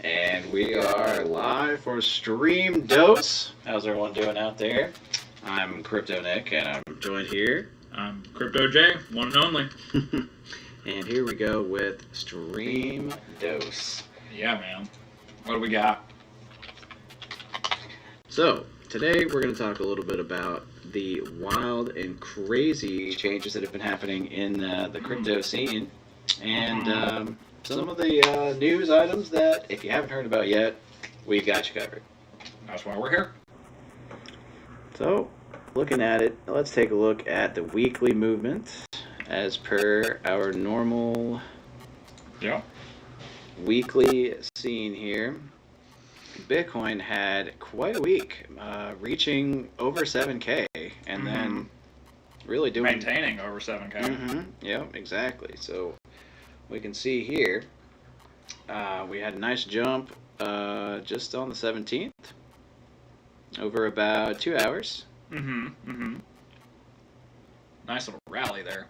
And we are live for Stream Dose. How's everyone doing out there? I'm Crypto Nick, and I'm joined here. I'm Crypto J, one and only. And here we go with Stream Dose. Yeah, man. What do we got? So, today we're going to talk a little bit about the wild and crazy changes that have been happening in the crypto scene. And some of the news items that, if you haven't heard about yet, we've got you covered. That's why we're here. So, looking at it, let's take a look at the weekly movement as per our normal weekly scene here. Bitcoin had quite a week, reaching over 7K, and then really doing... Maintaining over 7K. Yep, exactly. So, we can see here, we had a nice jump just on the 17th, over about 2 hours. Nice little rally there.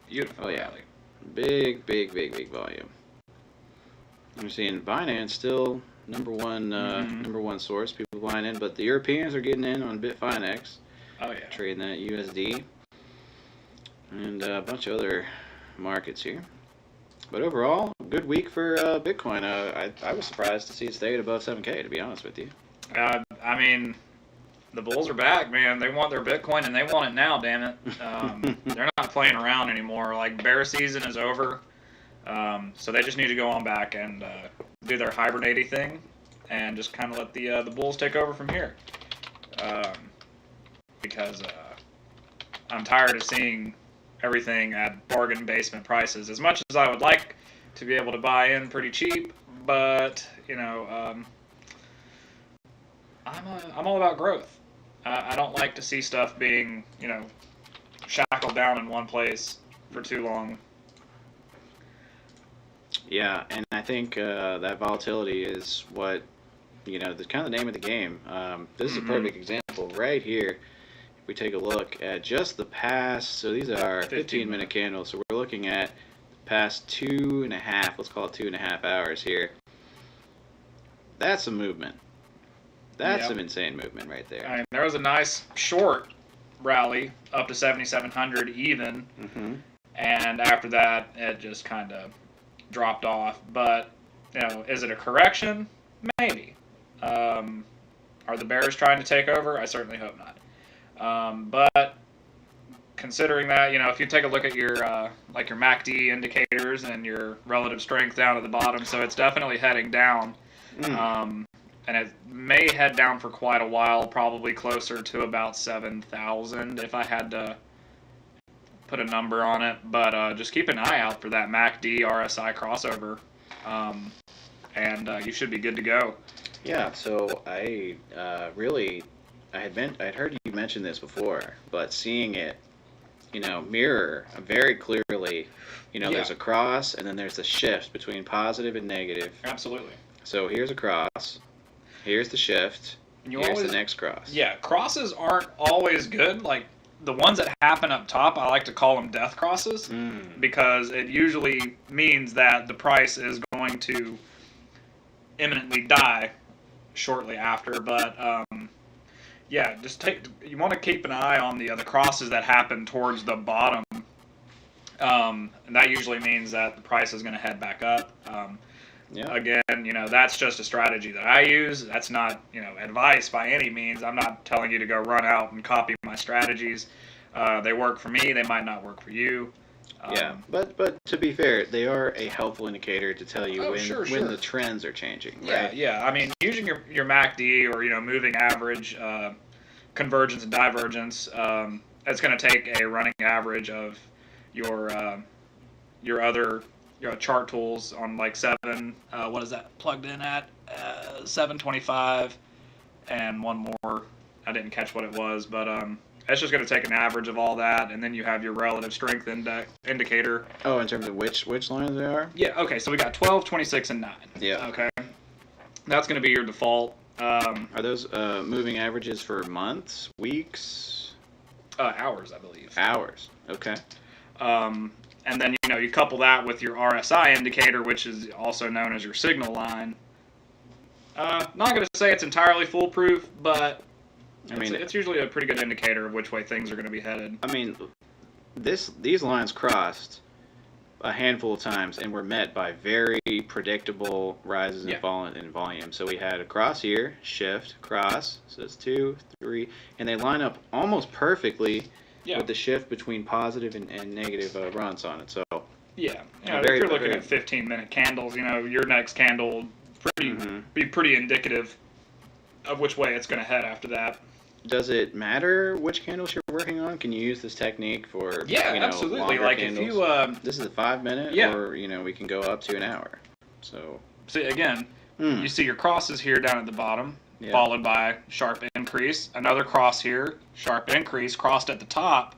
Beautiful rally. Big volume. I'm seeing Binance still number one source, people buying in, but the Europeans are getting in on Bitfinex. Oh yeah. Trading that USD. And a bunch of other markets here. But overall, good week for Bitcoin. I was surprised to see it stay at above 7K, to be honest with you. I mean, the bulls are back, man. They want their Bitcoin, and they want it now, damn it. They're not playing around anymore. Like, bear season is over. So they just need to go on back and do their hibernating thing and just kind of let the bulls take over from here. Because I'm tired of seeing everything at bargain basement prices. As much as I would like to be able to buy in pretty cheap, but, you know, I'm all about growth. I don't like to see stuff being, you know, shackled down in one place for too long. Yeah, and I think that volatility is what, you know, the kind of the name of the game. This is a perfect example right here. If we take a look at just the past, so these are 15-minute candles, so we're looking at the past 2.5, let's call it 2.5 hours here. That's some movement. That's some insane movement right there. I mean, there was a nice short rally up to 7,700 even, and after that, it just kind of dropped off. But, you know, is it a correction? Maybe. Are the bears trying to take over? I certainly hope not. But considering that, you know, if you take a look at your like your MACD indicators and your relative strength down at the bottom, so it's definitely heading down. And it may head down for quite a while, probably closer to about 7,000 if I had to put a number on it. But just keep an eye out for that MACD RSI crossover, and you should be good to go. Yeah, so I had heard you mention this before, but seeing it, you know, mirror very clearly, you know, there's a cross and then there's the shift between positive and negative. Absolutely. So here's a cross, here's the shift, here's the next cross. Yeah, crosses aren't always good. Like, the ones that happen up top, I like to call them death crosses, because it usually means that the price is going to imminently die shortly after. But yeah, you want to keep an eye on the crosses that happen towards the bottom, and that usually means that the price is going to head back up. Again, you know, that's just a strategy that I use. That's not, you know, advice by any means. I'm not telling you to go run out and copy my strategies. They work for me. They might not work for you. But to be fair, they are a helpful indicator to tell you when the trends are changing. Right? Yeah. I mean, using your MACD or, you know, moving average, convergence and divergence, it's going to take a running average of your other chart tools on like 725, and one more. I didn't catch what it was, but it's just going to take an average of all that, and then you have your relative strength indicator. Oh, in terms of which lines they are? Yeah, okay, so we got 12, 26, and 9. Yeah. Okay. That's going to be your default. Are those moving averages for months, weeks? Hours, I believe. Hours, okay. And then, you couple that with your RSI indicator, which is also known as your signal line. Not going to say it's entirely foolproof, but it's usually a pretty good indicator of which way things are going to be headed. I mean, these lines crossed a handful of times and were met by very predictable rises and falls in volume. So we had a cross here, shift, cross, so it's 2, 3, and they line up almost perfectly with the shift between positive and negative runs on it. So if you're looking at 15-minute candles, your next candle will be pretty indicative of which way it's going to head after that. Does it matter which candles you're working on? Can you use this technique for absolutely. Like candles? If you this is a 5-minute, or we can go up to an hour. So see again, you see your crosses here down at the bottom, followed by sharp increase. Another cross here, sharp increase, crossed at the top.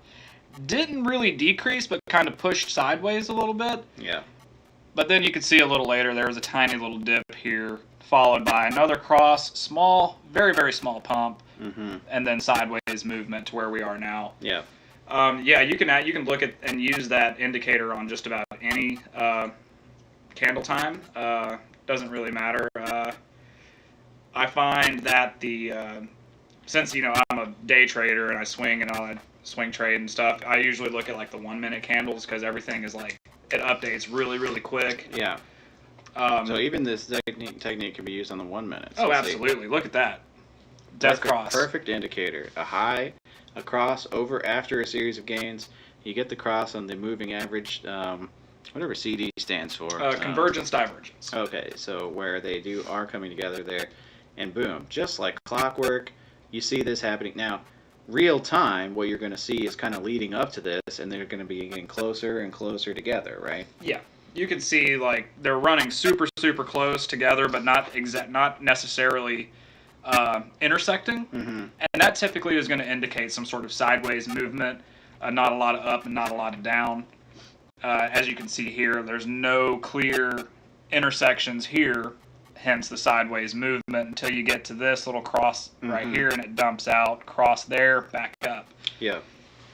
Didn't really decrease, but kind of pushed sideways a little bit. Yeah. But then you could see a little later there was a tiny little dip here, followed by another cross, small, very, very small pump, and then sideways movement to where we are now. Yeah. You can look at and use that indicator on just about any candle time. Doesn't really matter. I find that since I'm a day trader and I swing and I swing trade and stuff, I usually look at like the 1-minute candles because everything is like it updates really, really quick. Yeah. So even this technique can be used on the 1 minute. So absolutely. Look at that. Death cross. Perfect indicator. A high, a cross over after a series of gains. You get the cross on the moving average, whatever CD stands for. Convergence, divergence. Okay, so where they are coming together there, and boom, just like clockwork, you see this happening. Now, real time, what you're going to see is kind of leading up to this, and they're going to be getting closer and closer together, right? Yeah. You can see like they're running super, super close together, but not necessarily intersecting. And that typically is going to indicate some sort of sideways movement, not a lot of up and not a lot of down. As you can see here, there's no clear intersections here, hence the sideways movement until you get to this little cross right here, and it dumps out, cross there, back up. Yeah.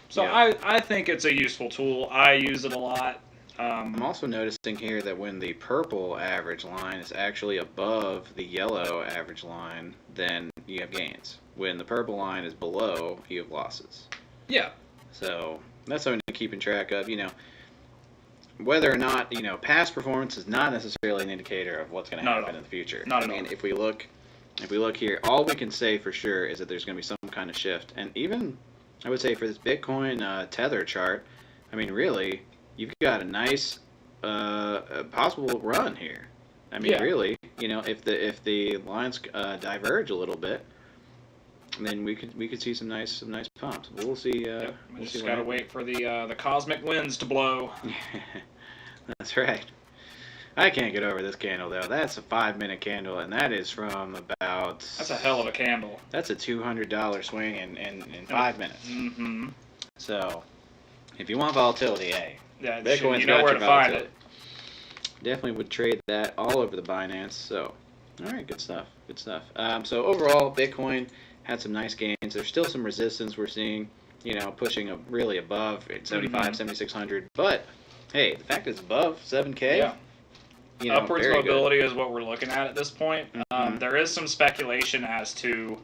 So I think it's a useful tool. I use it a lot. I'm also noticing here that when the purple average line is actually above the yellow average line, then you have gains. When the purple line is below, you have losses. Yeah. So that's something to keep in track of. Whether or not past performance is not necessarily an indicator of what's going to happen in the future. Not at all. If we look here, all we can say for sure is that there's going to be some kind of shift. And even I would say for this Bitcoin tether chart, I mean, really, you've got a nice possible run here. I mean, really, if the lines diverge a little bit, then we could see some nice pumps. We'll see. We just gotta wait for the cosmic winds to blow. That's right. I can't get over this candle though. That's a 5-minute candle, and that is from about. That's a hell of a candle. That's a $200 swing in 5 minutes. Mm-hmm. So, if you want volatility, Bitcoin's you know where to find it. Definitely would trade that all over the Binance. So, all right, good stuff. Good stuff. So overall, Bitcoin had some nice gains. There's still some resistance we're seeing, pushing really above 75, 7,600. But hey, the fact it's above 7K. Yeah. Upwards mobility is what we're looking at this point. There is some speculation as to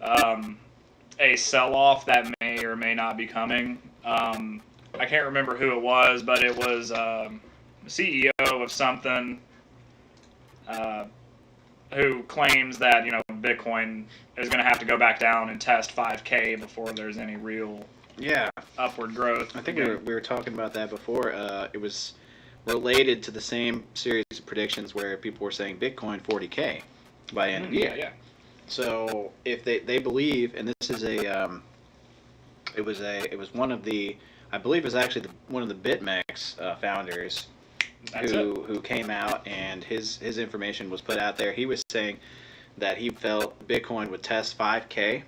a sell-off that may or may not be coming. I can't remember who it was, but it was CEO of something who claims that Bitcoin is going to have to go back down and test 5K before there's any real upward growth. I think we were talking about that before. It was related to the same series of predictions where people were saying Bitcoin 40K by end of year. Yeah. So if they believe, and this is it was one of the, I believe it was actually one of the BitMEX founders who came out, and his information was put out there. He was saying that he felt Bitcoin would test 5K,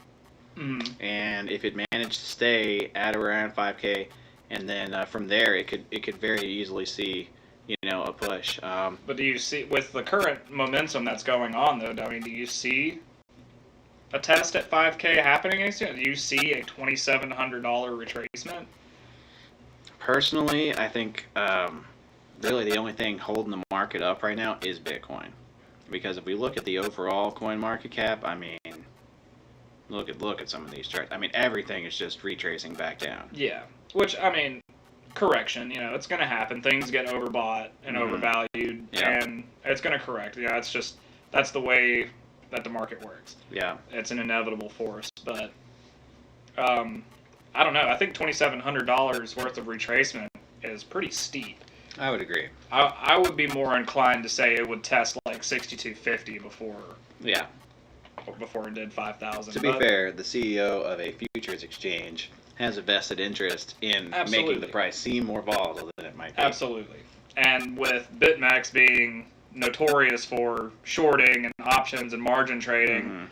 and if it managed to stay at around 5K, and then from there it could very easily see a push. But do you see, with the current momentum that's going on though? I mean, do you see a test at 5K happening soon? Do you see a $2,700 retracement? personally, I think really the only thing holding the market up right now is Bitcoin, because if we look at the overall coin market cap, I mean, look at some of these charts. I mean, everything is just retracing back down. Yeah, which I mean, correction. It's going to happen. Things get overbought and overvalued, and it's going to correct. That's the way that the market works. Yeah, it's an inevitable force, but I don't know. I think $2,700 worth of retracement is pretty steep. I would agree. I would be more inclined to say it would test like 6,250 before. Yeah. Before it did 5,000. To be fair, the CEO of a futures exchange has a vested interest in making the price seem more volatile than it might be. Absolutely. And with BitMEX being notorious for shorting and options and margin trading,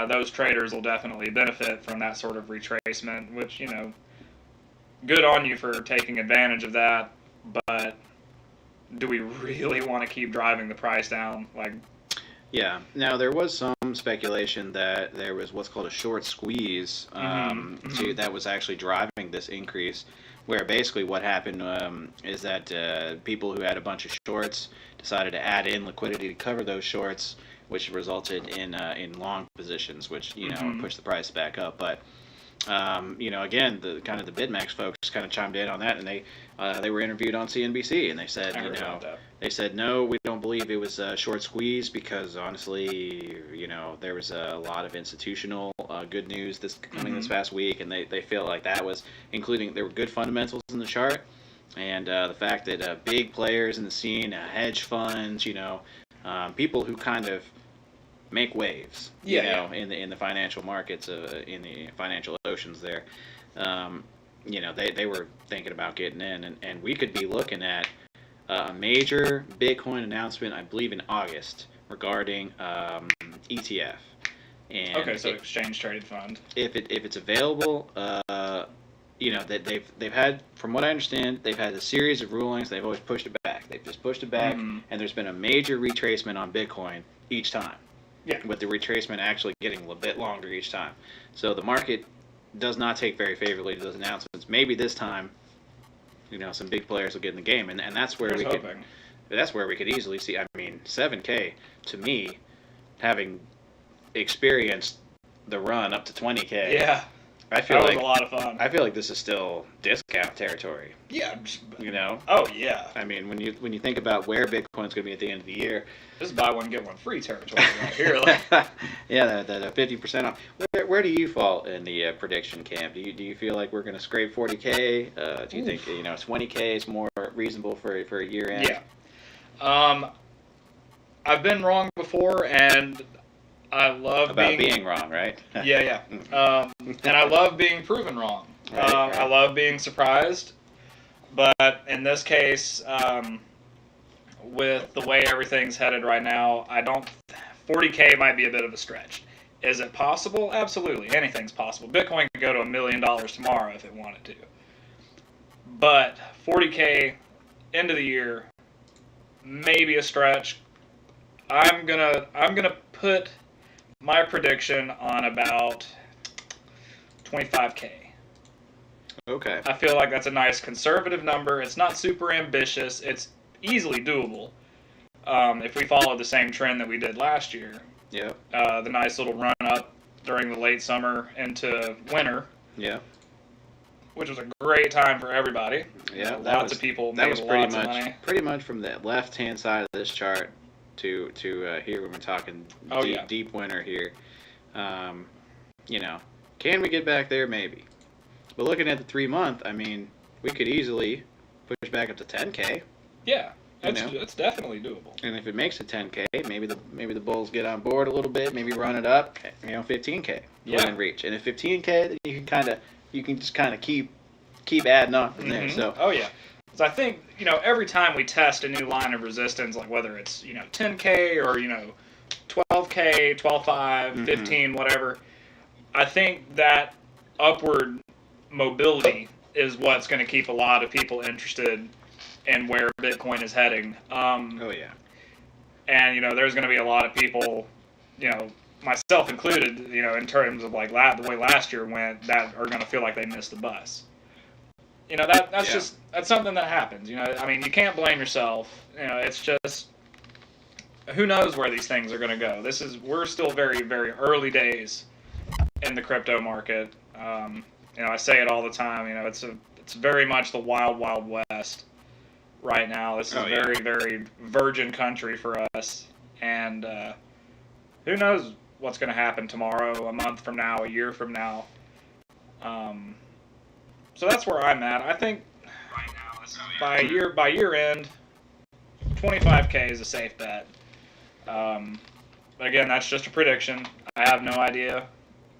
those traders will definitely benefit from that sort of retracement, which, good on you for taking advantage of that, but do we really want to keep driving the price down? Yeah. Now, there was some speculation that there was what's called a short squeeze that was actually driving this increase, where basically what happened is that people who had a bunch of shorts decided to add in liquidity to cover those shorts, which resulted in long positions, which pushed the price back up. But again, the BitMEX folks kind of chimed in on that, and they were interviewed on CNBC, and they said no, we don't believe it was a short squeeze, because honestly, there was a lot of institutional good news this past week, and they feel like that was there were good fundamentals in the chart, and the fact that big players in the scene, hedge funds, people who kind of make waves, in the financial markets, in the financial oceans there, they were thinking about getting in, and we could be looking at a major Bitcoin announcement, I believe in August, regarding ETF. And so exchange traded fund. If it's available, that they've had, from what I understand, they've had a series of rulings. They've always pushed it back. They've just pushed it back, and there's been a major retracement on Bitcoin each time. Yeah. With the retracement actually getting a little bit longer each time. So the market does not take very favorably to those announcements. Maybe this time, some big players will get in the game, and that's where that's where we could easily see. I mean, 7K to me, having experienced the run up to 20K. Yeah. I feel that was a lot of fun. I feel like this is still discount territory. Yeah. Oh yeah. I mean, when you think about where Bitcoin's going to be at the end of the year, this is buy one get one free territory right here. Yeah, that 50% off. Where do you fall in the prediction camp? Do you feel like we're going to scrape 40K? Do you think 20K is more reasonable for a year end? Yeah. I've been wrong before, and I love being wrong, right? Yeah. And I love being proven wrong. Right. I love being surprised, but in this case, with the way everything's headed right now, 40K might be a bit of a stretch. Is it possible? Absolutely. Anything's possible. Bitcoin could go to $1 million tomorrow if it wanted to. But 40K end of the year, maybe a stretch. I'm gonna put my prediction on about 25K. Okay. I feel like that's a nice conservative number. It's not super ambitious. It's easily doable if we follow the same trend that we did last year. Yeah. The nice little run up during the late summer into winter. Yeah. Which was a great time for everybody. Yeah. Lots of people made lots of money. Pretty much from the left-hand side of this chart to here when we're talking deep winter here. Can we get back there? Maybe. But looking at the 3-month, I mean, we could easily push back up to 10K. Yeah, it's definitely doable. And if it makes it 10K, maybe the Bulls get on board a little bit, maybe run it up, 15K within reach. And at 15K, then you can just kind of keep keep adding on from there. So oh yeah. So I think, every time we test a new line of resistance, like whether it's, 10K or, 12K, 12.5, 15, whatever, I think that upward mobility is what's going to keep a lot of people interested in where Bitcoin is heading. Oh, yeah. And, there's going to be a lot of people, myself included, in terms of like the way last year went, that are going to feel like they missed the bus. you know, that's something that happens. You know, I mean, you can't blame yourself. You know, it's just who knows where these things are going to go. We're still very, very early days in the crypto market. You know, I say it all the time. You know, it's very much the wild, wild west right now. This is very, very virgin country for us, and who knows what's going to happen tomorrow, a month from now, a year from now. So that's where I'm at. I think right now, by year end, 25K is a safe bet. Again, that's just a prediction. I have no idea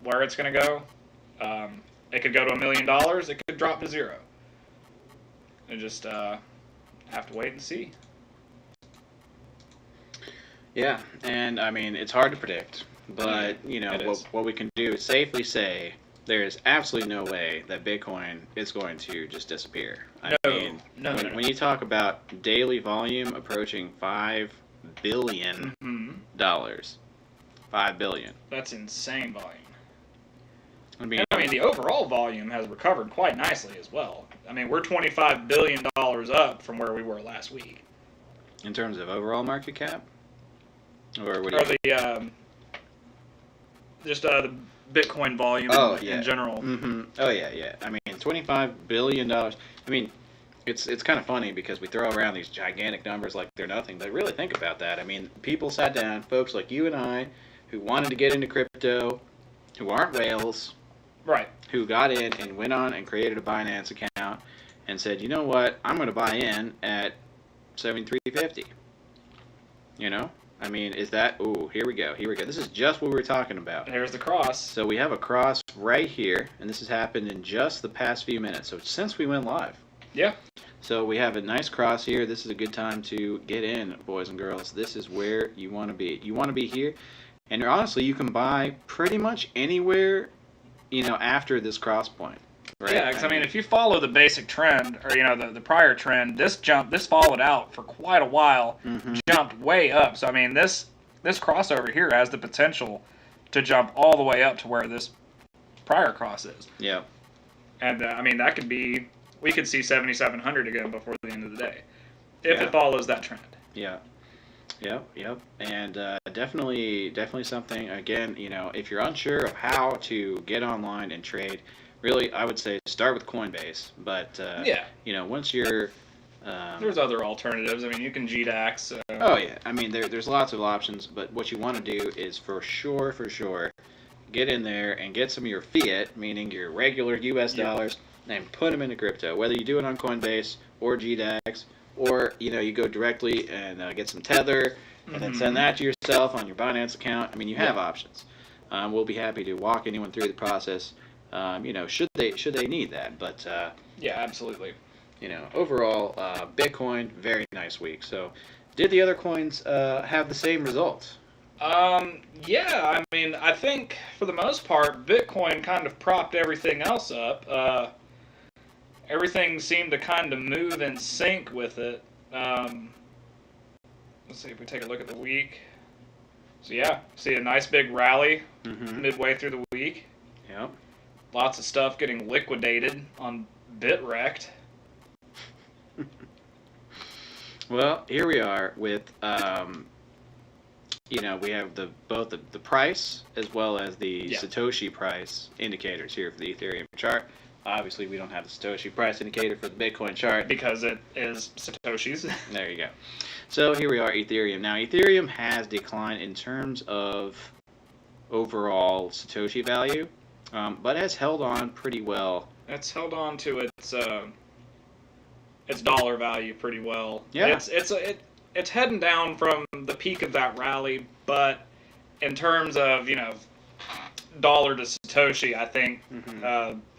where it's going to go. It could go to $1 million. It could drop to zero. You just have to wait and see. Yeah, and I mean, it's hard to predict, but you know what we can do is safely say there is absolutely no way that Bitcoin is going to just disappear. When you talk about daily volume approaching $5 billion, $5 billion. That's insane volume. I mean, the overall volume has recovered quite nicely as well. I mean, we're $25 billion up from where we were last week. In terms of overall market cap? Or what the Bitcoin volume in general. Mm-hmm. Oh, yeah. I mean, $25 billion. I mean, it's kind of funny because we throw around these gigantic numbers like they're nothing, but really think about that. I mean, people sat down, folks like you and I, who wanted to get into crypto, who aren't whales, right? Who got in and went on and created a Binance account and said, you know what, I'm going to buy in at $73.50. You know? I mean, is that... Ooh, here we go. This is just what we were talking about. Here's the cross. So we have a cross right here, and this has happened in just the past few minutes. So since we went live. Yeah. So we have a nice cross here. This is a good time to get in, boys and girls. This is where you want to be. You want to be here. And honestly, you can buy pretty much anywhere, you know, after this cross point. Right? Yeah, because I mean, if you follow the basic trend, or you know, the prior trend, this followed out for quite a while, jumped way up. So I mean, this crossover here has the potential to jump all the way up to where this prior cross is. Yeah. And I mean, that could be, we could see 7,700 again before the end of the day, if it follows that trend. Yeah. Yep. And definitely something, again, you know, if you're unsure of how to get online and trade, really, I would say start with Coinbase. But, you know, once you're... there's other alternatives. I mean, you can GDAX. Oh, yeah. I mean, there's lots of options, but what you want to do is for sure, get in there and get some of your fiat, meaning your regular U.S. dollars, and put them into crypto. Whether you do it on Coinbase or GDAX, or, you know, you go directly and get some Tether, and then send that to yourself on your Binance account. I mean, you have options. We'll be happy to walk anyone through the process, you know, should they need that. But, yeah, absolutely. You know, overall, Bitcoin, very nice week. So, did the other coins have the same results? Yeah, I mean, I think for the most part, Bitcoin kind of propped everything else up. Everything seemed to kind of move in sync with it. Let's see if we take a look at the week. So yeah, see a nice big rally midway through the week. Yep. Lots of stuff getting liquidated on Bitrect. Well, here we are with, you know, we have both the price as well as the Satoshi price indicators here for the Ethereum chart. Obviously, we don't have the Satoshi price indicator for the Bitcoin chart. Because it is Satoshis. There you go. So here we are, Ethereum. Now, Ethereum has declined in terms of overall Satoshi value, but has held on pretty well. It's held on to its dollar value pretty well. Yeah. It's heading down from the peak of that rally, but in terms of, you know, dollar to Satoshi, I think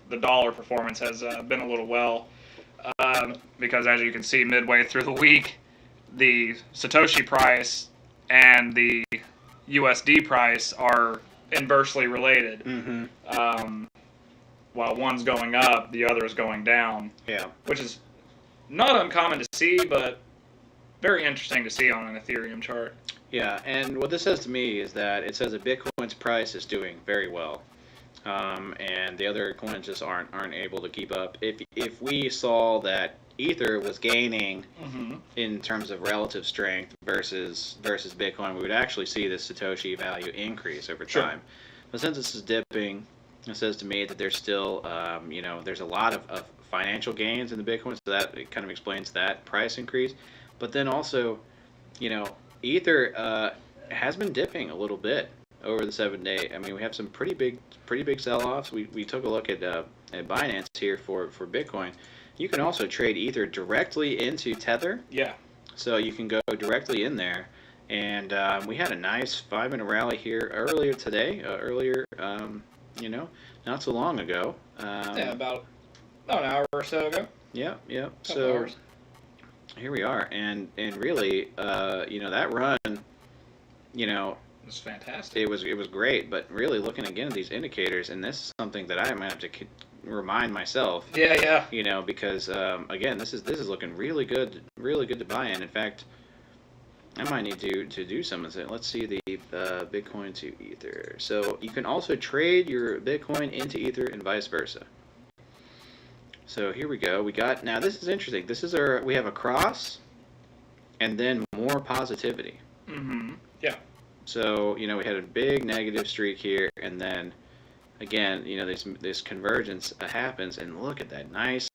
the dollar performance has been a little well, because as you can see midway through the week, the Satoshi price and the USD price are inversely related. While one's going up, the other is going down. Yeah. Which is not uncommon to see, but very interesting to see on an Ethereum chart. Yeah, and what this says to me is that it says that Bitcoin's price is doing very well. and the other coins just aren't able to keep up. If we saw that Ether was gaining in terms of relative strength versus Bitcoin, we would actually see the Satoshi value increase over time. But since this is dipping, it says to me that there's still, there's a lot of financial gains in the Bitcoin, so that it kind of explains that price increase. But then also, Ether has been dipping a little bit over the 7-day. I mean, we have some pretty big sell-offs. We took a look at Binance here for Bitcoin. You can also trade Ether directly into Tether. Yeah. So you can go directly in there. And we had a nice 5-minute rally here earlier today. Not so long ago. About an hour or so ago. Yeah. So hours. Here we are, and really, that run, it was fantastic. It was great. But really, looking again at these indicators, and this is something that I might have to remind myself. Yeah. Because again, this is looking really good to buy in. In fact, I might need to do some of it. Let's see the Bitcoin to Ether. So you can also trade your Bitcoin into Ether and vice versa. So here we go. Now this is interesting. We have a cross, and then more positivity. Yeah. So we had a big negative streak here, and then again, this convergence happens, and look at that nice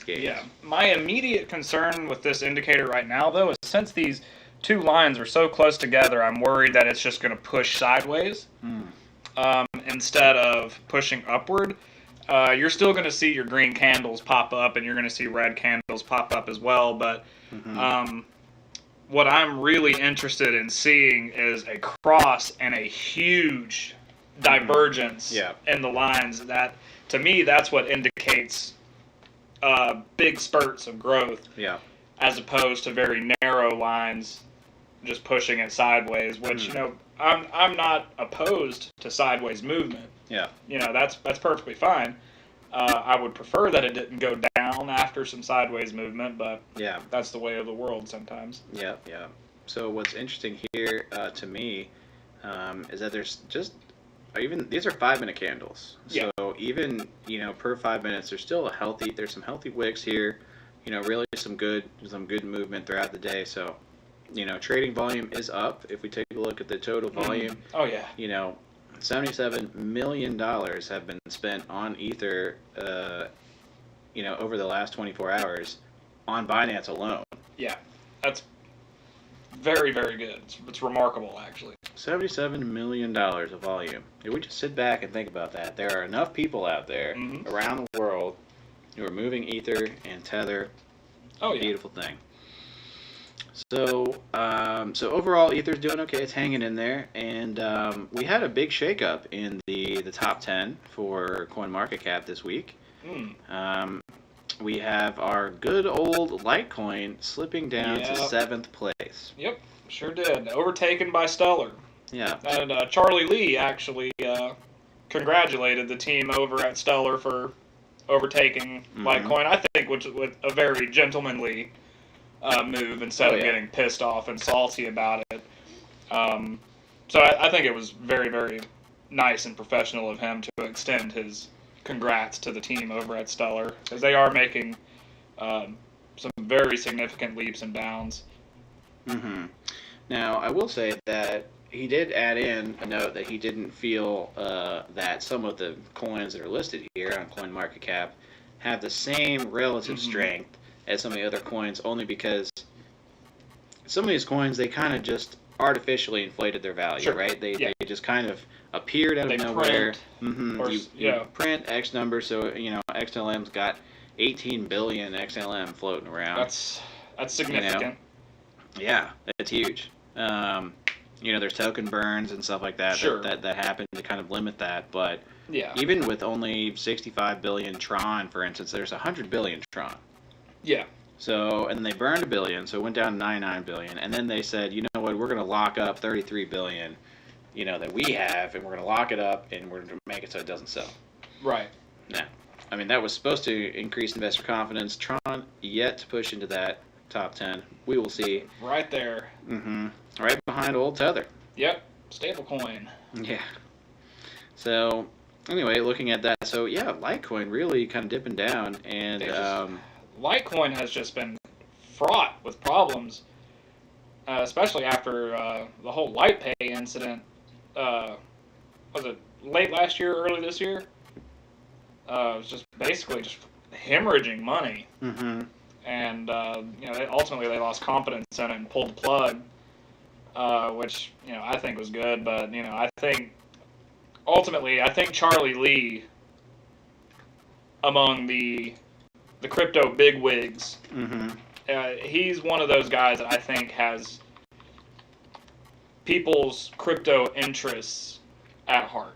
gain. Yeah. My immediate concern with this indicator right now, though, is since these two lines are so close together, I'm worried that it's just going to push sideways instead of pushing upward. You're still going to see your green candles pop up, and you're going to see red candles pop up as well. But what I'm really interested in seeing is a cross and a huge divergence in the lines. That, to me, that's what indicates big spurts of growth, as opposed to very narrow lines just pushing it sideways, which I'm not opposed to sideways movement. Yeah. That's perfectly fine. I would prefer that it didn't go down after some sideways movement, but that's the way of the world sometimes. Yeah. So what's interesting here to me is that there's just even these are 5-minute candles. So even per 5 minutes, there's some healthy wicks here. Really some good movement throughout the day. So trading volume is up. If we take a look at the total volume, $77 million have been spent on Ether, over the last 24 hours on Binance alone. Yeah, that's very, very good. It's remarkable, actually. $77 million of volume. If we just sit back and think about that, there are enough people out there around the world who are moving Ether and Tether. Oh, yeah. Beautiful thing. So overall, Ether's doing okay. It's hanging in there, and we had a big shakeup in the top 10 for CoinMarketCap this week. We have our good old Litecoin slipping down to 7th place. Yep, sure did. Overtaken by Stellar. Yeah. And Charlie Lee actually congratulated the team over at Stellar for overtaking Litecoin. I think with a very gentlemanly move instead of getting pissed off and salty about it. So I think it was very, very nice and professional of him to extend his congrats to the team over at Stellar, because they are making some very significant leaps and bounds. Now, I will say that he did add in a note that he didn't feel that some of the coins that are listed here on CoinMarketCap have the same relative strength as some of the other coins, only because some of these coins, they kind of just artificially inflated their value, right? They just kind of appeared out of nowhere. You print X number, so XLM's got 18 billion XLM floating around. That's significant. Yeah, that's huge. There's token burns and stuff like that that happen to kind of limit that, but even with only 65 billion Tron, for instance, there's 100 billion Tron. Yeah. So, and they burned 1 billion, so it went down to 99 billion. And then they said, you know what, we're going to lock up 33 billion, that we have, and we're going to lock it up, and we're going to make it so it doesn't sell. Right. Now, I mean, that was supposed to increase investor confidence. Tron yet to push into that top 10. We will see. Right there. Right behind old Tether. Yep. Stablecoin. Yeah. So, Anyway, looking at that, so yeah, Litecoin really kind of dipping down, and Litecoin has just been fraught with problems, especially after the whole LightPay incident. Was it late last year, early this year? It was just basically just hemorrhaging money, and ultimately they lost confidence in it and pulled the plug, which I think was good, but I think ultimately I think Charlie Lee, among the crypto bigwigs, he's one of those guys that I think has people's crypto interests at heart,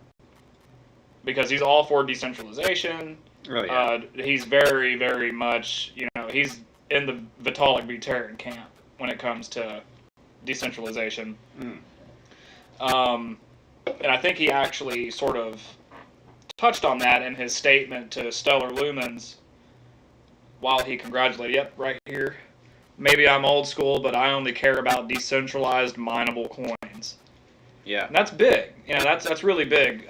because he's all for decentralization. Oh, yeah. He's very, very much, he's in the Vitalik Buterin camp when it comes to decentralization. And I think he actually sort of touched on that in his statement to Stellar Lumens while he congratulated, yep, right here. Maybe I'm old school, but I only care about decentralized mineable coins. Yeah. And that's big. That's really big.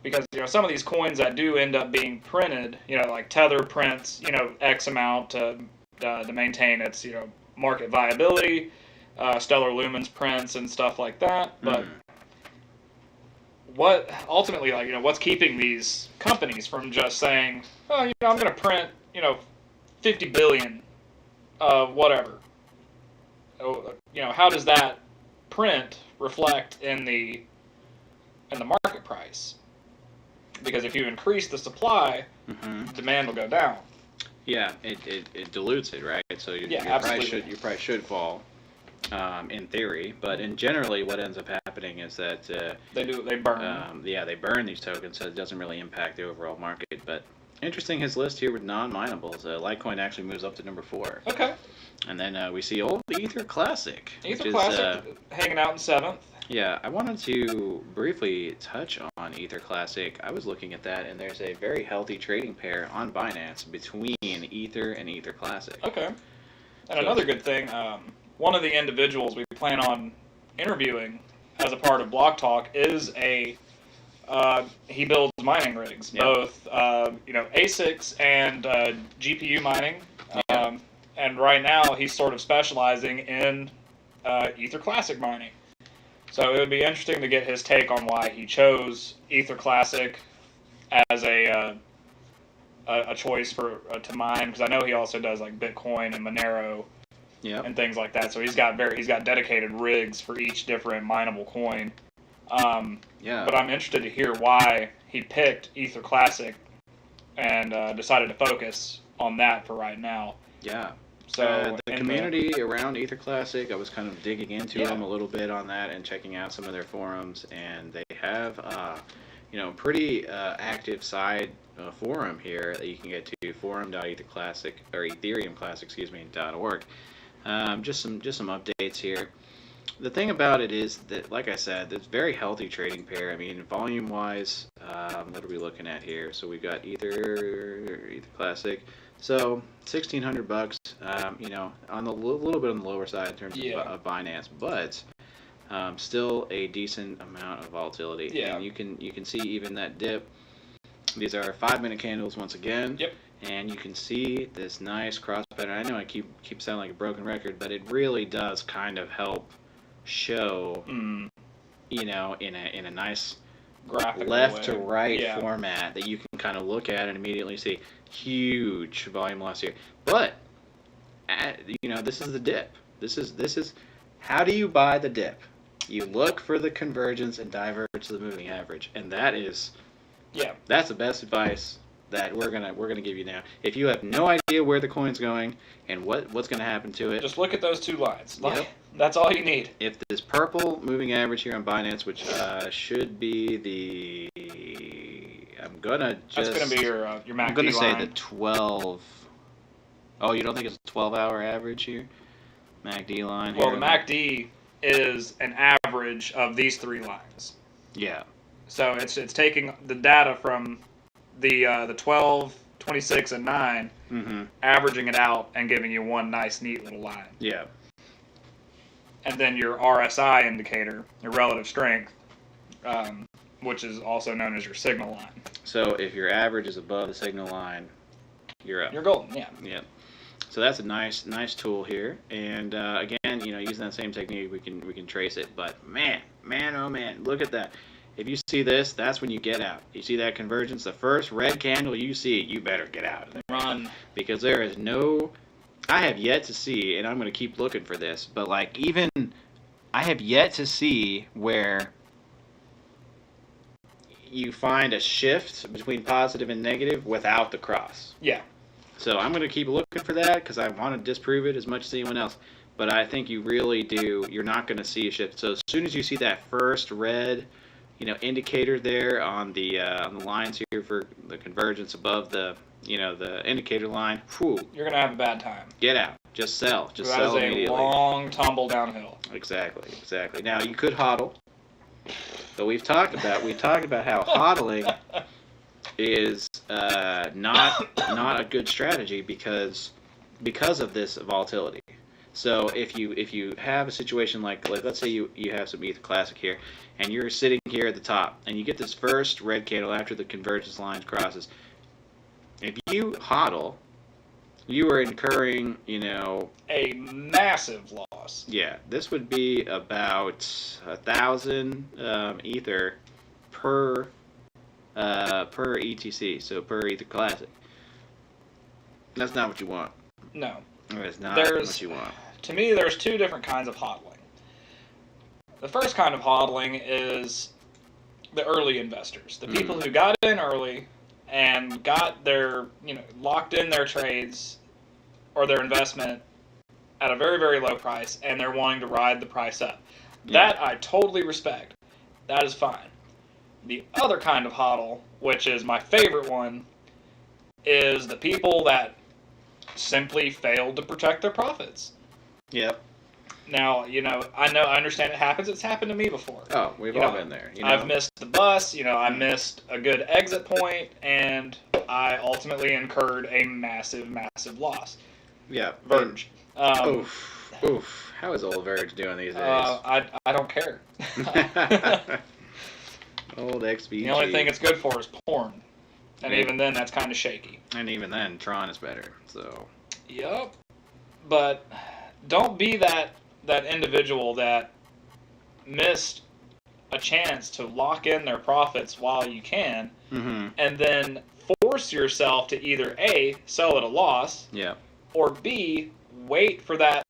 Because some of these coins that do end up being printed, like Tether prints, X amount to maintain its market viability. Stellar Lumens prints and stuff like that. But what ultimately, what's keeping these companies from just saying, oh, I'm going to print, 50 billion, whatever. How does that print reflect in the market price? Because if you increase the supply, demand will go down. Yeah, it dilutes it, right? So your price should fall, in theory. But in generally, what ends up happening is that they burn. They burn these tokens, so it doesn't really impact the overall market. But interesting, his list here with non-minables. Litecoin actually moves up to number 4. Okay. And then we see the Ether Classic. Ether Classic hanging out in 7th. Yeah, I wanted to briefly touch on Ether Classic. I was looking at that, and there's a very healthy trading pair on Binance between Ether and Ether Classic. Okay. And another good thing, one of the individuals we plan on interviewing as a part of Block Talk is he builds mining rigs, both ASICs and GPU mining. And right now he's sort of specializing in Ether Classic mining. So it would be interesting to get his take on why he chose Ether Classic as a choice to mine, because I know he also does like Bitcoin and Monero and things like that. So he's got dedicated rigs for each different mineable coin. But I'm interested to hear why he picked Ether Classic and decided to focus on that for right now. Yeah. So the community around Ether Classic, I was kind of digging into them a little bit on that and checking out some of their forums, and they have pretty active side forum here that you can get to, forum.etherclassic or ethereumclassic.org. Just some updates here. The thing about it is that, like I said, it's very healthy trading pair. I mean, volume wise, what are we looking at here? So we've got Ether Classic. So $1,600, on the little bit on the lower side in terms of Binance, but still a decent amount of volatility. Yeah. And you can see even that dip. These are 5-minute candles once again. Yep. And you can see this nice cross pattern. I know I keep sounding like a broken record, but it really does kind of help show, in a nice graphic left to right format that you can kind of look at and immediately see huge volume loss here. But this is the dip. This is how do you buy the dip? You look for the convergence and diverge to the moving average, and that's the best advice that we're gonna give you now. If you have no idea where the coin's going and what's gonna happen to it, just look at those two lines. That's all you need. If this purple moving average here on Binance, which should be that's gonna be your MACD line. I'm gonna say the 12. Oh, you don't think it's a 12-hour average here? MACD line. Well, the MACD is an average of these 3 lines. Yeah. So it's taking the data from the 12, 26, and 9, averaging it out and giving you one nice, neat little line. Yeah. And then your RSI indicator, your relative strength, which is also known as your signal line. So if your average is above the signal line, you're up. You're golden, yeah. Yeah. So that's a nice tool here. And again, using that same technique, we can trace it. But man, oh man, look at that. If you see this, that's when you get out. You see that convergence, the first red candle you see, you better get out of there. Run. Because there is I have yet to see, and I'm going to keep looking for this, but I have yet to see where you find a shift between positive and negative without the cross. Yeah. So I'm going to keep looking for that because I want to disprove it as much as anyone else. But I think you really do. You're not going to see a shift. So as soon as you see that first red, indicator there on the lines here for the convergence above the the indicator line, whew, you're going to have a bad time. Get out. Just sell. Just sell immediately. That is a long tumble downhill. Exactly. Now you could hodl. But we've talked about how hodling is not a good strategy because of this volatility. So if you have a situation like let's say you have some ETH Classic here, and you're sitting here at the top, and you get this first red candle after the convergence line crosses. If you hodl, you are incurring a massive loss. Yeah, this would be about 1,000 ether per ETC, so per Ether Classic. That's not what you want. No. That's not what you want. To me, there's two different kinds of hodling. The first kind of hodling is the early investors, the people who got in early and got their, locked in their trades or their investment at a very, very low price, and they're wanting to ride the price up. Yeah. That I totally respect. That is fine. The other kind of hodl, which is my favorite one, is the people that simply failed to protect their profits. Yep. Now, I understand it happens. It's happened to me before. Oh, we've all been there. I've missed the bus. I missed a good exit point, and I ultimately incurred a massive, massive loss. Yeah. Verge. Oof. How is old Verge doing these days? I don't care. Old XBG. The only thing it's good for is porn. And even then, that's kind of shaky. And even then, Tron is better. So. Yep. But don't be that individual that missed a chance to lock in their profits while you can, and then force yourself to either A, sell at a loss, yeah, or B, wait for the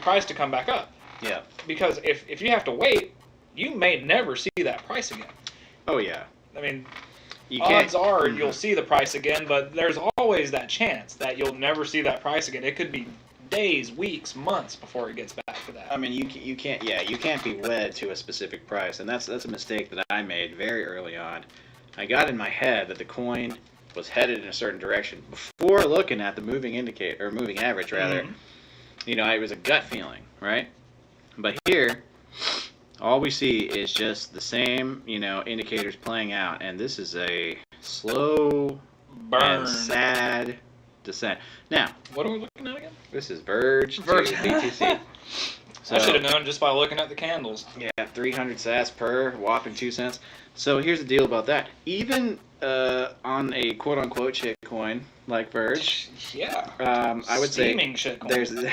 price to come back up. Yeah. Because if you have to wait, you may never see that price again. Oh yeah. I mean, odds are you'll see the price again, but there's always that chance that you'll never see that price again. It could be days, weeks, months before it gets back to that. I mean, you can't be wed to a specific price, and that's a mistake that I made very early on. I got in my head that the coin was headed in a certain direction before looking at the moving indicator or moving average rather. It was a gut feeling, right? But here, all we see is just the same, indicators playing out, and this is a slow and sad descent. Now, what are we looking at again? This is Verge to BTC. So, I should have known just by looking at the candles. Yeah, 300 sats per, whopping 2 cents. So here's the deal about that. Even on a quote-unquote shit coin like Verge, yeah, I would say shit coin.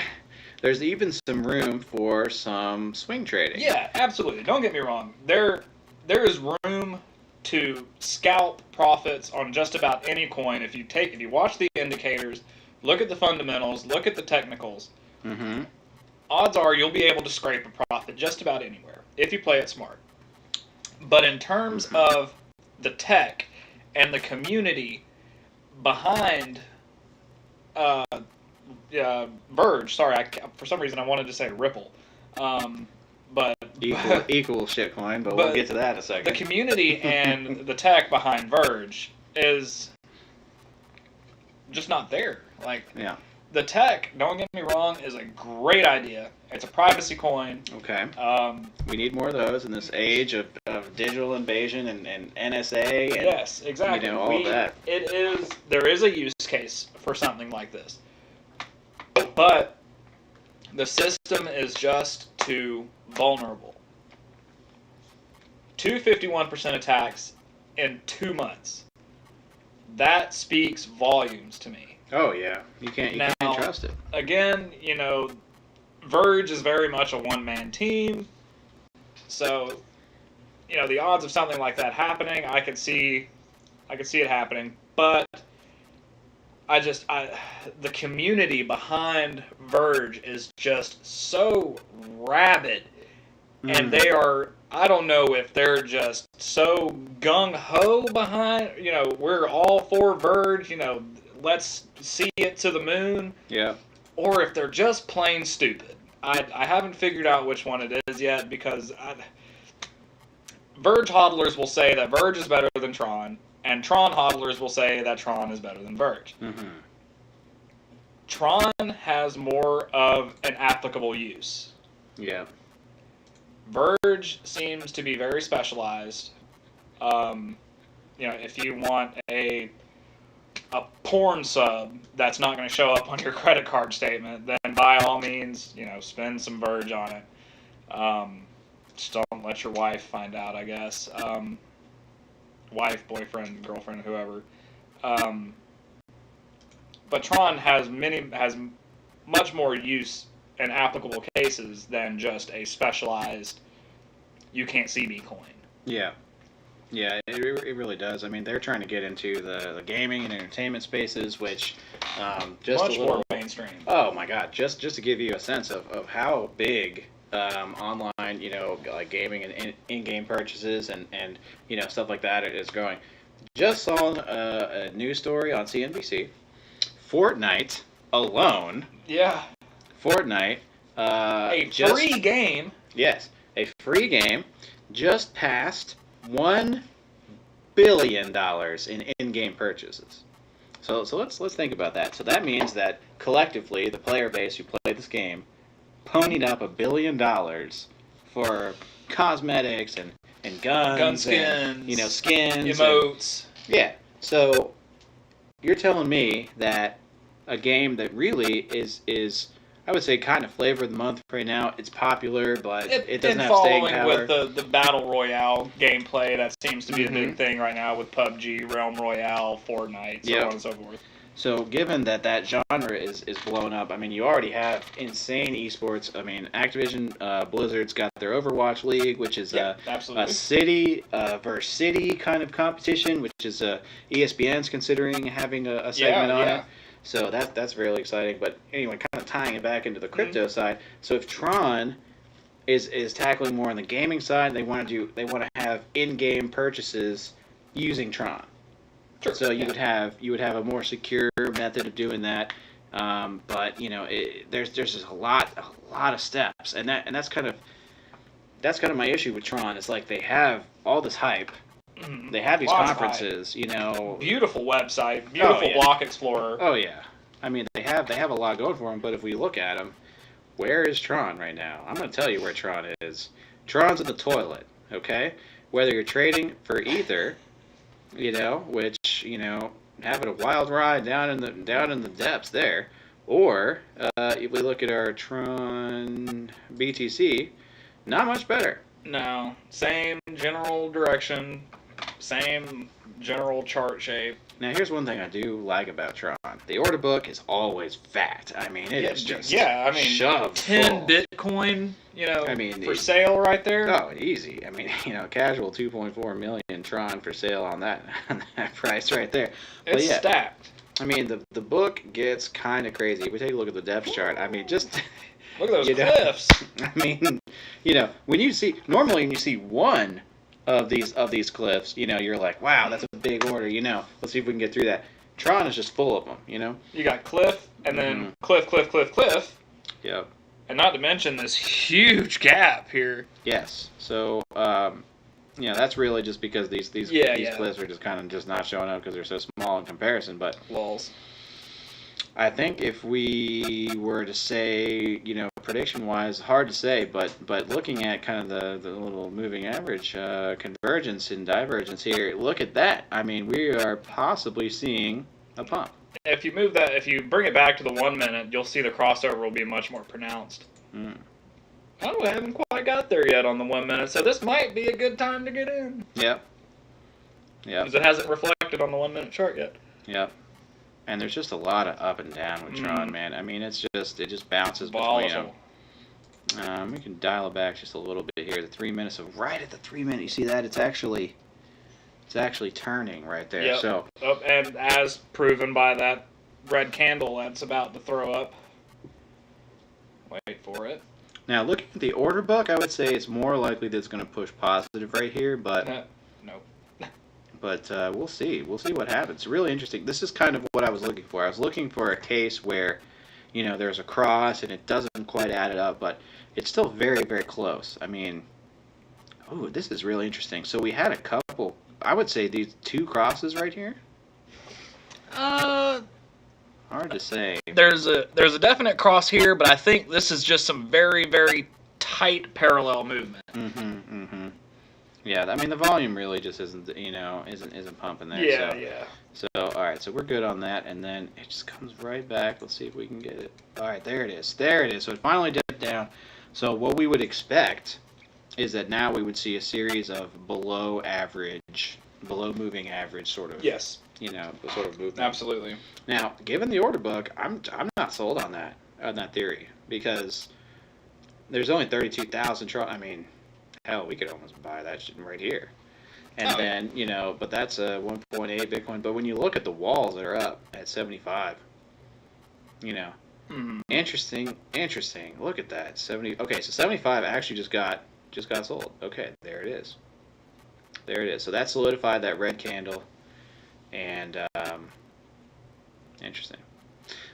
There's even some room for some swing trading. Yeah, absolutely. Don't get me wrong. There is room to scalp profits on just about any coin if you watch the indicators, look at the fundamentals, look at the technicals. Odds are you'll be able to scrape a profit just about anywhere if you play it smart. But in terms of the tech and the community behind Verge, sorry, for some reason I wanted to say Ripple, but equal shitcoin, but we'll get to that in a second. The community and the tech behind Verge is just not there. Yeah. The tech, don't get me wrong, is a great idea. It's a privacy coin. Okay. We need more of those in this age of digital invasion and NSA. And, yes, exactly. All of that. There is a use case for something like this. But the system is just too vulnerable. two 51% attacks in 2 months. That speaks volumes to me. Oh yeah, you can't trust it. Again, Verge is very much a one-man team, so the odds of something like that happening, I could see it happening, but the community behind Verge is just so rabid, and they are. I don't know if they're just so gung-ho behind, we're all for Verge, let's see it to the moon. Yeah. Or if they're just plain stupid. I haven't figured out which one it is yet, because Verge hodlers will say that Verge is better than Tron, and Tron hodlers will say that Tron is better than Verge. Mm-hmm. Tron has more of an applicable use. Yeah. Verge seems to be very specialized. If you want a porn sub that's not going to show up on your credit card statement, then by all means, spend some Verge on it. Just don't let your wife find out, I guess. Wife, boyfriend, girlfriend, whoever. But Tron has much more use in applicable cases than just a specialized you can't see me coin. Yeah. Yeah, it really does. I mean, they're trying to get into the gaming and entertainment spaces, which just much more mainstream. Oh my God! Just to give you a sense of how big online, like gaming and in-game purchases and stuff like that is going. Just saw a news story on CNBC. Fortnite alone. Yeah. Fortnite. Free game. Yes, a free game just passed $1 billion in in-game purchases. So let's think about that. So that means that collectively, the player base who played this game ponied up $1 billion for cosmetics and guns, gun skins, and, skins, emotes. Yeah. So you're telling me that a game that really is I would say kind of flavor of the month right now. It's popular, but it doesn't have staying power. With the battle royale gameplay, that seems to be a big thing right now with PUBG, Realm Royale, Fortnite, so on and so forth. So given that genre is blown up, I mean, you already have insane esports. I mean, Activision Blizzard's got their Overwatch League, which is a city versus city kind of competition, which is ESPN's considering having a segment on it. So that's really exciting. But anyway, kind of tying it back into the crypto side. So if Tron is tackling more on the gaming side, they want to have in-game purchases using Tron. Sure. So you would have a more secure method of doing that. But there's just a lot of steps, and that's kind of my issue with Tron. It's like they have all this hype. They have these conferences, Beautiful website, beautiful block explorer. Oh yeah, I mean they have a lot going for them. But if we look at them, where is Tron right now? I'm going to tell you where Tron is. Tron's in the toilet. Okay, whether you're trading for Ether, which having a wild ride down in the depths there, or if we look at our Tron BTC, not much better. No, same general direction. Same general chart shape. Now, here's one thing I do like about Tron. The order book is always fat. I mean, it's just shoved 10 full. Bitcoin, for sale right there. Oh, easy. I mean, casual 2.4 million Tron for sale on that price right there. It's stacked. I mean, the book gets kind of crazy. If we take a look at the depth chart, I mean, just look at those cliffs. I mean, when you see one of these cliffs, you're like, wow, that's a big order. Let's see if we can get through that. Tron is just full of them. You got cliff, and then cliff. Yep. And not to mention this huge gap here. Yes. So, that's really just because these cliffs are just kind of just not showing up because they're so small in comparison. But walls. I think if we were to say, prediction-wise, hard to say, but looking at kind of the little moving average convergence and divergence here, look at that. I mean, we are possibly seeing a pump. If you bring it back to the 1 minute, you'll see the crossover will be much more pronounced. Oh, we haven't quite got there yet on the 1 minute, so this might be a good time to get in. Yep. Yep. Because it hasn't reflected on the 1 minute chart yet. Yep. And there's just a lot of up and down with Tron, man. I mean, it just bounces Volatile. between them. We can dial it back just a little bit here. The 3 minutes. So right at the 3 minute, you see that? It's actually turning right there. Yep. So. And as proven by that red candle that's about to throw up. Wait for it. Now, looking at the order book, I would say it's more likely that it's going to push positive right here, but. Nope. But we'll see. We'll see what happens. Really interesting. This is kind of what I was looking for. I was looking for a case where, there's a cross and it doesn't quite add it up, but it's still very, very close. I mean, this is really interesting. So we had a couple, I would say these 2 crosses right here. Hard to say. There's a definite cross here, but I think this is just some very, very tight parallel movement. Yeah, I mean the volume really just isn't pumping there. Yeah. So all right, so we're good on that, and then it just comes right back. Let's see if we can get it. All right, there it is. So it finally dipped down. So what we would expect is that now we would see a series of below moving average sort of. Yes. Sort of movement. Absolutely. Now, given the order book, I'm not sold on that theory because there's only 32,000. I mean. Hell, we could almost buy that shit right here. And then, but that's a 1.8 Bitcoin. But when you look at the walls that are up at 75, interesting. Look at that. 70. Okay, so 75 actually just got sold. Okay, there it is. So that solidified that red candle. And, interesting.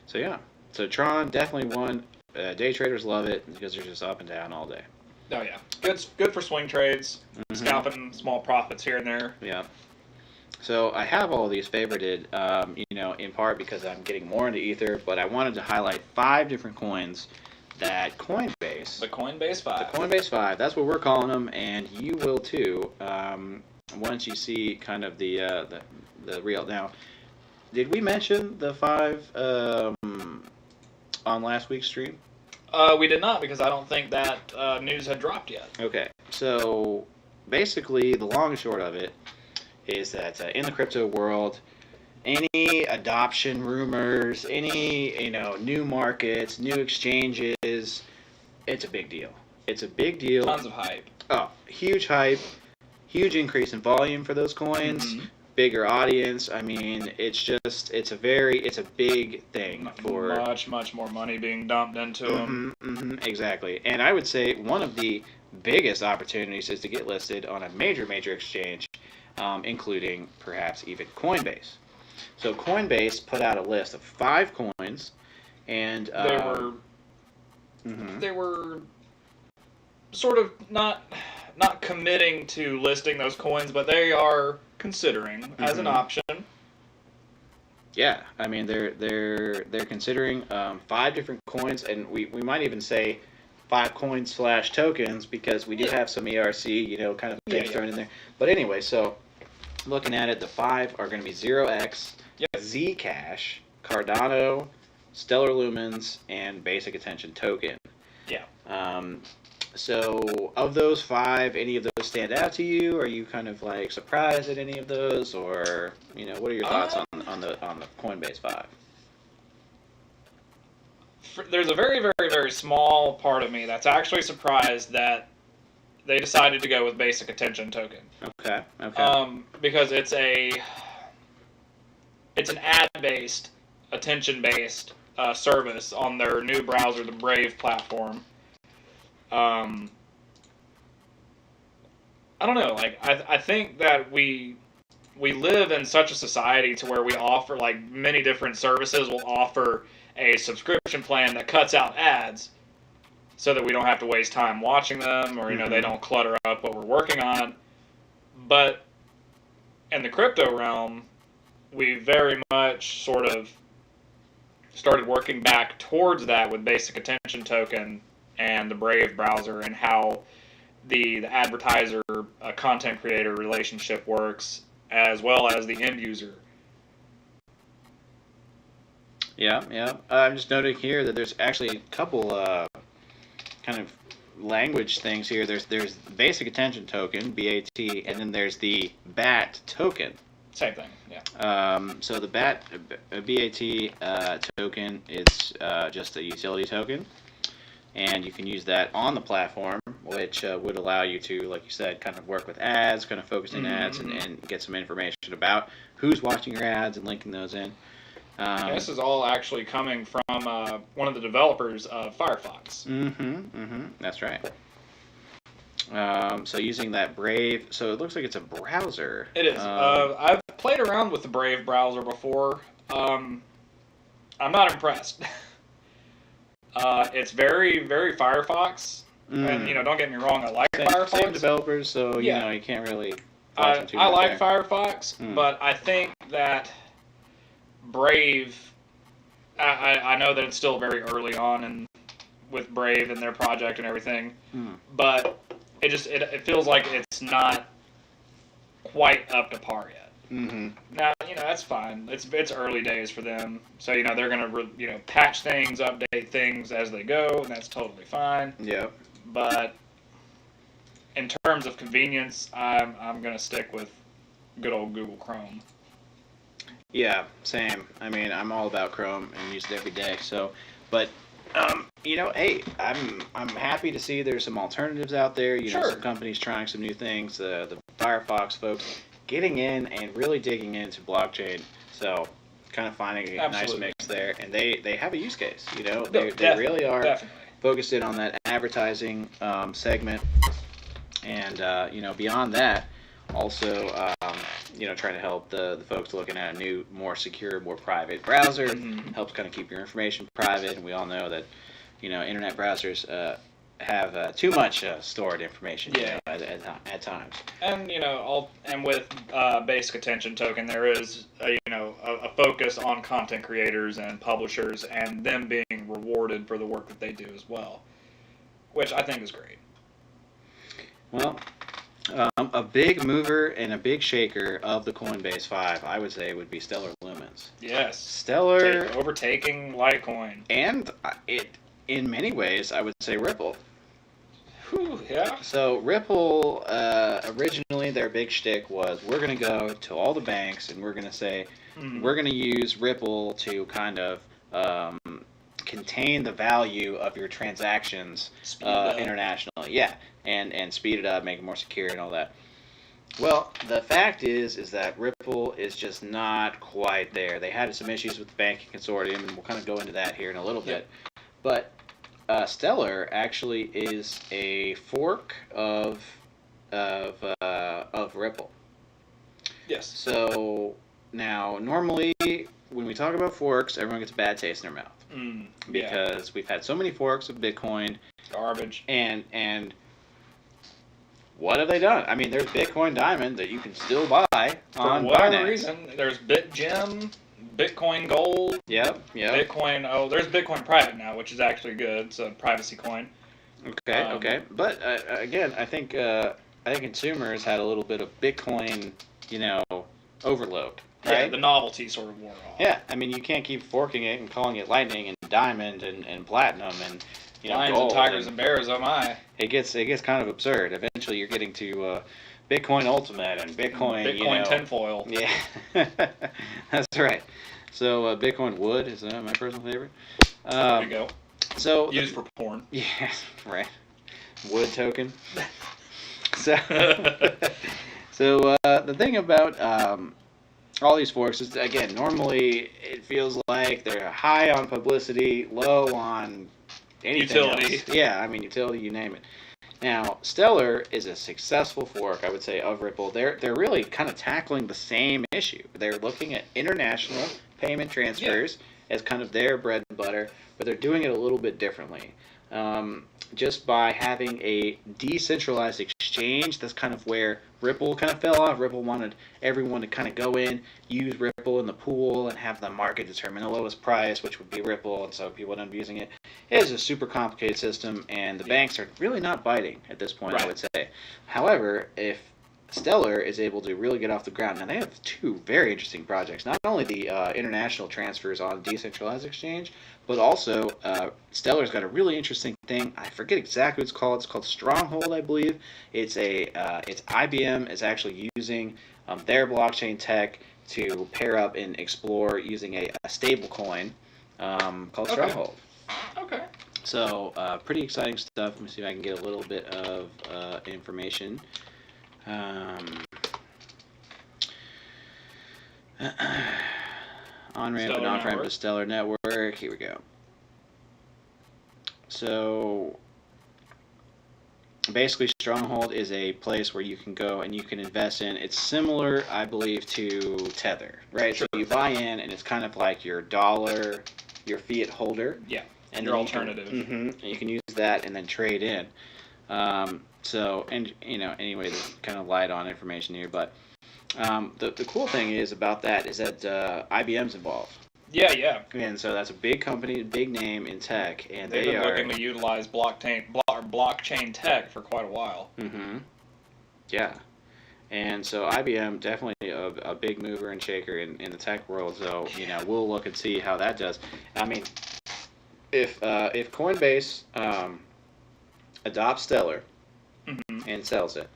So, yeah. So Tron definitely won. Day traders love it because they're just up and down all day. Oh yeah, good for swing trades, scalping small profits here and there. Yeah. So I have all of these favorited, in part because I'm getting more into Ether, but I wanted to highlight 5 different coins that Coinbase. The Coinbase 5. The Coinbase 5. That's what we're calling them, and you will too. Once you see kind of the real. Now, did we mention the 5 on last week's stream? We did not, because I don't think that news had dropped yet. Okay, so basically the long and short of it is that in the crypto world, any adoption rumors, any new markets, new exchanges, it's a big deal. It's a big deal. Tons of hype. Oh, huge hype, huge increase in volume for those coins. Bigger audience. I mean, it's a big thing for much more money being dumped into them. Exactly. And I would say one of the biggest opportunities is to get listed on a major exchange, including perhaps even Coinbase. So Coinbase put out a list of 5 coins, and they were sort of not committing to listing those coins, but they are considering as an option. Yeah, I mean they're considering 5 different coins, and we might even say 5 coins / tokens because we do have some ERC, kind of things thrown in there. But anyway, so looking at it, the 5 are going to be 0x, Zcash, Cardano, Stellar Lumens, and Basic Attention Token. Yeah. So, of those 5, any of those stand out to you? Are you kind of like surprised at any of those, or what are your thoughts on the Coinbase 5? There's a very, very, very small part of me that's actually surprised that they decided to go with Basic Attention Token. Okay. Because it's an ad-based, attention-based service on their new browser, the Brave platform. I don't know. Like, I think that we live in such a society to where we offer, like, many different services will offer a subscription plan that cuts out ads so that we don't have to waste time watching them, or they don't clutter up what we're working on. But in the crypto realm, we very much sort of started working back towards that with Basic Attention Token and the Brave browser, and how the advertiser content creator relationship works, as well as the end user. Yeah. I'm just noting here that there's actually a couple kind of language things here. There's basic attention token (BAT), and then there's the BAT token. Same thing. Yeah. So the BAT token is just a utility token, and you can use that on the platform, which would allow you to, like you said, kind of work with ads, kind of focus in ads, and get some information about who's watching your ads and linking those in. This is all actually coming from one of the developers of Firefox. That's right. So using that Brave, so it looks like it's a browser. It is. I've played around with the Brave browser before. I'm not impressed. It's very, very Firefox. And, don't get me wrong, I like Firefox. Same developers, so, you can't really... I like Firefox, but I think that Brave... I know that it's still very early on and with Brave and their project and everything, but it feels like it's not quite up to par yet. Now, that's fine. It's early days for them, so they're gonna patch things, update things as they go, and that's totally fine. Yeah. But in terms of convenience, I'm gonna stick with good old Google Chrome. Yeah, same. I mean, I'm all about Chrome and use it every day. So, but hey, I'm happy to see there's some alternatives out there. Sure. Some companies trying some new things. The Firefox folks getting in and really digging into blockchain. So, kind of finding a nice mix there, and they have a use case. They really are focused in on that advertising segment, and beyond that, also trying to help the folks looking at a new, more secure, more private browser. Helps kind of keep your information private, and we all know that internet browsers have too much stored information at times. And and with basic attention token, there is a focus on content creators and publishers and them being rewarded for the work that they do as well, which I think is great. Well, a big mover and a big shaker of the Coinbase 5, I would say, would be Stellar Lumens. Yes. Stellar overtaking Litecoin. And in many ways, I would say Ripple. Whew, yeah. So Ripple, originally their big shtick was, we're going to go to all the banks and we're going to say, we're going to use Ripple to kind of contain the value of your transactions internationally. Yeah, and speed it up, make it more secure and all that. Well, the fact is that Ripple is just not quite there. They had some issues with the banking consortium, and we'll kind of go into that here in a little bit. But Stellar actually is a fork of Ripple. Yes. So now, normally, when we talk about forks, everyone gets a bad taste in their mouth because we've had so many forks of Bitcoin. Garbage. And what have they done? I mean, there's Bitcoin Diamond that you can still buy on For whatever Binance. reason, there's BitGem, Bitcoin Gold. Yep. Bitcoin. Oh, there's Bitcoin Private now, which is actually good. It's a privacy coin. Okay. But again, I think consumers had a little bit of Bitcoin, overload. Right? Yeah, the novelty sort of wore off. Yeah, I mean, you can't keep forking it and calling it Lightning and Diamond and Platinum and Lions gold and tigers and bears. Oh my! It gets kind of absurd. Eventually, you're getting to Bitcoin Ultimate and Bitcoin tinfoil. Yeah, that's right. So Bitcoin Wood is my personal favorite. There you go. So used for porn. Yeah, right. Wood token. So the thing about all these forks is, again, normally it feels like they're high on publicity, low on anything utility. Else. Yeah, I mean, utility, you name it. Now, Stellar is a successful fork, I would say, of Ripple. They're really kind of tackling the same issue. They're looking at international payment transfers as kind of their bread and butter, but they're doing it a little bit differently. Just by having a decentralized exchange, that's kind of where Ripple kind of fell off. Ripple wanted everyone to kind of go in, use Ripple in the pool, and have the market determine the lowest price, which would be Ripple, and so people ended up using it. It is a super complicated system, and the banks are really not biting at this point, I would say. However, if Stellar is able to really get off the ground. Now, they have two very interesting projects. Not only the international transfers on decentralized exchange, but also Stellar's got a really interesting thing. I forget exactly what it's called. It's called Stronghold, I believe. It's IBM is actually using their blockchain tech to pair up and explore using a stable coin called Stronghold. Okay. So, pretty exciting stuff. Let me see if I can get a little bit of information. On-ramp and off-ramp to Stellar Network. Here we go. So, basically, Stronghold is a place where you can go and you can invest in. It's similar, I believe, to Tether, right? Sure. So you buy in, and it's kind of like your dollar, your fiat holder. Yeah. And your alternative. You can use that and then trade in. Anyway, there's kind of light on information here, but the cool thing is about that is that IBM's involved. Yeah. And so that's a big company, big name in tech, and they've been looking to utilize blockchain tech for quite a while. Mm-hmm. Yeah. And so IBM definitely a big mover and shaker in the tech world. So we'll look and see how that does. I mean, if Coinbase adopts Stellar and sells it,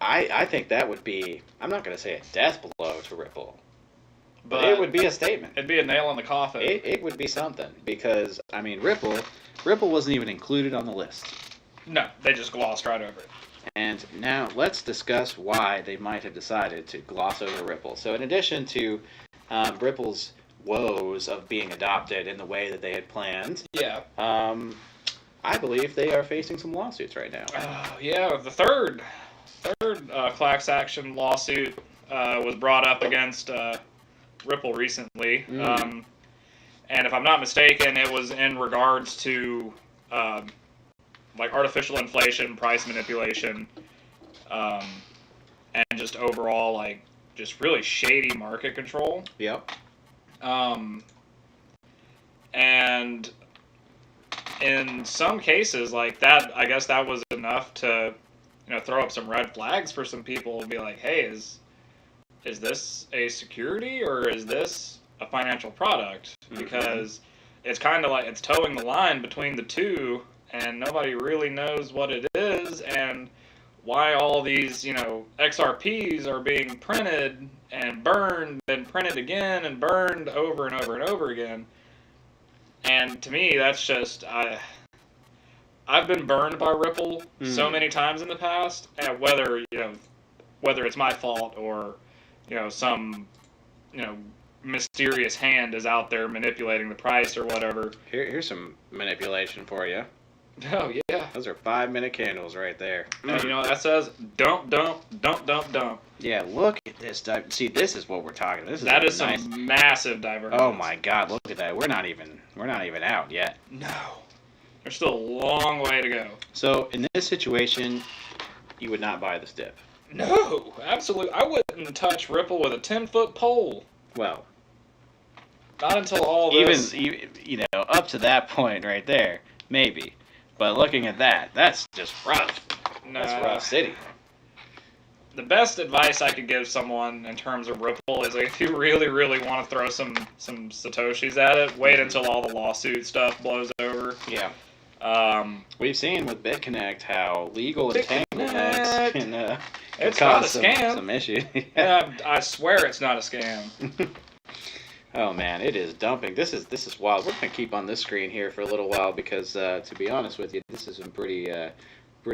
I think that would be, I'm not going to say a death blow to Ripple, but it would be a statement. It'd be a nail in the coffin. It would be something because, I mean, Ripple wasn't even included on the list. No, they just glossed right over it. And now let's discuss why they might have decided to gloss over Ripple. So in addition to Ripple's woes of being adopted in the way that they had planned, I believe they are facing some lawsuits right now. The third class action lawsuit was brought up against Ripple recently, and if I'm not mistaken, it was in regards to like artificial inflation, price manipulation, and just overall like just really shady market control. Yep. And in some cases like that, I guess that was enough to throw up some red flags for some people and be like, hey, is this a security or is this a financial product? Because it's kind of like it's towing the line between the two, and nobody really knows what it is and why all these XRPs are being printed and burned and printed again and burned over and over and over again. And to me, that's just I've been burned by Ripple so many times in the past, and whether it's my fault or some mysterious hand is out there manipulating the price or whatever. Here's some manipulation for you. Oh yeah, those are 5-minute candles right there. And you know what that says? Dump. Yeah, look at this. See, this is what we're talking about. That is nice. Some massive divergence. Oh my God, look at that. We're not even out yet. No. There's still a long way to go. So, in this situation, you would not buy this dip? No, absolutely. I wouldn't touch Ripple with a 10-foot pole. Well, not until all this. Even, up to that point right there, maybe. But looking at that, that's just rough. No. That's rough city. The best advice I could give someone in terms of Ripple is, like, if you really, really want to throw some Satoshis at it, wait until all the lawsuit stuff blows over. Yeah. We've seen with BitConnect how legal entanglements can it's cause not a scam. Some issues. Yeah, I swear it's not a scam. Oh man, it is dumping. This is wild. We're gonna keep on this screen here for a little while because, to be honest with you, this is some pretty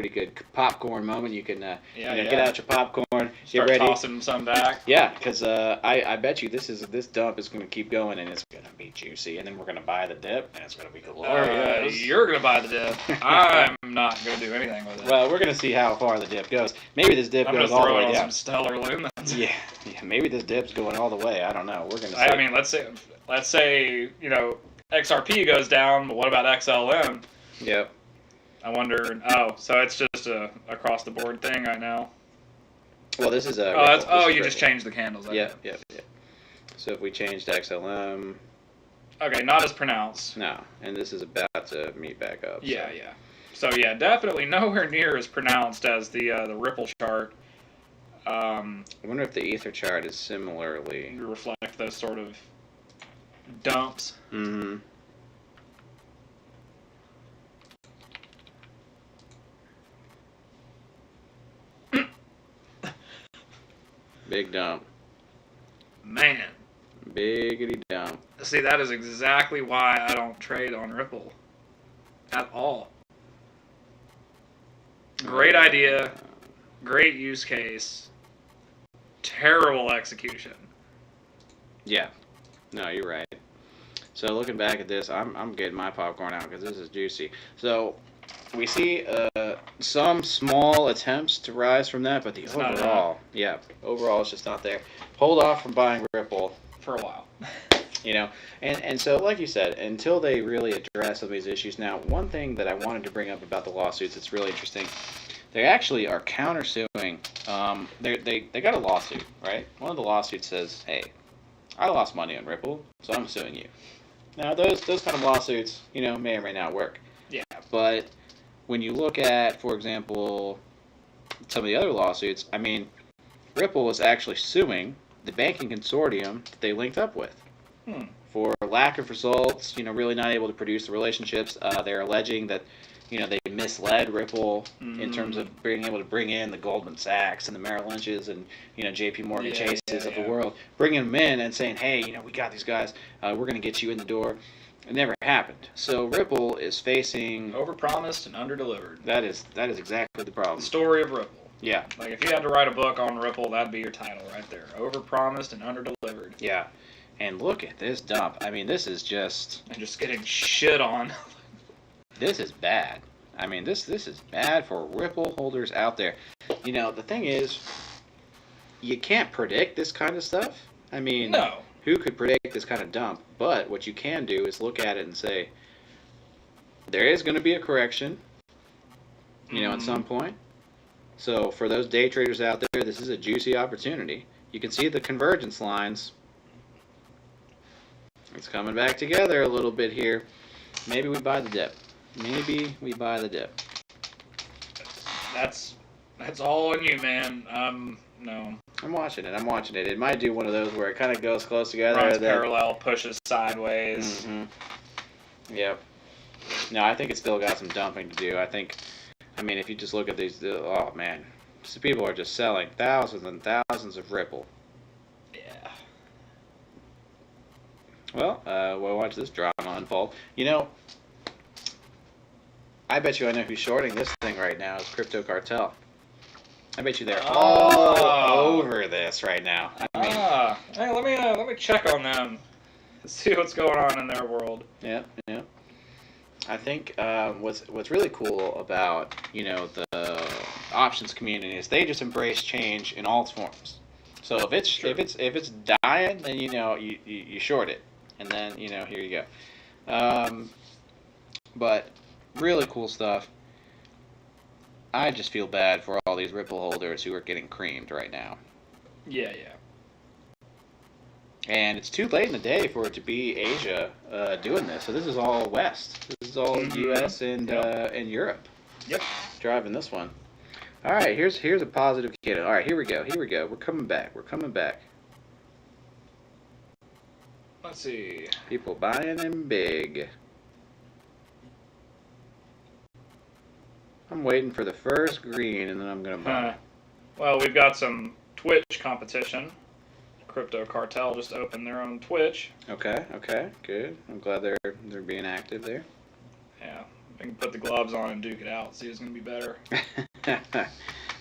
good popcorn moment. You can get out your popcorn, start get ready, tossing some back. Yeah, because I bet you this dump is gonna keep going and it's gonna be juicy, and then we're gonna buy the dip and it's gonna be glorious. You're gonna buy the dip. I'm not gonna do anything with it. Well, we're gonna see how far the dip goes. Maybe this dip goes all the way down. Some Stellar Lumens. Yeah. Maybe this dip's going all the way. I don't know. We're gonna. I mean, let's say XRP goes down, but what about XLM? Yep. I wonder. Oh, so it's just a across the board thing right now. Well, this is a. You just changed the candles. Yeah. So if we changed XLM. Okay, not as pronounced. No, and this is about to meet back up. Yeah. So yeah, definitely nowhere near as pronounced as the Ripple chart. I wonder if the Ether chart is similarly. To reflect those sort of dumps. Mm-hmm. Big dump. Man. Biggity dump. See, that is exactly why I don't trade on Ripple. At all. Great idea. Great use case. Terrible execution. Yeah. No, you're right. So looking back at this, I'm getting my popcorn out because this is juicy. So we see some small attempts to rise from that, but the overall, it's just not there. Hold off from buying Ripple for a while. And so like you said, until they really address some of these issues. Now, one thing that I wanted to bring up about the lawsuits that's really interesting, they actually are countersuing. They got a lawsuit, right? One of the lawsuits says, "Hey, I lost money on Ripple, so I'm suing you." Now, those kind of lawsuits, may or may not work. Yeah. But when you look at, for example, some of the other lawsuits, I mean, Ripple is actually suing the banking consortium that they linked up with for lack of results, really not able to produce the relationships. They're alleging that, they misled Ripple in terms of being able to bring in the Goldman Sachs and the Merrill Lynch's and, JP Morgan Chases of the world, bringing them in and saying, hey, we got these guys, we're going to get you in the door. It never happened. So Ripple is facing... Overpromised and underdelivered. That is exactly the problem. The story of Ripple. Yeah. Like, if you had to write a book on Ripple, that'd be your title right there. Overpromised and underdelivered. Yeah. And look at this dump. I mean, this is just... And just getting shit on. This is bad. I mean, this is bad for Ripple holders out there. The thing is, you can't predict this kind of stuff. I mean, no. Who could predict this kind of dump? But what you can do is look at it and say, there is going to be a correction, at some point. So for those day traders out there, this is a juicy opportunity. You can see the convergence lines. It's coming back together a little bit here. Maybe we buy the dip. That's all on you, man. No. I'm watching it. It might do one of those where it kind of goes close together. Runs parallel, pushes sideways. Mm-hmm. Yep. No, I think it's still got some dumping to do. If you just look at these, oh man, so people are just selling thousands and thousands of Ripple. Yeah. Well, we'll watch this drama unfold. I bet you I know who's shorting this thing right now is Crypto Cartel. I bet you they're all over this right now. Hey, let me check on them. See what's going on in their world. Yeah. I think what's really cool about the options community is they just embrace change in all its forms. So if it's dying, then you short it, and then here you go. But really cool stuff. I just feel bad for all these Ripple holders who are getting creamed right now. Yeah. And it's too late in the day for it to be Asia doing this. So this is all West. This is all U.S. and Europe. Yep. Driving this one. All right, here's a positive kid. All right, here we go. We're coming back. Let's see. People buying in big. I'm waiting for the first green, and then I'm going to buy. Well, we've got some Twitch competition. Crypto Cartel just opened their own Twitch. Okay, good. I'm glad they're being active there. Yeah, we can put the gloves on and duke it out. See who's going to be better.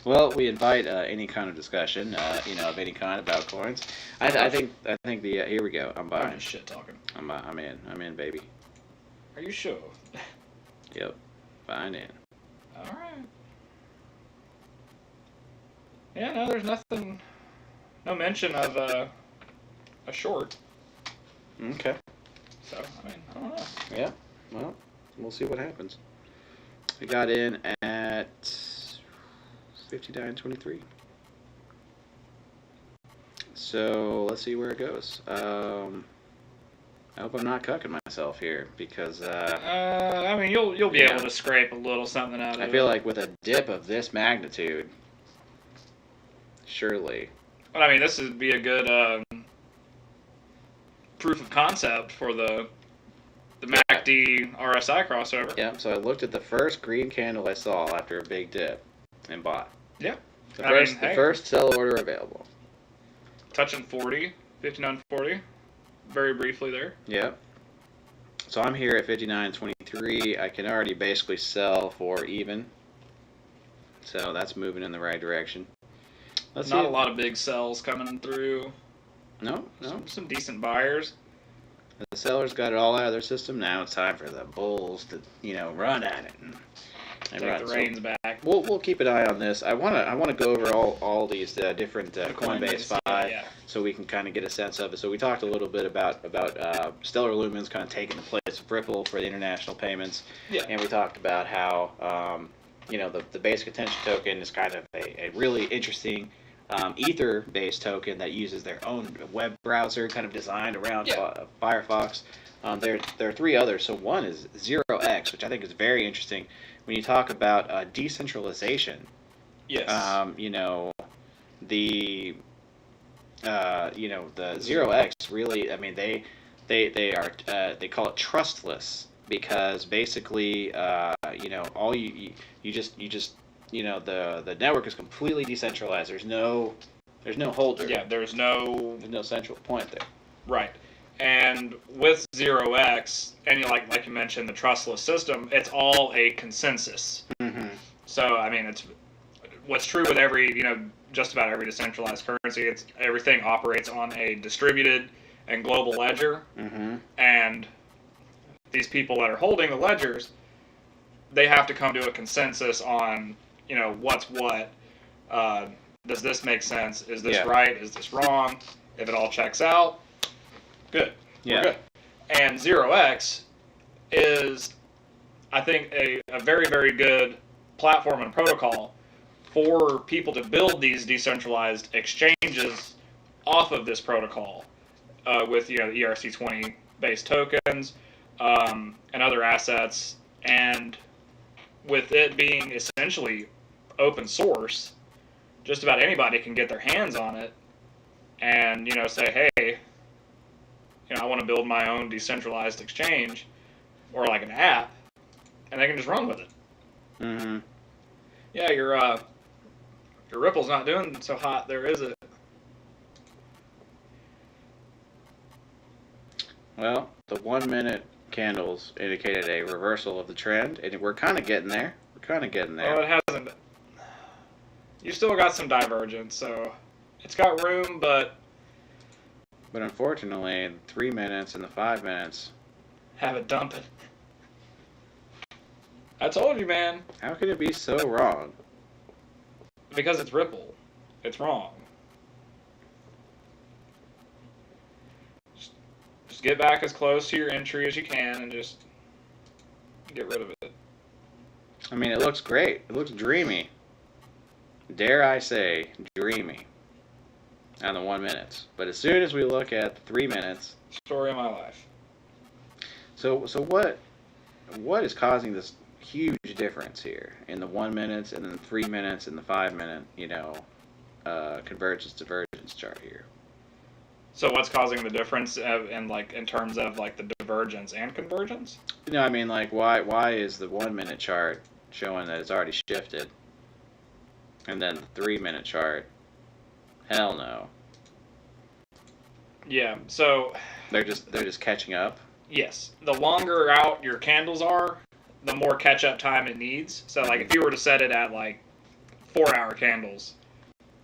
Well, we invite any kind of discussion, of any kind about coins. I think the here we go. I'm buying. I'm just shit talking. I'm in, baby. Are you sure? Yep, buying in. All right. Yeah, no, there's nothing. No mention of a short. Okay. So, I don't know. Yeah, well, we'll see what happens. We got in at 59.23. So, let's see where it goes. I hope I'm not cucking myself here because I mean, you'll be able to scrape a little something out of it. I feel like with a dip of this magnitude, surely. But I mean, this would be a good proof of concept for the MACD RSI crossover. Yeah, so I looked at the first green candle I saw after a big dip and bought. Yeah. The first sell order available. Touching 40, 59.40, very briefly there. Yeah. So I'm here at 59.23. I can already basically sell for even. So that's moving in the right direction. Not a lot of big sells coming through. No. Some decent buyers. The sellers got it all out of their system. Now it's time for the bulls to, run at it and take the reins back. We'll keep an eye on this. I wanna go over all these different Coinbase 5, so we can kind of get a sense of it. So we talked a little bit about Stellar Lumens kind of taking the place of Ripple for the international payments, and we talked about how the basic attention token is kind of a really interesting Ether-based token that uses their own web browser, kind of designed around Firefox. There are three others. So one is 0x, which I think is very interesting. When you talk about decentralization, yes, the 0x really, I mean, they call it trustless because basically, all you just the network is completely decentralized. There's no holder. Yeah, there's no central point there. Right. And with 0x, and like you mentioned, the trustless system, it's all a consensus. Mm-hmm. So, I mean, it's what's true with every, just about every decentralized currency. It's everything operates on a distributed and global ledger. Mm-hmm. And these people that are holding the ledgers, they have to come to a consensus on, what's what. Does this make sense? Is this right? Is this wrong? If it all checks out, good. Yeah. We're good. And 0x is, I think, a very, very good platform and protocol for people to build these decentralized exchanges off of this protocol with the ERC20 based tokens and other assets. And with it being essentially open source, just about anybody can get their hands on it and, say, hey, I want to build my own decentralized exchange or like an app, and they can just run with it. Mm-hmm. Yeah, your Ripple's not doing so hot there, is it? Well, the 1 minute candles indicated a reversal of the trend, and we're kind of getting there. Well, it hasn't. You still got some divergence, so it's got room, but unfortunately, 3 minutes and the 5 minutes have it dumping. I told you, man. How could it be so wrong? Because it's Ripple. It's wrong. Just get back as close to your entry as you can and just get rid of it. I mean, it looks great. It looks dreamy. Dare I say, dreamy. On the 1 minute. But as soon as we look at the 3 minutes... Story of my life. So what is causing this huge difference here in the 1 minute and then the 3 minutes and the 5 minute, convergence divergence chart here? So what's causing the difference in terms of the divergence and convergence? I mean, why is the 1 minute chart showing that it's already shifted, and then the 3 minute chart, hell no. Yeah, so they're just catching up. Yes, the longer out your candles are, the more catch up time it needs. So if you were to set it at 4 hour candles,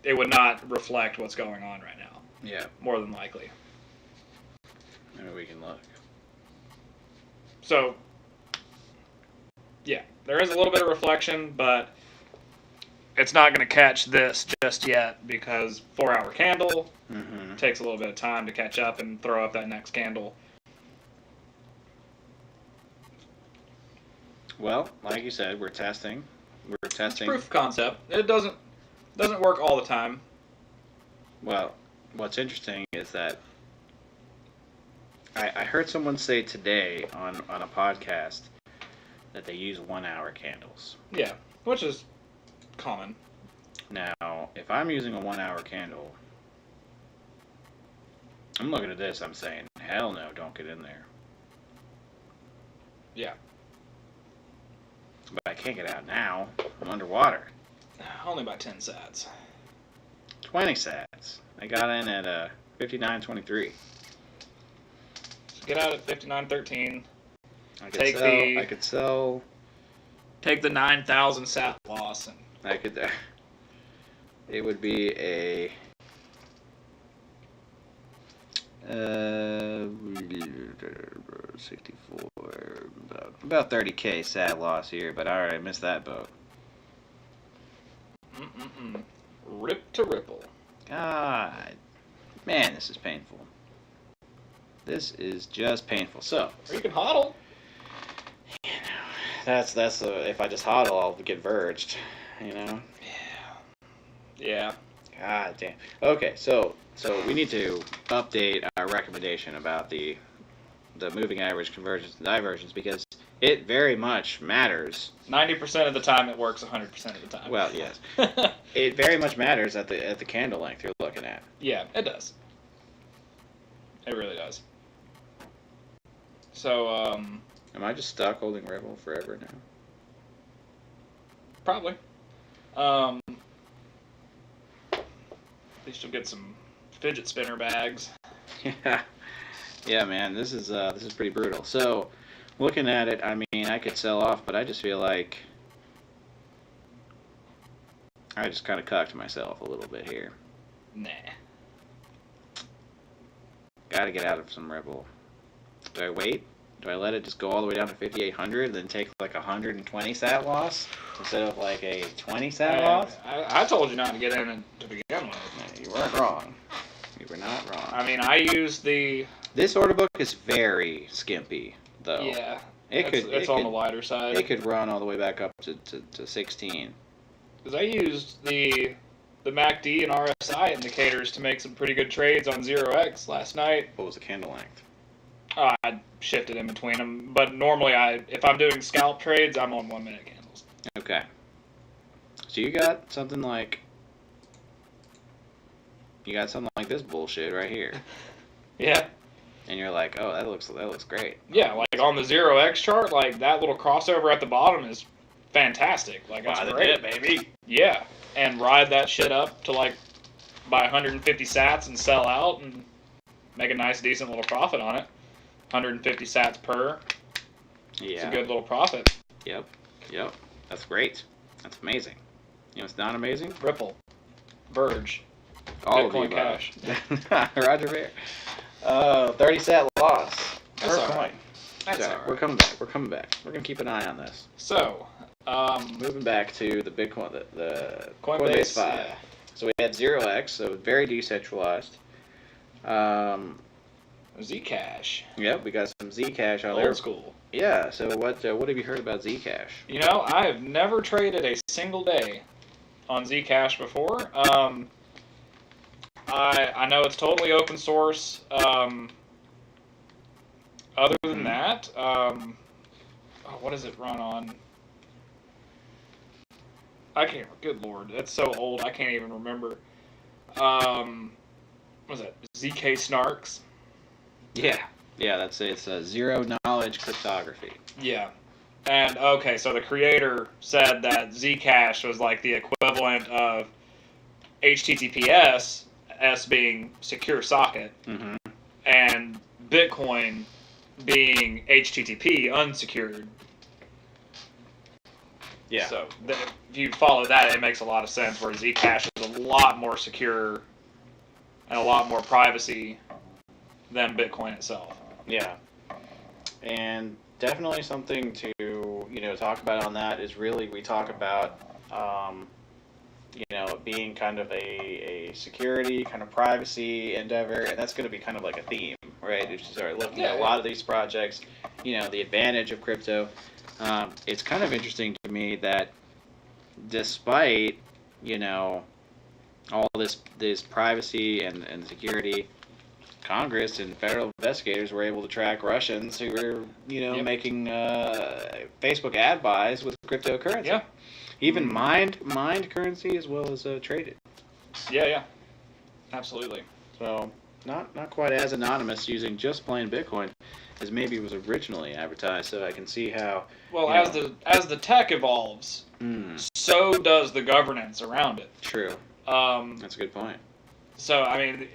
it would not reflect what's going on right now. Yeah. More than likely. Maybe we can look. So, yeah, there is a little bit of reflection, but it's not going to catch this just yet because 4 hour candle takes a little bit of time to catch up and throw up that next candle. Well, like you said, we're testing. It's proof of concept. It doesn't work all the time. Well, what's interesting is that I heard someone say today on a podcast that they use 1 hour candles. Yeah, which is common. Now, if I'm using a 1 hour candle, I'm looking at this, I'm saying, hell no, don't get in there. Yeah. But I can't get out now. I'm underwater. Only about 10 sats. 20 sats. I got in at 59.23. So get out at 59.13. I could sell. Take the 9,000 sat loss and I could. It would be a. 64, about 30K sat loss here, but alright, I missed that boat. Rip to ripple. God, man, this is painful. This is just painful. So, or you can hodl. You know, that's if I just hodl, I'll get verged. You know. Yeah. God damn. Okay, so we need to update our recommendation about the moving average convergence and divergence because it very much matters. 90% of the time it works 100% of the time. Well, yes. It very much matters at the candle length you're looking at. Yeah, it does. It really does. So, Am I just stuck holding Ripple forever now? Probably. At least you'll get some fidget spinner bags. Yeah. Yeah, man, this is pretty brutal. So, looking at it, I mean, I could sell off, but I just feel like I just kind of cucked myself a little bit here. Nah. Got to get out of some Ripple. Do I wait? Do I let it just go all the way down to 5,800 and then take like 120 sat loss instead of like a 20 sat loss? I told you not to get in to begin with. No, you weren't wrong. You were not wrong. I mean, I used the... This order book is very skimpy, though. Yeah. It's on the lighter side. It could run all the way back up to 16. Because I used the MACD and RSI indicators to make some pretty good trades on 0x last night. What was the candle length? I shifted in between them, but normally if I'm doing scalp trades, I'm on 1 minute candles. Okay. So you got something like this bullshit right here. Yeah. And you're like, oh, that looks great. Yeah, like on the 0x chart, like that little crossover at the bottom is fantastic. Like that's great, baby. Yeah, and ride that shit up to like buy 150 sats and sell out and make a nice, decent little profit on it. 150 sats per. Yeah. It's a good little profit. Yep. That's great. That's amazing. You know, it's not amazing. Ripple, Verge, All Bitcoin of you, Cash. Roger Bear. 30 sat loss. That's Per all coin. right. That's all right. We're coming back. We're gonna keep an eye on this. So, moving back to the Bitcoin, the Coinbase 5. yeah. So we had 0x, so very decentralized. Zcash. Yep, we got some Zcash out there. Old school. Yeah. So what have you heard about Zcash? You know, I have never traded a single day on Zcash before. I know it's totally open source. Other than that, what does it run on? I can't. Good lord, that's so old. I can't even remember. What was that? ZK Snarks. Yeah, that's it. It's zero knowledge cryptography. Yeah. And okay, so the creator said that Zcash was like the equivalent of HTTPS, S being secure socket, and Bitcoin being HTTP, unsecured. Yeah. So if you follow that, it makes a lot of sense. Where Zcash is a lot more secure and a lot more privacy than Bitcoin itself. Yeah. And definitely something to talk about on that is really we talk about being kind of a security kind of privacy endeavor, and that's going to be kind of like a theme, right? If you start looking at a lot of these projects, the advantage of crypto. It's kind of interesting to me that despite all this privacy and security Congress and federal investigators were able to track Russians who were, Yep. making Facebook ad buys with cryptocurrency. Yeah. Even mined currency as well as traded. Yeah. Absolutely. So not quite as anonymous using just plain Bitcoin as maybe it was originally advertised. So I can see how. Well, as the tech evolves, so does the governance around it. True. Um, That's a good point. So, I mean,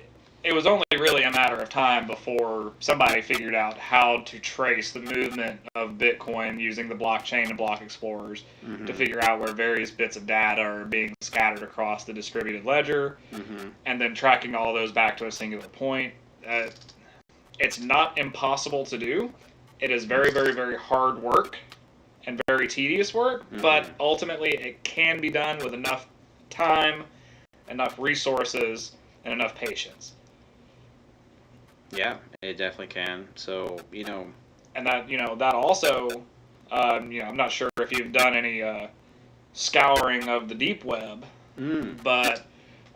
it was only really a matter of time before somebody figured out how to trace the movement of Bitcoin using the blockchain and block explorers to figure out where various bits of data are being scattered across the distributed ledger, and then tracking all those back to a singular point. It's not impossible to do. It is very, very, very hard work and very tedious work, but ultimately it can be done with enough time, enough resources, and enough patience. Yeah, it definitely can. So, And that also, I'm not sure if you've done any scouring of the deep web, but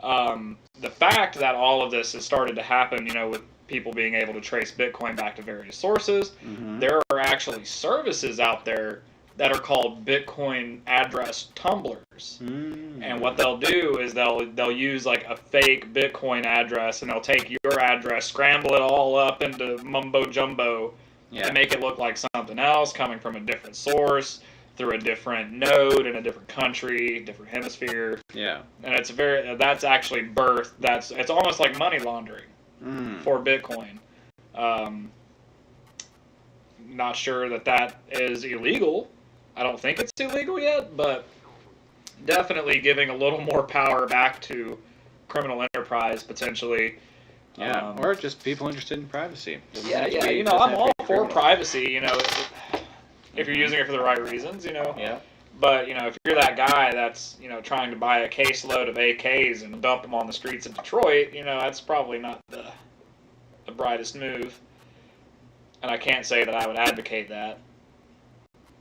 the fact that all of this has started to happen, with people being able to trace Bitcoin back to various sources, there are actually services out there that are called Bitcoin address tumblers. And what they'll do is they'll use like a fake Bitcoin address, and they'll take your address, scramble it all up into mumbo jumbo, and make it look like something else coming from a different source through a different node in a different country, different hemisphere. Yeah. And that's actually birthed. It's almost like money laundering for Bitcoin. Not sure that is illegal. I don't think it's illegal yet, but definitely giving a little more power back to criminal enterprise potentially. Yeah, or just people interested in privacy. Yeah. I'm all for privacy. If you're using it for the right reasons. Yeah. But if you're that guy that's trying to buy a caseload of AKs and dump them on the streets of Detroit, that's probably not the brightest move. And I can't say that I would advocate that,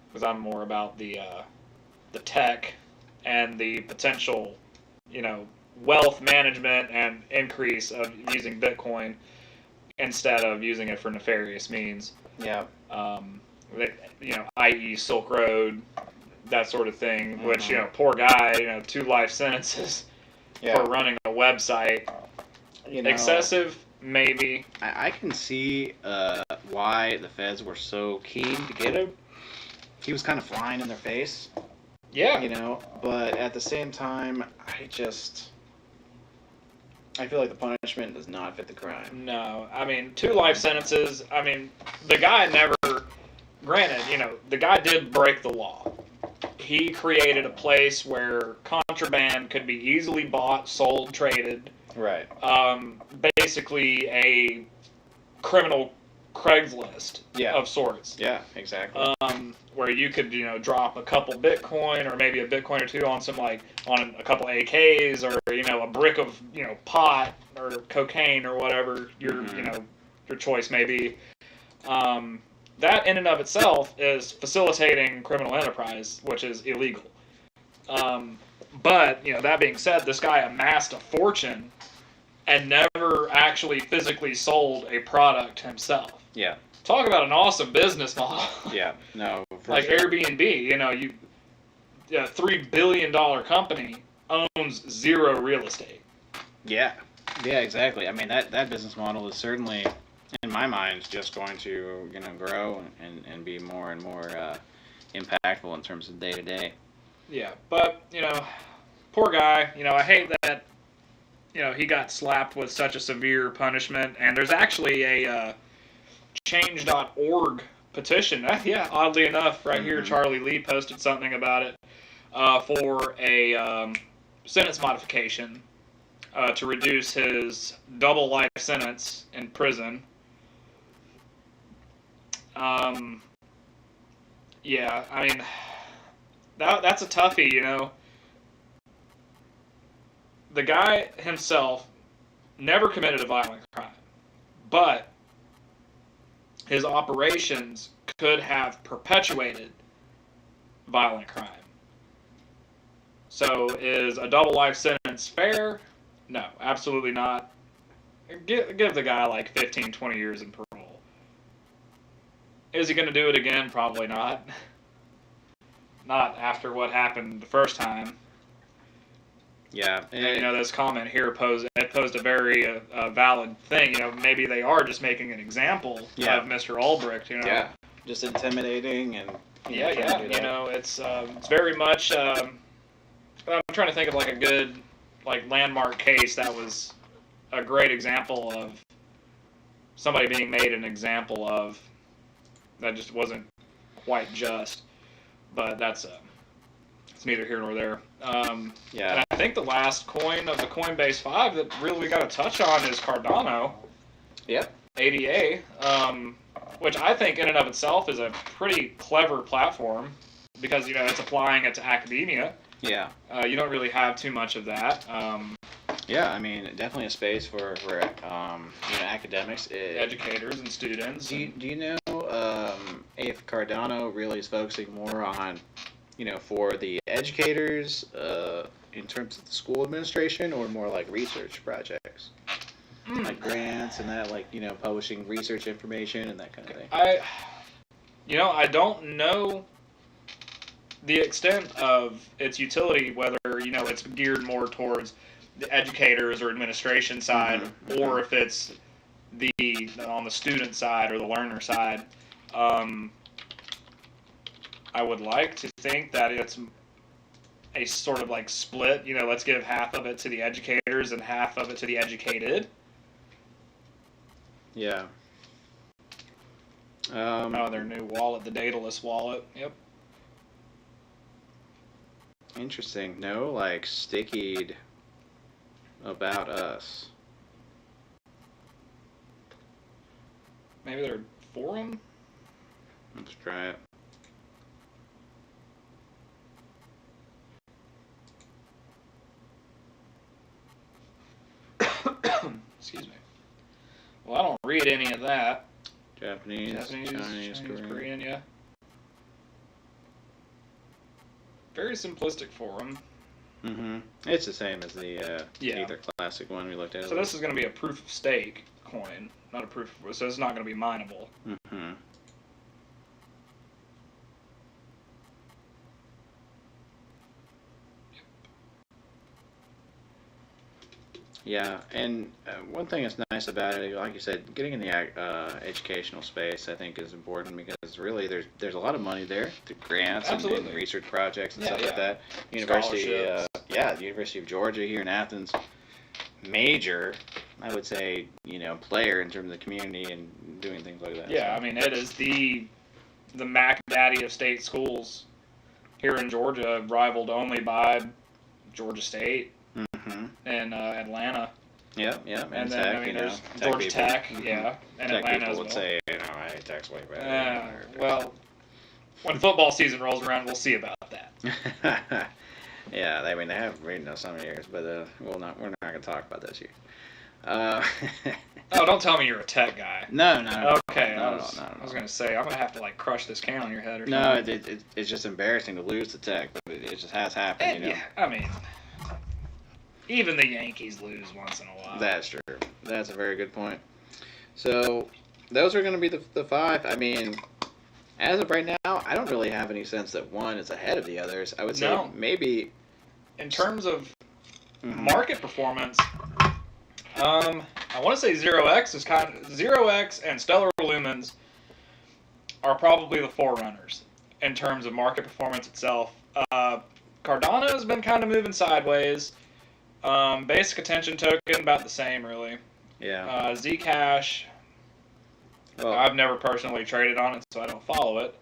because I'm more about the tech and the potential, wealth management and increase of using Bitcoin instead of using it for nefarious means. Yeah. I.e. Silk Road, that sort of thing. Which poor guy, 2 life sentences for running a website. Excessive, maybe. I can see why the feds were so keen to get him. He was kind of flying in their face. Yeah. But at the same time, I feel like the punishment does not fit the crime. No. 2 life sentences. The guy never, granted, the guy did break the law. He created a place where contraband could be easily bought, sold, traded. Right. Basically a criminal Craigslist of sorts. Yeah, exactly. Where you could, drop a couple Bitcoin or maybe a Bitcoin or two on on a couple AKs or, a brick of, pot or cocaine or whatever your choice may be. That in and of itself is facilitating criminal enterprise, which is illegal. But, that being said, this guy amassed a fortune and never actually physically sold a product himself. Yeah. Talk about an awesome business model. Yeah, no. Like sure. Airbnb, a $3 billion company owns 0 real estate. Yeah. Yeah, exactly. That business model is certainly, in my mind, just going to grow and be more and more impactful in terms of day to day. Yeah, but poor guy. I hate that. He got slapped with such a severe punishment, and there's actually a Change.org petition. Oddly enough, right here, Charlie Lee posted something about it for a sentence modification to reduce his double life sentence in prison. That's a toughie, The guy himself never committed a violent crime, but his operations could have perpetuated violent crime. So is a double life sentence fair? No, absolutely not. give the guy like 15, 20 years in parole. Is he going to do it again? Probably not. Not after what happened the first time. Yeah. And, this comment here posed a very valid thing. Maybe they are just making an example of Mr. Ulbricht. Yeah. Just intimidating and. It's very much. I'm trying to think of like a good, landmark case that was a great example of somebody being made an example of that just wasn't quite just. But that's it's neither here nor there. And I think the last coin of the Coinbase 5 that really we got to touch on is Cardano. Yep. ADA, which I think in and of itself is a pretty clever platform because, it's applying it to academia. Yeah. You don't really have too much of that. Yeah, I mean, definitely a space for academics. Educators and students. Do you know if Cardano really is focusing more on, for the educators in terms of the school administration or more like research projects? Like grants and that, publishing research information and that kind of thing? I don't know the extent of its utility, whether, it's geared more towards the educators or administration side, or if it's on the student side or the learner side. I would like to think that it's a sort of split, let's give half of it to the educators and half of it to the educated. Yeah. Their new wallet, the Daedalus wallet. Yep. Interesting. No, stickied about us. Maybe their forum? Let's try it. Excuse me. Well, I don't read any of that. Japanese, Chinese, Korean. Yeah. Very simplistic forum. It's the same as the Ether Classic one we looked at. So this is going to be a proof of stake coin, not a proof of... So it's not going to be mineable. Yeah, and one thing that's nice about it, like you said, getting in the educational space, I think, is important because really there's a lot of money there to grants and research projects and stuff like that. The University of Georgia here in Athens, major, I would say, player in terms of the community and doing things like that. Yeah, so. I mean, it is the Mac Daddy of state schools here in Georgia, rivaled only by Georgia State. And Atlanta. Yeah. And then, Tech, there's Georgia Tech, and Tech Atlanta people as well. would say, hey, Tech's way better. Well, when football season rolls around, we'll see about that. Yeah, they have some years, but we're not going to talk about this year. Oh, don't tell me you're a Tech guy. No. Okay, I was going to say, I'm going to have to crush this can on your head or something. No, it's just embarrassing to lose to Tech, but it just has happened, Yeah, I mean... Even the Yankees lose once in a while. That's true. That's a very good point. So, those are going to be the 5. I mean, as of right now, I don't really have any sense that one is ahead of the others. I would say maybe... In terms of market performance, I want to say 0x is Zero-X and Stellar Lumens are probably the forerunners in terms of market performance itself. Cardano has been kind of moving sideways. Basic Attention Token, about the same, really. Yeah. Zcash, I've never personally traded on it, so I don't follow it.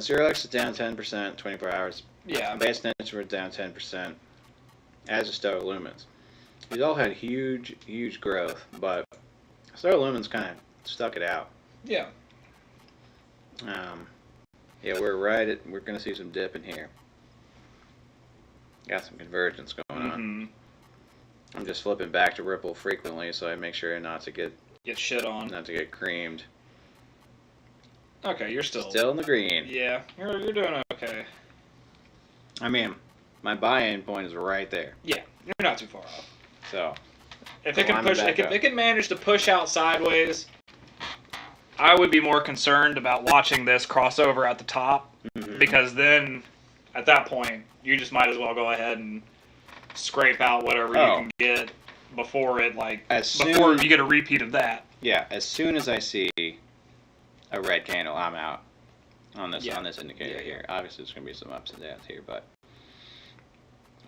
Zero-X is down 10%, 24 hours. Yeah. Basic Attention were down 10%, as is Stellar Lumens. These all had huge growth, but Stellar Lumens kind of stuck it out. Yeah. We're going to see some dip in here. Got some convergence going on. I'm just flipping back to Ripple frequently, so I make sure not to get shit on, not to get creamed. Okay, you're still in the green. Yeah, you're doing okay. I mean, my buy-in point is right there. Yeah, you're not too far off. So, If it can climbing push, back if up. it can manage to push out sideways, I would be more concerned about watching this crossover at the top, because then, at that point, you just might as well go ahead and scrape out whatever you can get before it before you get a repeat of that. Yeah, as soon as I see a red candle, I'm out on this indicator here. Obviously, there's going to be some ups and downs here, but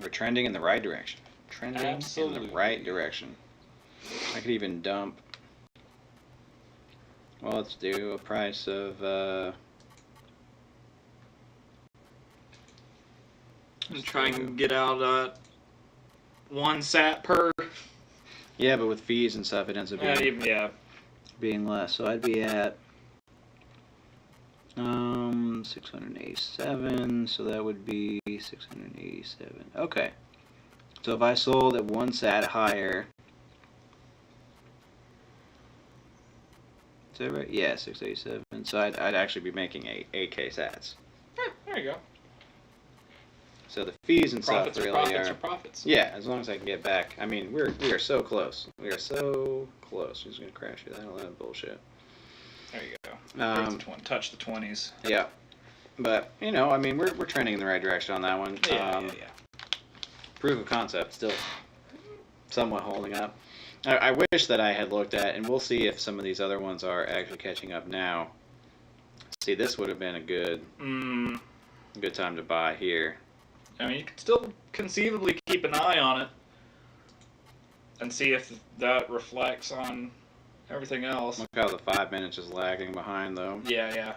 we're trending in the right direction. In the right direction. I could even dump. Well, let's do a price of. And try and get out 1 sat per. Yeah, but with fees and stuff, it ends up being being less. So I'd be at 687. So that would be 687. Okay. So if I sold at 1 sat higher. Is that right? Yeah, 687. So I'd actually be making 8K sats. There you go. So the fees and Profits stuff are really profits are. are profits. Yeah, as long as I can get back. I mean, we are so close. We are so close. Who's gonna crash it? I don't know bullshit. There you go. Touch the 20s. Yeah, but I mean, we're trending in the right direction on that one. Yeah. Proof of concept still somewhat holding up. I wish that I had looked at, and we'll see if some of these other ones are actually catching up now. See, this would have been a good time to buy here. I mean, you could still conceivably keep an eye on it and see if that reflects on everything else. Look how the 5 minutes is lagging behind, though. Yeah.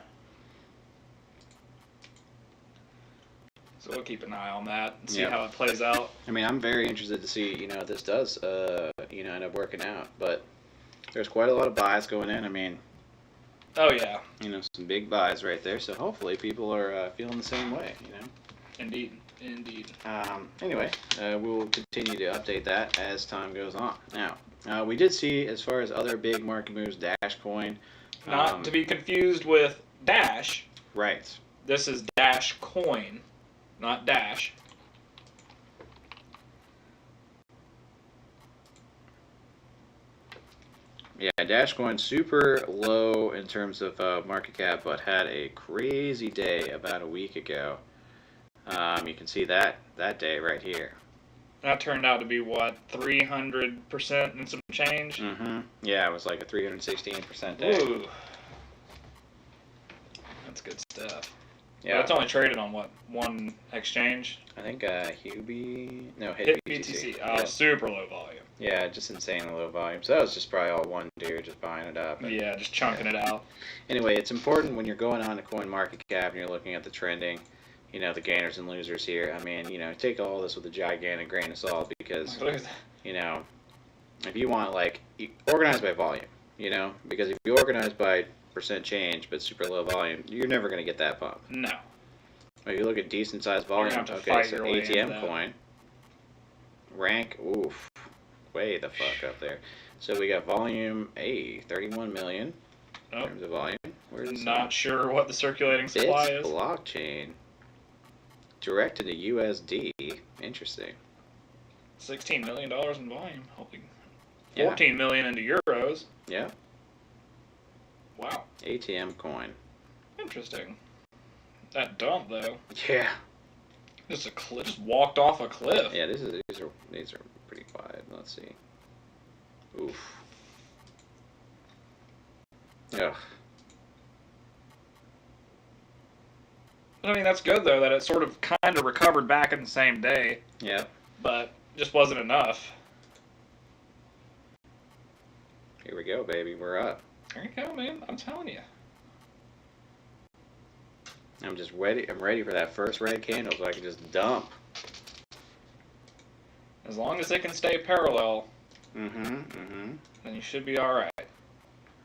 So we'll keep an eye on that and see how it plays out. I mean, I'm very interested to see, if this does, end up working out. But there's quite a lot of buys going in. I mean, oh yeah, some big buys right there. So hopefully people are feeling the same way. Indeed. Anyway, we'll continue to update that as time goes on. Now, we did see, as far as other big market moves, Dash Coin. Not to be confused with Dash. Right. This is Dash Coin, not Dash. Yeah, Dash Coin super low in terms of market cap, but had a crazy day about a week ago. You can see that day right here. That turned out to be what, 300% and some change? Mm-hmm. Yeah, it was like a 316% day. Ooh. That's good stuff. Yeah. But it's only traded on what, one exchange? I think HitBTC. HitBTC. Oh, super low volume. Yeah, just insanely low volume. So that was just probably all one dude just buying it up. Yeah, just chunking it out. Anyway, it's important when you're going on to CoinMarketCap and you're looking at the trending, the gainers and losers here. I mean, take all this with a gigantic grain of salt because, if you want, organize by volume, because if you organize by percent change but super low volume, you're never going to get that bump. No. If you look at decent sized volume, okay, so ATM coin, rank, oof, way the fuck up there. So we got volume, 31 million in terms of volume. Where's not sure what the circulating supply is. Blockchain. Directed to USD. Interesting. $16 million in volume. Hoping 14 million into euros. Yeah. Wow. ATM coin. Interesting. That dump though. Yeah. Just walked off a cliff. Yeah, these are pretty wide. Let's see. Oof. Ugh. I mean, that's good though that it sort of kind of recovered back in the same day. Yeah. But just wasn't enough. Here we go, baby. We're up. There you go, man. I'm telling you. I'm just ready. I'm ready for that first red candle so I can just dump. As long as they can stay parallel. Then you should be all right.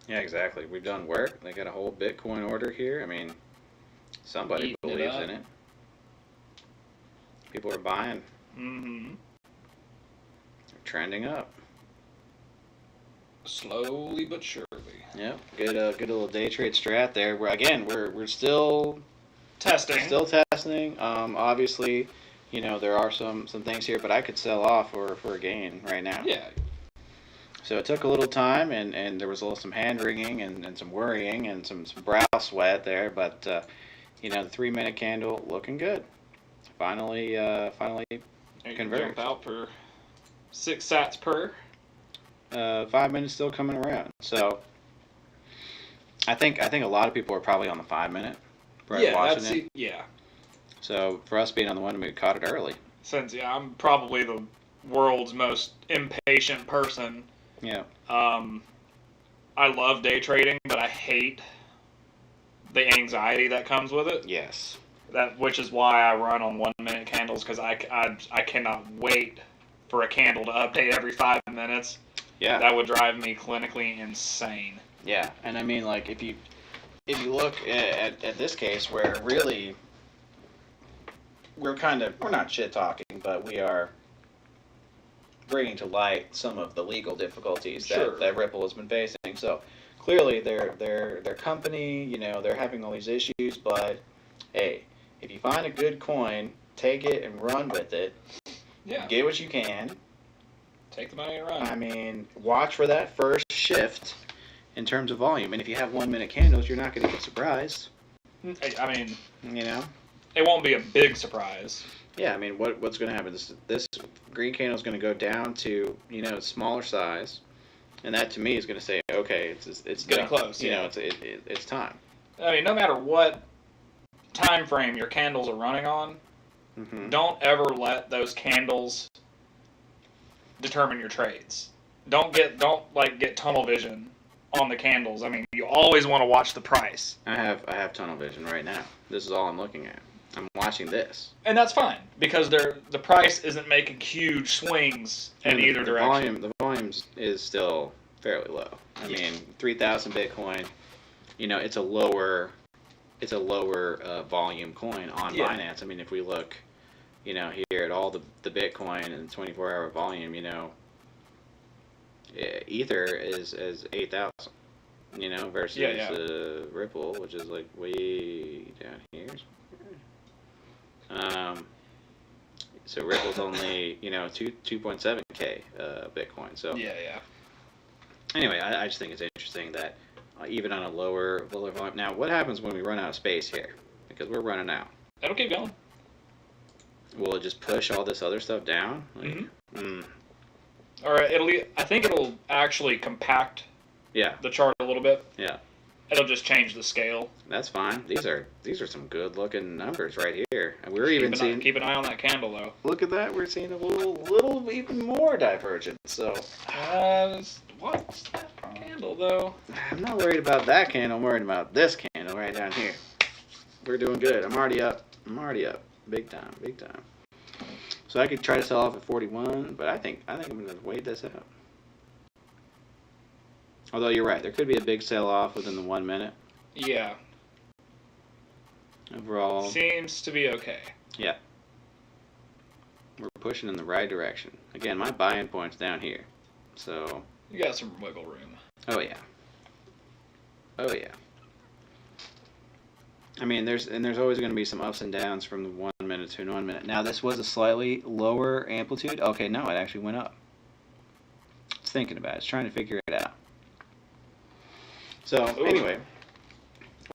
Yeah, exactly. We've done work. They got a whole Bitcoin order here. I mean, somebody believes in it. People are buying. They're trending up. Slowly but surely. Yep. Good little day trade strat there. We're still testing. Obviously, there are some things here, but I could sell off for a gain right now. Yeah. So it took a little time, and there was a little some hand wringing and some worrying and some brow sweat there, but the 3 minute candle looking good. Finally You can converged. jump out for 6 sats per. 5 minutes still coming around. So I think a lot of people are probably on the 5 minute, right? Watching it. Yeah. So for us being on the 1 minute, we caught it early. Since I'm probably the world's most impatient person. Yeah. I love day trading, but I hate the anxiety that comes with it. Yes. Which is why I run on 1 minute candles, because I cannot wait for a candle to update every 5 minutes. Yeah. That would drive me clinically insane. Yeah, and I mean, like, if you look at this case where really we're not shit talking, but we are bringing to light some of the legal difficulties that Ripple has been facing. So clearly, their company, they're having all these issues. But hey, if you find a good coin, take it and run with it. Yeah. Get what you can. Take the money and run. I mean, watch for that first shift in terms of volume. And if you have 1 minute candles, you're not going to get surprised. I mean, it won't be a big surprise. Yeah, I mean, what's going to happen? This green candle is going to go down to smaller size, and that to me is going to say, okay, it's getting done. close. It's time. I mean, no matter what time frame your candles are running on, don't ever let those candles determine your trades. Don't get tunnel vision on the candles. I mean, you always want to watch the price. I have tunnel vision right now. This is all I'm looking at. I'm watching this. And that's fine, because the price isn't making huge swings in either direction. The volume is still fairly low. I mean, 3,000 Bitcoin, it's a lower volume coin on Binance. I mean, if we look, here at all the Bitcoin and 24-hour volume, Ether is 8,000, versus Ripple, which is like way down here. So Ripple's only 2.7K Bitcoin. So Anyway, I just think it's interesting that even on a lower volume. Now, what happens when we run out of space here? Because we're running out. It'll keep going. Will it just push all this other stuff down? Or I think it'll actually compact. Yeah. The chart a little bit. Yeah. It'll just change the scale. That's fine. These are some good looking numbers right here. And we're even seeing. Keep an eye on that candle though. Look at that. We're seeing a little even more divergence. So. What's that candle though? I'm not worried about that candle. I'm worried about this candle right down here. We're doing good. I'm already up. Big time. So I could try to sell off at 41, but I think I'm gonna wait this out. Although you're right, there could be a big sell-off within the 1 minute. Yeah. Overall. Seems to be okay. Yeah. We're pushing in the right direction. Again, my buy-in point's down here. So. You got some wiggle room. Oh, yeah. I mean, there's always going to be some ups and downs from the 1 minute to 1 minute. Now, this was a slightly lower amplitude. Okay, no, it actually went up. It's thinking about it. It's trying to figure it out. So, anyway.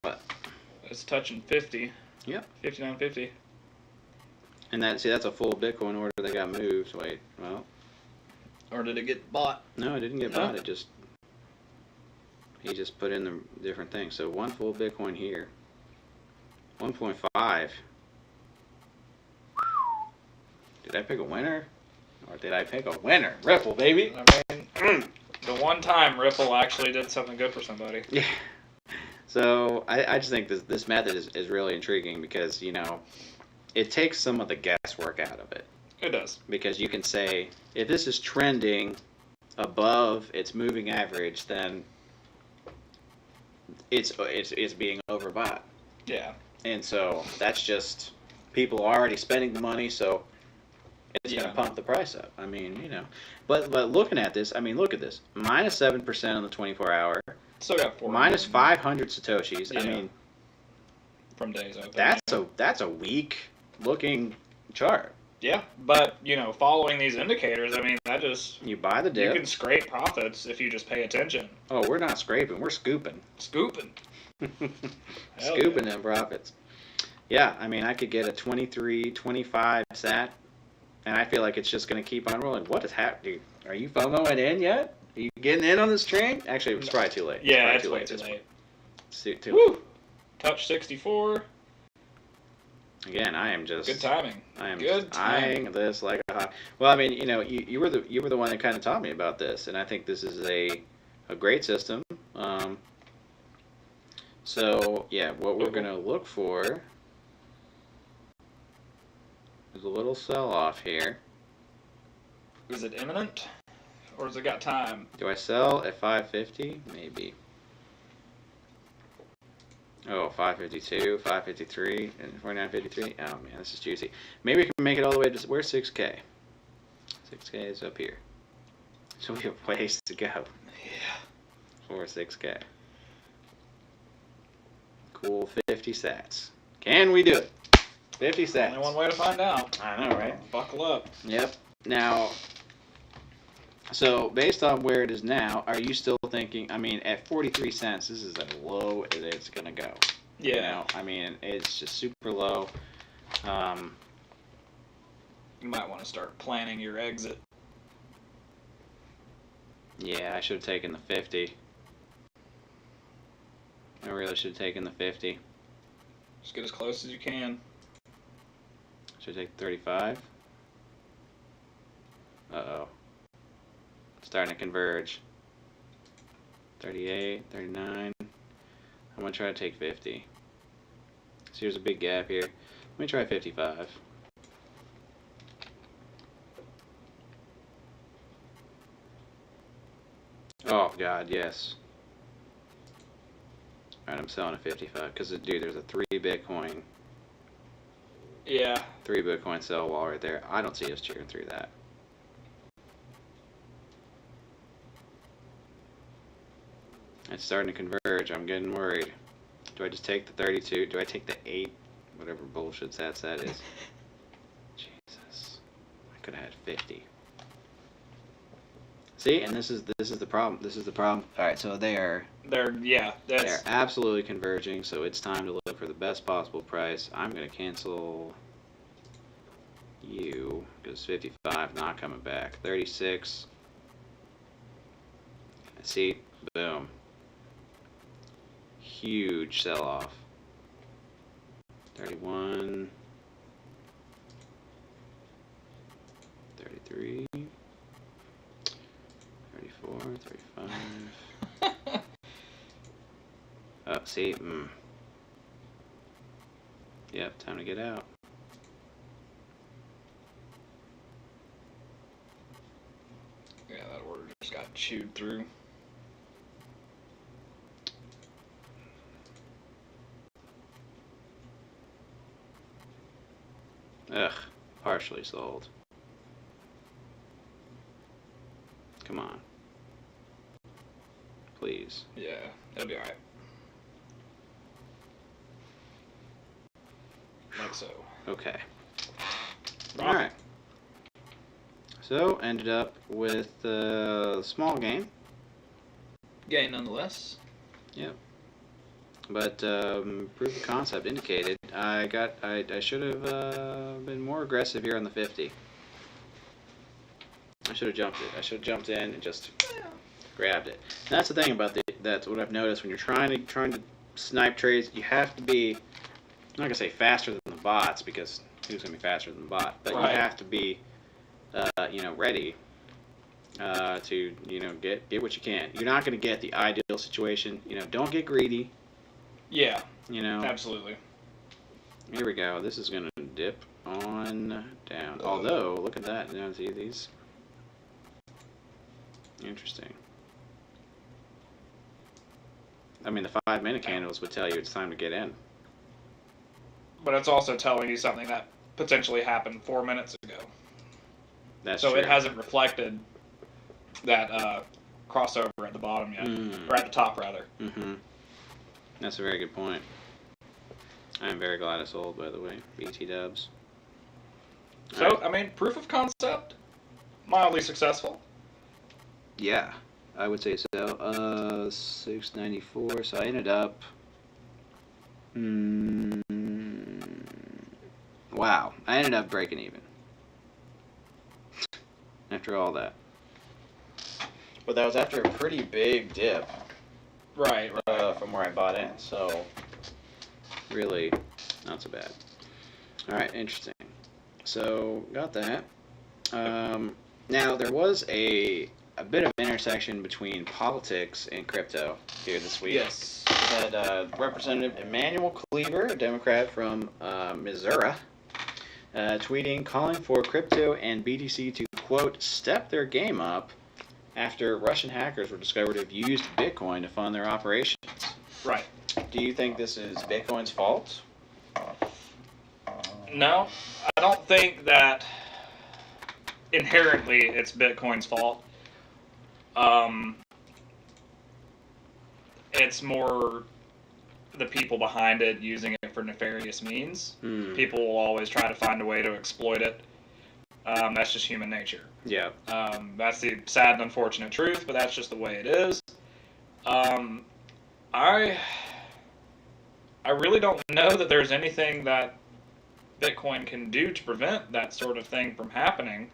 What? It's touching 50. Yep. 59.50. And that's a full Bitcoin order that got moved. Wait, well. Or did it get bought? No, it didn't get bought. He just put in the different things. So, one full Bitcoin here. 1.5. Did I pick a winner? Or did I pick a winner? Ripple, baby. I mean, the one time Ripple actually did something good for somebody. Yeah. So I just think this method is really intriguing because, it takes some of the guesswork out of it. It does. Because you can say, if this is trending above its moving average, then it's being overbought. Yeah. And so that's just people already spending the money, so it's going to pump the price up. I mean, But looking at this, I mean, look at this. Minus 7% on the 24-hour. Still got 4. Minus 500 Satoshis. Yeah. I mean, from days open. That's a weak looking chart. Yeah, but following these indicators, I mean, that just You buy the you dip. can scrape profits if you just pay attention. Oh, we're not scraping. We're scooping. Scooping. Scooping them profits. Yeah, I mean, I could get a 23, 25 sat, and I feel like it's just going to keep on rolling. What is happening? Are you FOMOing in yet? Are you getting in on this train? Actually, it's probably too late. Yeah, it's probably way too late. It's too Woo! late. Touch 64. Again, I am just Good timing. I am Good just eyeing this like a hawk. Well, I mean, you were the one that kind of taught me about this, and I think this is a great system. So yeah, what we're gonna look for is a little sell off here. Is it imminent, or has it got time? Do I sell at 550? Maybe. Oh, 552, 553, and 49.53. Oh man, this is juicy. Maybe we can make it all the way to where's 6K? 6K is up here. So we have ways to go. Yeah. For 6K. Cool 50 sats. Can we do it? 50 sats. Only one way to find out. I know, right? Buckle up. Yep. Now, so based on where it is now, are you still thinking, I mean, at 43 cents, this is as low as it's going to go. Yeah. I mean, it's just super low. You might want to start planning your exit. Yeah, I should have taken the 50. I really should have taken the 50. Just get as close as you can. Should I take 35? Uh-oh. Starting to converge. 38, 39. I'm going to try to take 50. So here's a big gap here. Let me try 55. Oh, God, yes. Alright, I'm selling at 55. Because, dude, there's a 3 Bitcoin. Yeah. 3 Bitcoin sell wall right there. I don't see us cheering through that. It's starting to converge. I'm getting worried. Do I just take the 32? Do I take the 8? Whatever bullshit that is. Jesus. I could have had 50. See, and this is the problem. This is the problem. All right, so they're absolutely converging. So it's time to look for the best possible price. I'm gonna cancel you because 55 not coming back. 36. See, boom. Huge sell off. 31. 33. 34, 35. Oh, see, Yep, time to get out. Yeah, that order just got chewed through. Ugh, partially sold. Come on. Please. Yeah, that'll be alright. Like so. Okay. Rock. Alright. So, ended up with a small gain. Gain nonetheless. Yep. But proof of concept indicated I should have been more aggressive here on the 50. I should have jumped it. I should have jumped in and just grabbed it. And that's the thing about that's what I've noticed when you're trying to snipe trades. You have to be, I'm not gonna say faster than the bots because who's gonna be faster than the bot? But right. You have to be, ready to get what you can. You're not gonna get the ideal situation. Don't get greedy. Yeah. Absolutely. Here we go. This is gonna dip on down. Although, look at that. Now see these. Interesting. I mean, the 5-minute candles would tell you it's time to get in. But it's also telling you something that potentially happened 4 minutes ago. That's so true. It hasn't reflected that crossover at the bottom yet, or at the top rather. Mm-hmm. That's a very good point. I'm very glad I sold, by the way. BT dubs. So, Right. I mean, proof of concept, mildly successful. Yeah, I would say so. 694. So I ended up. Mm, wow, I ended up breaking even after all that. But that was after a pretty big dip Right. from where I bought in. So really, not so bad. All right, interesting. So got that. Now there was a bit of intersection between politics and crypto here this week. Yes. We had Representative Emmanuel Cleaver, a Democrat from Missouri, tweeting calling for crypto and BTC to, quote, step their game up after Russian hackers were discovered to have used Bitcoin to fund their operations. Right. Do you think this is Bitcoin's fault? No, I don't think that inherently it's Bitcoin's fault. It's more the people behind it using it for nefarious means. People will always try to find a way to exploit it. That's just human nature. Yeah. That's the sad and unfortunate truth, but that's just the way it is. I really don't know that there's anything that Bitcoin can do to prevent that sort of thing from happening,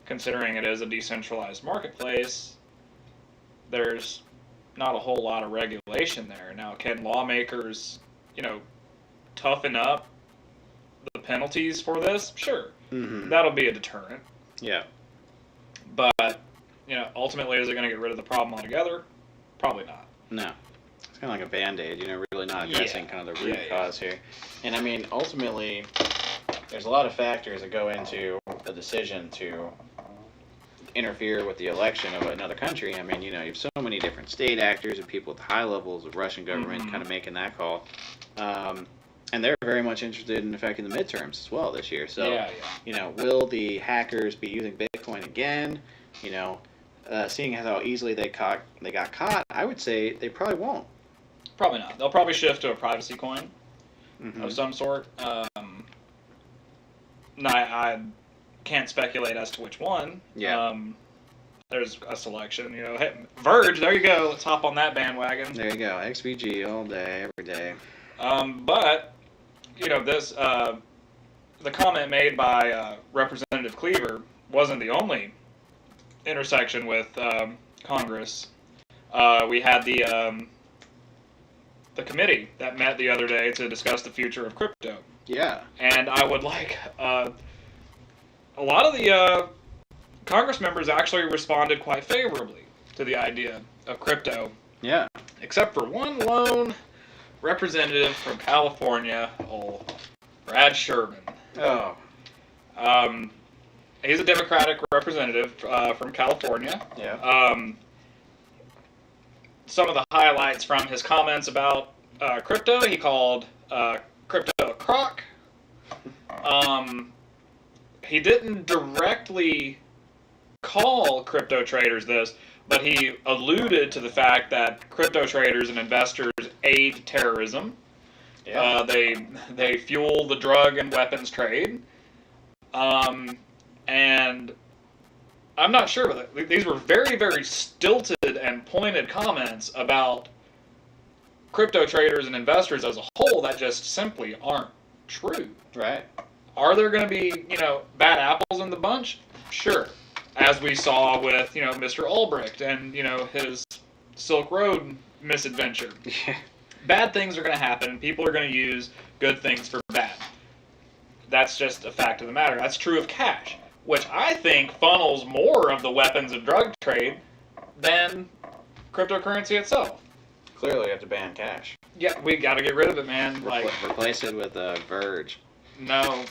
considering it is a decentralized marketplace. There's not a whole lot of regulation there. Now, can lawmakers, toughen up the penalties for this? Sure. Mm-hmm. That'll be a deterrent. Yeah. But, ultimately, is it going to get rid of the problem altogether? Probably not. No. It's kind of like a Band-Aid, really not addressing kind of the root cause here. And I mean, ultimately, there's a lot of factors that go into the decision to interfere with the election of another country. I mean, you have so many different state actors and people at the high levels of Russian government kind of making that call. And they're very much interested in affecting the midterms as well this year. So, will the hackers be using Bitcoin again? Seeing how easily they got caught, I would say they probably won't. Probably not. They'll probably shift to a privacy coin of some sort. I can't speculate as to which one. Yeah. There's a selection. Hey, Verge, there you go. Let's hop on that bandwagon. There you go. XVG all day, every day. But, this the comment made by Representative Cleaver wasn't the only intersection with Congress. We had the committee that met the other day to discuss the future of crypto. Yeah. And I would like a lot of the Congress members actually responded quite favorably to the idea of crypto. Yeah. Except for one lone representative from California, old Brad Sherman. Oh. He's a Democratic representative from California. Yeah. Some of the highlights from his comments about crypto, he called crypto a crock. He didn't directly call crypto traders this, but he alluded to the fact that crypto traders and investors aid terrorism. Yeah. They fuel the drug and weapons trade. And I'm not sure, but these were very, very stilted and pointed comments about crypto traders and investors as a whole that just simply aren't true. Right. Are there going to be, bad apples in the bunch? Sure. As we saw with, Mr. Ulbricht and, his Silk Road misadventure. Yeah. Bad things are going to happen, and people are going to use good things for bad. That's just a fact of the matter. That's true of cash, which I think funnels more of the weapons of drug trade than cryptocurrency itself. Clearly, you have to ban cash. Yeah, we got to get rid of it, man. Replace it with Verge. No.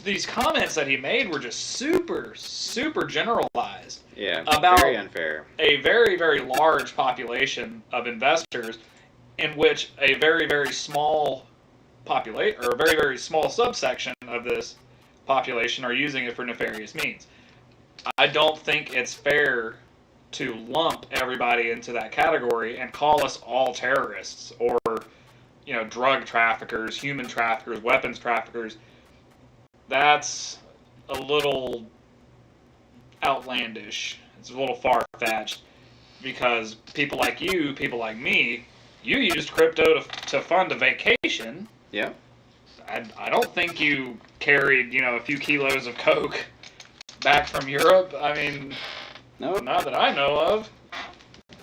These comments that he made were just super, super generalized. Yeah, about very unfair. A very, very large population of investors in which a very, very small a very, very small subsection of this population are using it for nefarious means. I don't think it's fair to lump everybody into that category and call us all terrorists or, drug traffickers, human traffickers, weapons traffickers, that's a little outlandish. It's a little far-fetched because people like you, people like me, you used crypto to fund a vacation. Yeah. I don't think you carried, a few kilos of coke back from Europe. I mean, no, not that I know of.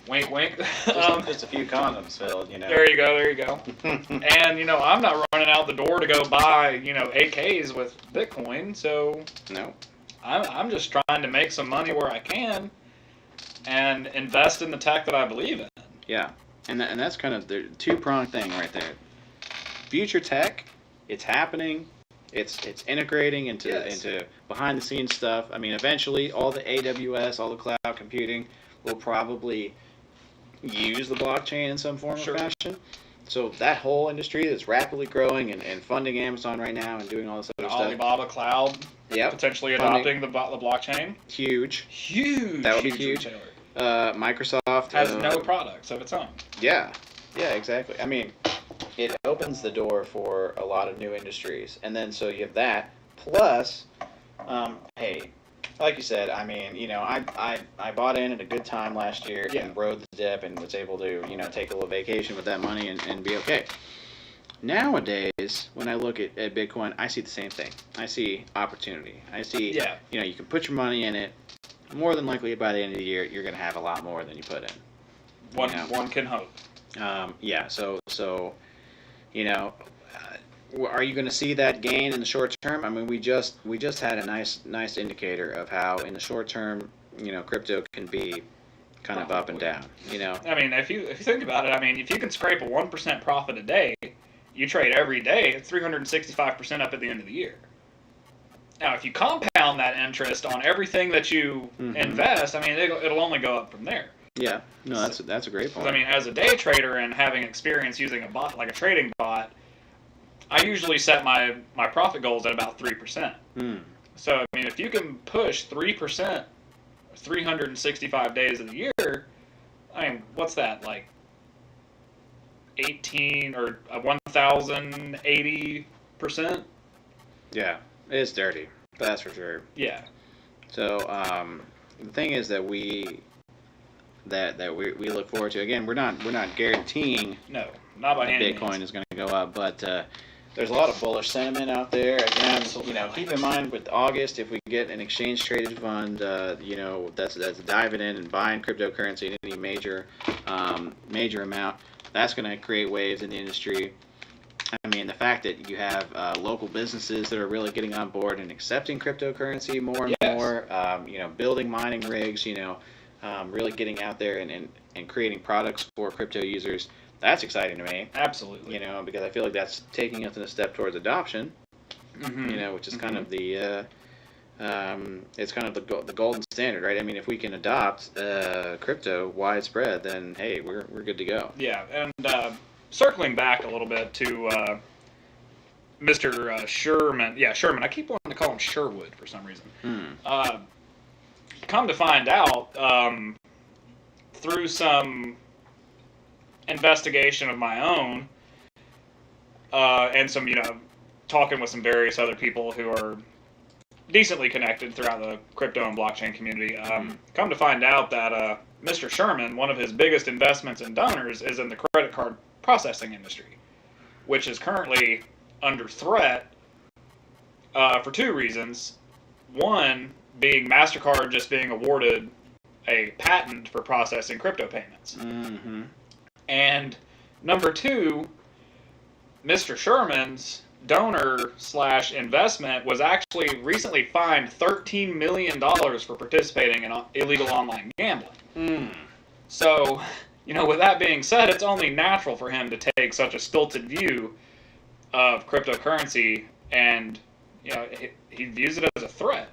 Wink, wink. Just a few condoms filled, There you go. And, I'm not running out the door to go buy, AKs with Bitcoin. So no, I'm just trying to make some money where I can and invest in the tech that I believe in. Yeah, and that's kind of the two-pronged thing right there. Future tech, it's happening. It's integrating into behind-the-scenes stuff. I mean, eventually, all the AWS, all the cloud computing will probably use the blockchain in some form or fashion. So that whole industry that's rapidly growing and funding Amazon right now and doing all this other stuff. Alibaba Cloud, potentially adopting the blockchain. Huge. That would be huge. Microsoft has no products of its own. Yeah, exactly. I mean, it opens the door for a lot of new industries, and then so you have that. Plus, hey, like you said, I mean, I bought in at a good time last year and rode the dip and was able to, take a little vacation with that money and be okay. Nowadays, when I look at Bitcoin, I see the same thing. I see opportunity. I see, you can put your money in it. More than likely, by the end of the year, you're going to have a lot more than you put in. One can hope. So, are you going to see that gain in the short term? I mean, we just had a nice indicator of how in the short term, crypto can be kind of up and down. I mean, if you think about it, I mean, if you can scrape a 1% profit a day, you trade every day, it's 365% up at the end of the year. Now, if you compound that interest on everything that you invest, I mean, it'll only go up from there. Yeah, no, that's a great point. I mean, as a day trader and having experience using a bot, like a trading bot, I usually set my profit goals at about 3%. So, I mean, if you can push 3% 365 days of the year, I mean, what's that, like 18 or 1,080%? Yeah, it's dirty. That's for sure. Yeah. So, the thing is that we look forward to, again, we're not guaranteeing no, not by any Bitcoin means. is going to go up, but there's a lot of bullish sentiment out there. Again, keep in mind with August, if we get an exchange traded fund, that's diving in and buying cryptocurrency in any major amount, that's going to create waves in the industry. I mean, the fact that you have local businesses that are really getting on board and accepting cryptocurrency more and more, building mining rigs, really getting out there and creating products for crypto users. That's exciting to me. Absolutely. Because I feel like that's taking us in a step towards adoption. Which is kind of the it's kind of the golden standard, right? I mean, if we can adopt crypto widespread, then hey, we're good to go. Yeah, and circling back a little bit to Mr. Sherman. Yeah, Sherman. I keep wanting to call him Sherwood for some reason. Come to find out, through some investigation of my own, and some, talking with some various other people who are decently connected throughout the crypto and blockchain community, come to find out that Mr. Sherman, one of his biggest investments and donors, is in the credit card processing industry, which is currently under threat for two reasons. One being MasterCard just being awarded a patent for processing crypto payments. And number two, Mr. Sherman's donor/investment was actually recently fined $13 million for participating in illegal online gambling. So, with that being said, it's only natural for him to take such a stilted view of cryptocurrency, and he views it as a threat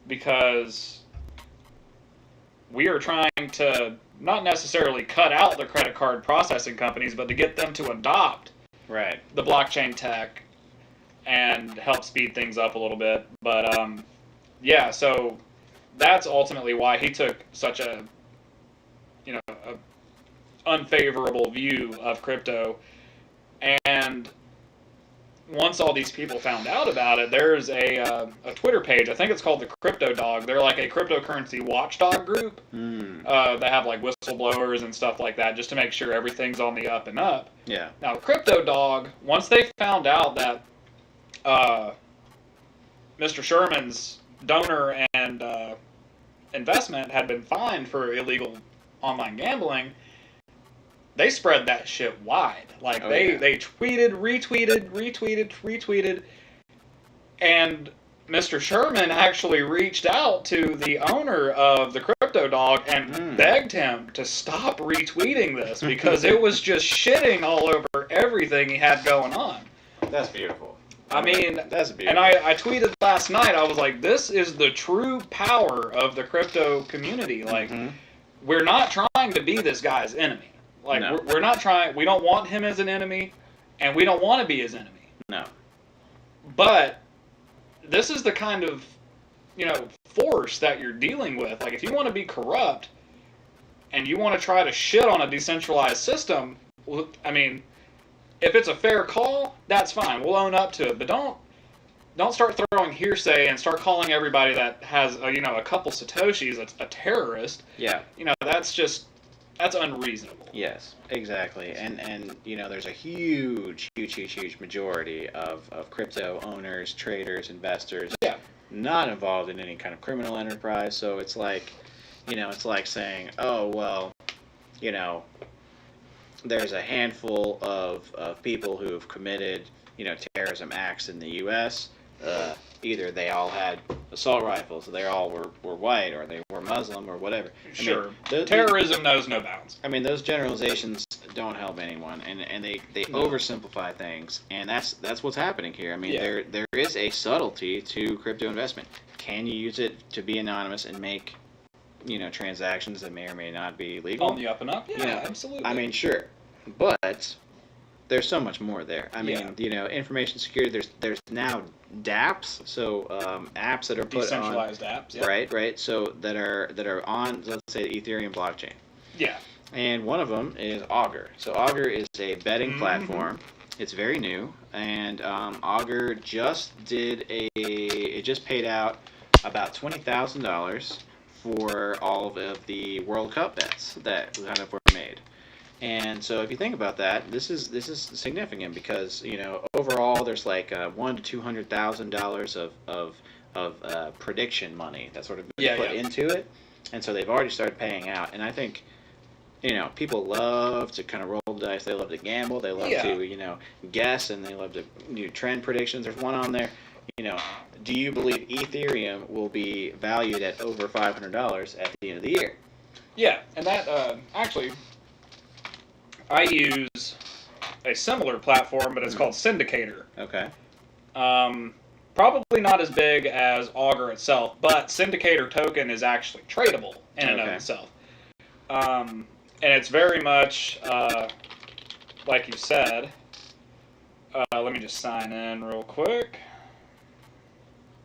because we are trying to not necessarily cut out the credit card processing companies, but to get them to adopt the blockchain tech and help speed things up a little bit. But so that's ultimately why he took such a unfavorable view of crypto. once all these people found out about it, there's a Twitter page. I think it's called the Crypto Dog. They're like a cryptocurrency watchdog group. They have like whistleblowers and stuff like that just to make sure everything's on the up and up. Yeah. Now, Crypto Dog, once they found out that Mr. Sherman's donor and investment had been fined for illegal online gambling, they spread that shit wide. Like, they tweeted, retweeted, and Mr. Sherman actually reached out to the owner of the Crypto Dog and begged him to stop retweeting this because it was just shitting all over everything he had going on. That's beautiful. I mean, that's beautiful. And I tweeted last night, I was like, this is the true power of the crypto community. Like, we're not trying to be this guy's enemy. Like, no. we're not trying, we don't want him as an enemy, and we don't want to be his enemy. No. But this is the kind of, force that you're dealing with. Like, if you want to be corrupt, and you want to try to shit on a decentralized system, I mean, if it's a fair call, that's fine. We'll own up to it. But don't start throwing hearsay and start calling everybody that has, a couple Satoshis a terrorist. Yeah. That's unreasonable. Yes, exactly. And there's a huge majority of crypto owners, traders, investors not involved in any kind of criminal enterprise. So it's like, it's like saying, oh, well, there's a handful of people who have committed, terrorism acts in the U.S. Either they all had assault rifles, or they all were white, or they were Muslim, or whatever. Sure. Terrorism knows no bounds. I mean, those generalizations don't help anyone, and they oversimplify things, and that's what's happening here. I mean, there is a subtlety to crypto investment. Can you use it to be anonymous and make, transactions that may or may not be legal? On the up and up? Yeah, absolutely. I mean, sure. But there's so much more there. I mean, information security, there's now dApps, so apps that are put decentralized apps, yeah. Right. So that are on, let's say, the Ethereum blockchain. Yeah. And one of them is Augur. So Augur is a betting platform. It's very new, and Augur just paid out about $20,000 for all of the World Cup bets that kind of were made. And so if you think about that, this is significant because overall there's like $100,000 to $200,000 of prediction money that's sort of been put into it, and so they've already started paying out. And I think people love to kind of roll the dice. They love to gamble. They love to guess, and they love to do trend predictions. There's one on there. Do you believe Ethereum will be valued at over $500 at the end of the year? Yeah, and that actually, I use a similar platform, but it's called Syndicator. Okay. Probably not as big as Augur itself, but Syndicator token is actually tradable in and of itself. And it's very much, like you said, let me just sign in real quick.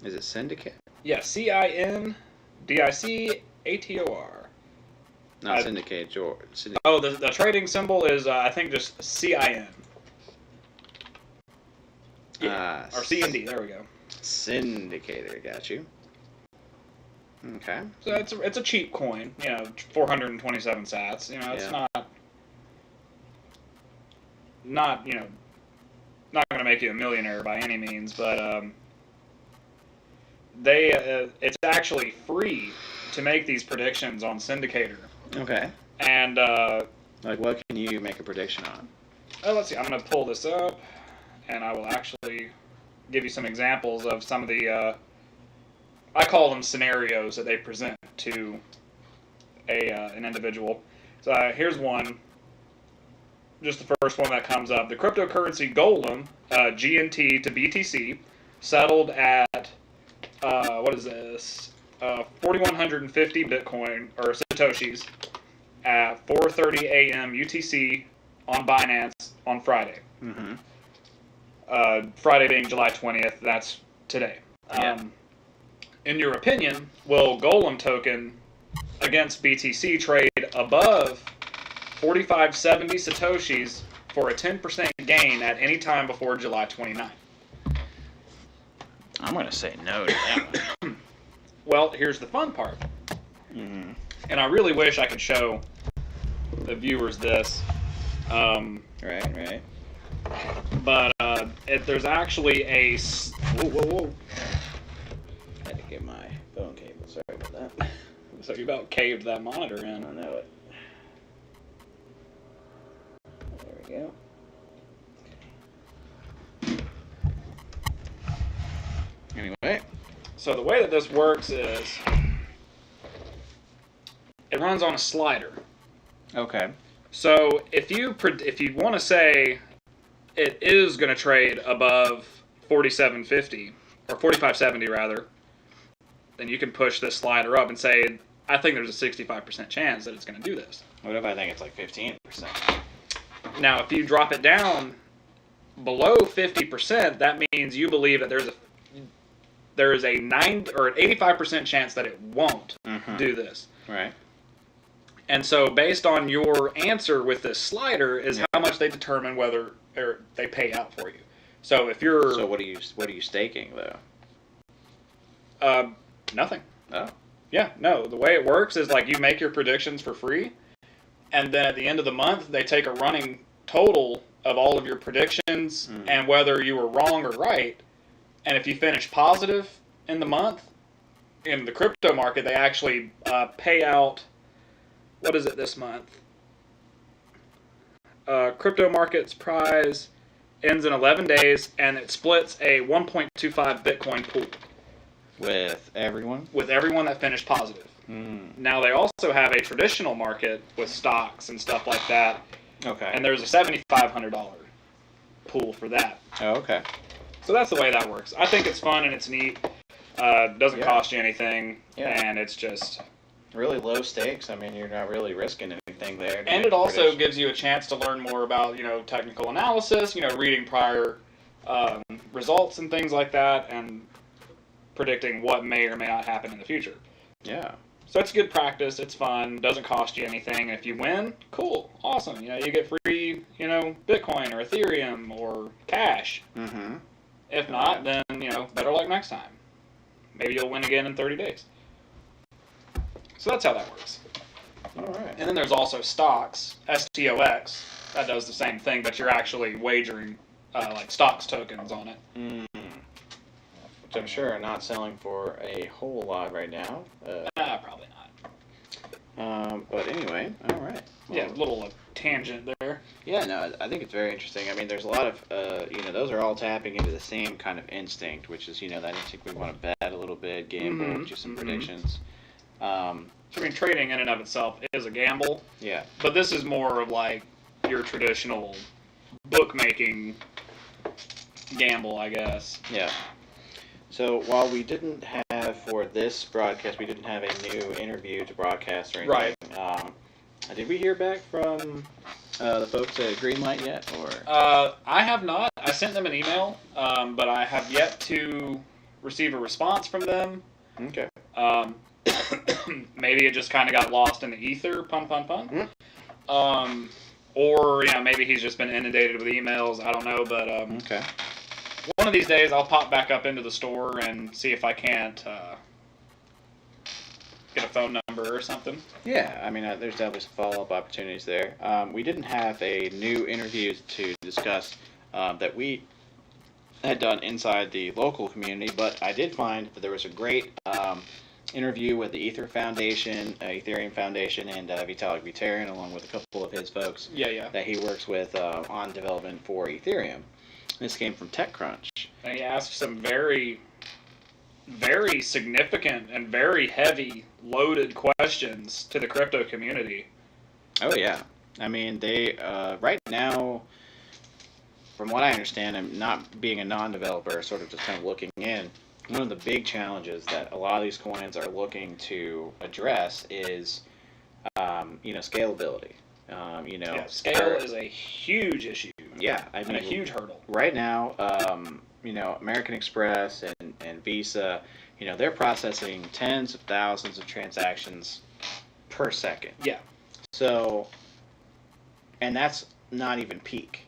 Is it Syndicate? Yeah, CINDICATOR. Not Syndicate, George. Oh, the trading symbol is, I think, just CIN. Yeah, or CND, there we go. Syndicator, got you. Okay. So it's a cheap coin, 427 sats. It's not going to make you a millionaire by any means, but it's actually free to make these predictions on Syndicator. Okay. And like, what can you make a prediction on? Let's see. I'm going to pull this up, and I will actually give you some examples of some of the I call them scenarios that they present to an individual. So here's one. Just the first one that comes up. The cryptocurrency Golem, GNT to BTC, settled at what is this? 4,150 Bitcoin or Satoshis at 4:30 a.m. UTC on Binance on Friday. Mm-hmm. Friday being July 20th. That's today. In your opinion, will Golem token against BTC trade above 4570 Satoshis for a 10% gain at any time before July 29th? I'm going to say no to that one. Well, here's the fun part. Mm-hmm. And I really wish I could show the viewers this. Right. But there's actually a... Whoa. I had to get my phone cable. Sorry about that. So you about caved that monitor in. I know it. There we go. Anyway. So the way that this works is it runs on a slider. Okay. So if you want to say it is going to trade above 47.50 or 45.70 rather, then you can push this slider up and say, I think there's a 65% chance that it's going to do this. What if I think it's like 15%? Now, if you drop it down below 50%, that means you believe that there is a 9 or an 85% chance that it won't do this. Right. And so, based on your answer with this slider, is how much they determine whether they pay out for you. So if you're what are you staking though? Nothing. Oh. Yeah, no. The way it works is like you make your predictions for free, and then at the end of the month, they take a running total of all of your predictions and whether you were wrong or right. And if you finish positive in the month, in the crypto market, they actually pay out. What is it this month? Crypto market's prize ends in 11 days, and it splits a 1.25 Bitcoin pool. With everyone? With everyone that finished positive. Now, they also have a traditional market with stocks and stuff like that. Okay. And there's a $7,500 pool for that. Oh, okay. So that's the way that works. I think it's fun and it's neat. Doesn't cost you anything, and it's just... really low stakes. I mean, you're not really risking anything there. And it also gives you a chance to learn more about, technical analysis, reading prior results and things like that, and predicting what may or may not happen in the future. Yeah. So it's good practice. It's fun. Doesn't cost you anything. And if you win, cool, awesome. You get free, Bitcoin or Ethereum or cash. Mm-hmm. If not, then better luck next time. Maybe you'll win again in 30 days. So that's how that works. All right. And then there's also stocks, STOX. That does the same thing, but you're actually wagering like stocks tokens on it. Which I'm sure are not selling for a whole lot right now. Probably not. But anyway, all right. Well, Yeah, little tangent there. Yeah, no, I think it's very interesting. I mean, there's a lot of, those are all tapping into the same kind of instinct, which is, that instinct we want to bet a little bit, gamble, do some predictions. So, trading in and of itself is a gamble. Yeah. But this is more of like your traditional bookmaking gamble, I guess. Yeah. So while we didn't have, for this broadcast, we didn't have a new interview to broadcast or anything. Right. Did we hear back from the folks at Greenlight yet? Or I have not. I sent them an email, but I have yet to receive a response from them. Okay. Maybe it just kind of got lost in the ether, pun. Or, maybe he's just been inundated with emails. I don't know, but okay. One of these days I'll pop back up into the store and see if I can't get a phone number or something. Yeah, I mean, there's definitely some follow-up opportunities there. We didn't have a new interview to discuss that we had done inside the local community, but I did find that there was a great interview with the Ethereum Foundation, and Vitalik Buterin, along with a couple of his folks that he works with on development for Ethereum. This came from TechCrunch. And he asked some very, very significant and very heavy, loaded questions to the crypto community. Oh, yeah. I mean, they, right now, from what I understand, and not being a non-developer, sort of just kind of looking in, one of the big challenges that a lot of these coins are looking to address is, scalability. Scale is a huge issue. Yeah, I mean, and a huge hurdle. Right now, American Express and Visa, they're processing tens of thousands of transactions per second. Yeah. So, and that's not even peak,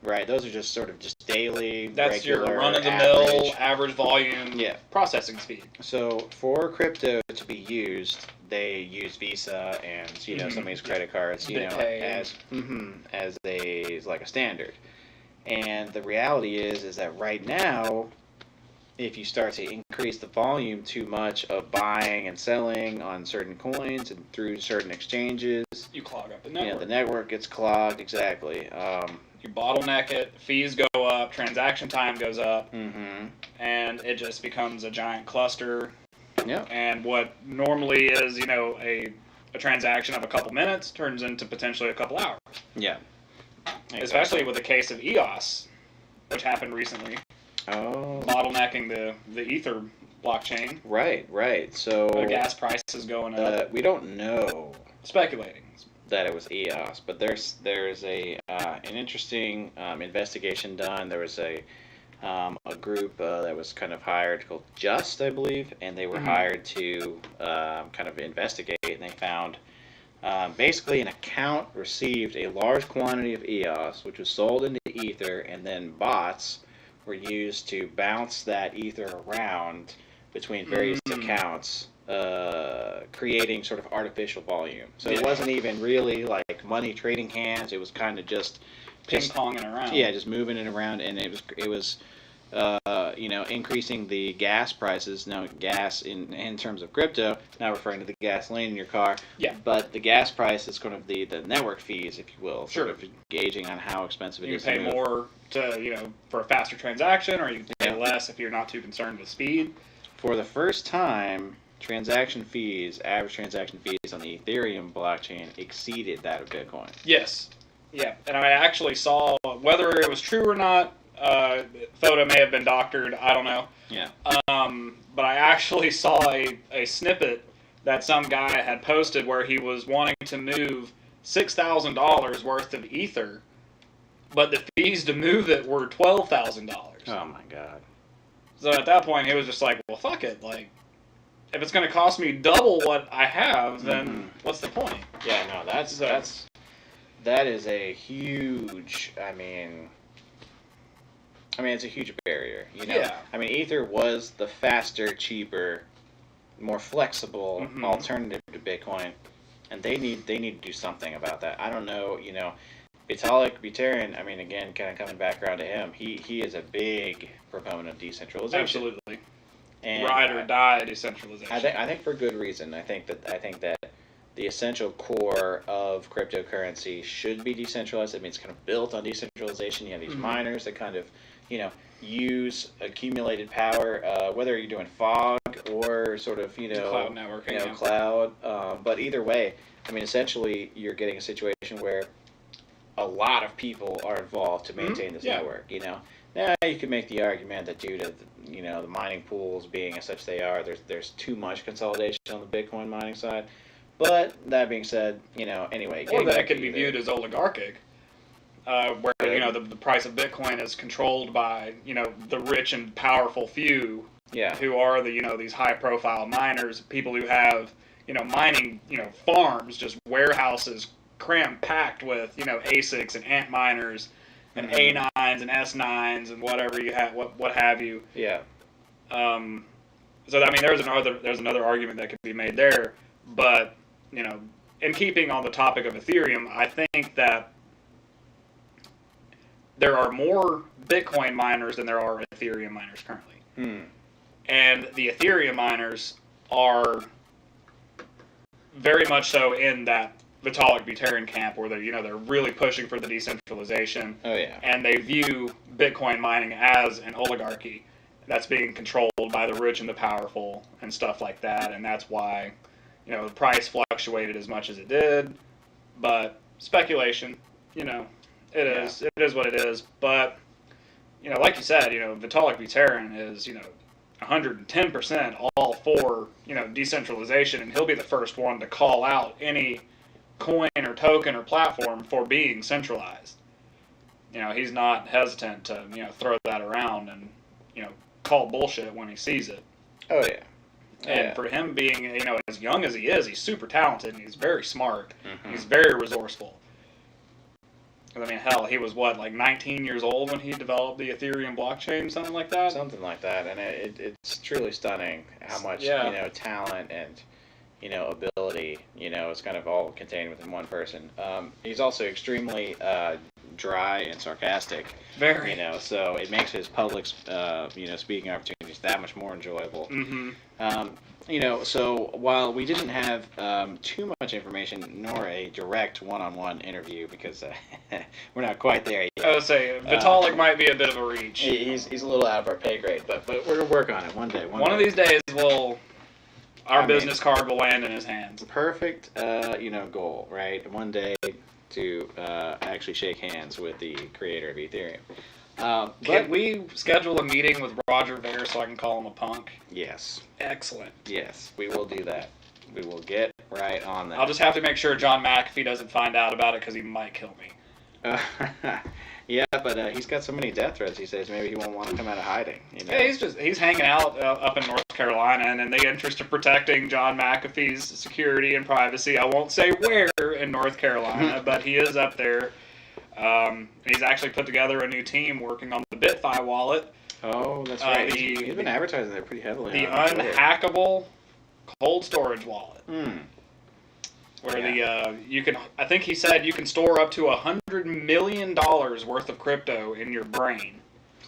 Right. Those are just sort of just daily, That's regular, your run-of-the-mill, average. average volume processing speed. So for crypto to be used, they use Visa and some of these credit cards, as like a standard. And the reality is that right now, if you start to increase the volume too much of buying and selling on certain coins and through certain exchanges, you clog up the network. The network gets clogged, exactly. You bottleneck it, fees go up, transaction time goes up, mm-hmm. and it just becomes a giant cluster. Yeah. And what normally is, a transaction of a couple minutes turns into potentially a couple hours. Yeah. Exactly. Especially with the case of EOS, which happened recently. Oh. Bottlenecking the Ether blockchain. Right. So the gas prices going up. We don't know. Speculating that it was EOS, but there's an interesting investigation done. There was a group that was kind of hired called Just, I believe, and they were hired to kind of investigate, and they found basically an account received a large quantity of EOS, which was sold into Ether, and then bots were used to bounce that Ether around between various accounts, creating sort of artificial volume. So it wasn't even really like money trading hands. It was kind of just ping-ponging around. Yeah, just moving it around, and it was increasing the gas prices. Now, gas in terms of crypto, not referring to the gasoline in your car. Yeah. But the gas price is going to be the network fees, if you will. Sure. Sort of gauging on how expensive it is. You can pay more for a faster transaction, or you can pay less if you're not too concerned with speed. For the first time, average transaction fees on the Ethereum blockchain exceeded that of Bitcoin. Yes. Yeah. And I actually saw, whether it was true or not, photo may have been doctored, I don't know. Yeah. But I actually saw a snippet that some guy had posted where he was wanting to move $6,000 worth of Ether, but the fees to move it were $12,000. Oh my God. So at that point, he was just like, well, fuck it. Like, if it's going to cost me double what I have, then what's the point? Yeah, no, that is a huge, I mean, it's a huge barrier, Yeah. I mean, Ether was the faster, cheaper, more flexible alternative to Bitcoin, and they need to do something about that. I don't know, Vitalik Buterin, I mean, again, kind of coming back around to him, he is a big proponent of decentralization. Absolutely. And ride or die decentralization. I think for good reason. I think that the essential core of cryptocurrency should be decentralized. I mean, it's kind of built on decentralization. You have these miners that kind of, use accumulated power, whether you're doing fog or sort of, cloud networking, cloud. But either way, I mean, essentially, you're getting a situation where a lot of people are involved to maintain this network. Now you could make the argument that due to the mining pools being as such they are, there's too much consolidation on the Bitcoin mining side. But that being said, anyway, or that it could be viewed as oligarchic, where the price of Bitcoin is controlled by the rich and powerful few, who are these high profile miners, people who have mining farms, just warehouses cram packed with ASICs and ant miners and A9s and S9s and whatever you have, what have you. Yeah. So I mean, there's another argument that could be made there, but in keeping on the topic of Ethereum, I think that there are more Bitcoin miners than there are Ethereum miners currently. And the Ethereum miners are very much so in that Vitalik Buterin camp, where they're really pushing for the decentralization. Oh yeah. And they view Bitcoin mining as an oligarchy that's being controlled by the rich and the powerful and stuff like that, and that's why the price fluctuated as much as it did. But speculation, it is what it is. But like you said, Vitalik Buterin is 110% all for decentralization, and he'll be the first one to call out any coin or token or platform for being centralized. He's not hesitant to throw that around and call bullshit when he sees it. Oh yeah. And for him being as young as he is, he's super talented and he's very smart. He's very resourceful. I mean, hell, he was what, like 19 years old when he developed the Ethereum blockchain, something like that. Something like that, and it's truly stunning how much talent and ability is kind of all contained within one person. He's also extremely dry and sarcastic. Very. So it makes his public speaking opportunities that much more enjoyable. Mm-hmm. So while we didn't have too much information nor a direct one-on-one interview because we're not quite there yet. I would say Vitalik might be a bit of a reach. He's a little out of our pay grade, but we're gonna work on it one day. One of these days, our business card will land in his hands. Perfect, goal, right? One day to actually shake hands with the creator of Ethereum. Can we schedule a meeting with Roger Ver so I can call him a punk? Yes. Excellent. Yes, we will do that. We will get right on that. I'll just have to make sure John McAfee doesn't find out about it because he might kill me. Yeah, but he's got so many death threats. He says maybe he won't want to come out of hiding. Yeah, he's hanging out up in North Carolina, and in the interest of protecting John McAfee's security and privacy, I won't say where in North Carolina, but he is up there. He's actually put together a new team working on the BitFi wallet. Oh, that's right. He's been advertising that pretty heavily. The unhackable cold storage wallet. Where I think he said you can store up to $100 million worth of crypto in your brain.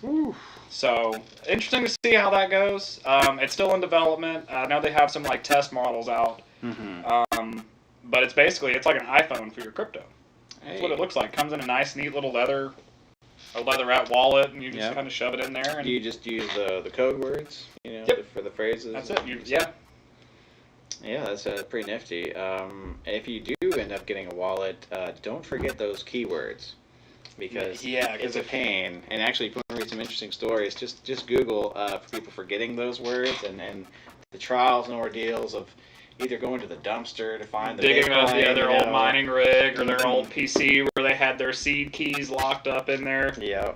Ooh. So interesting to see how that goes. It's still in development. I know they have some like test models out. Mm-hmm. But it's like an iPhone for your crypto. That's what it looks like. Comes in a nice, neat little leatherette wallet, and you just kind of shove it in there. And do you just use the code words, for the phrases? That's it. Yeah, that's pretty nifty. If you do end up getting a wallet, don't forget those keywords, because it's a pain. And actually, if you want to read some interesting stories, just Google for people forgetting those words and the trials and ordeals of either going to the dumpster to find the digging up their old mining rig or their old PC where they had their seed keys locked up in there. Yeah.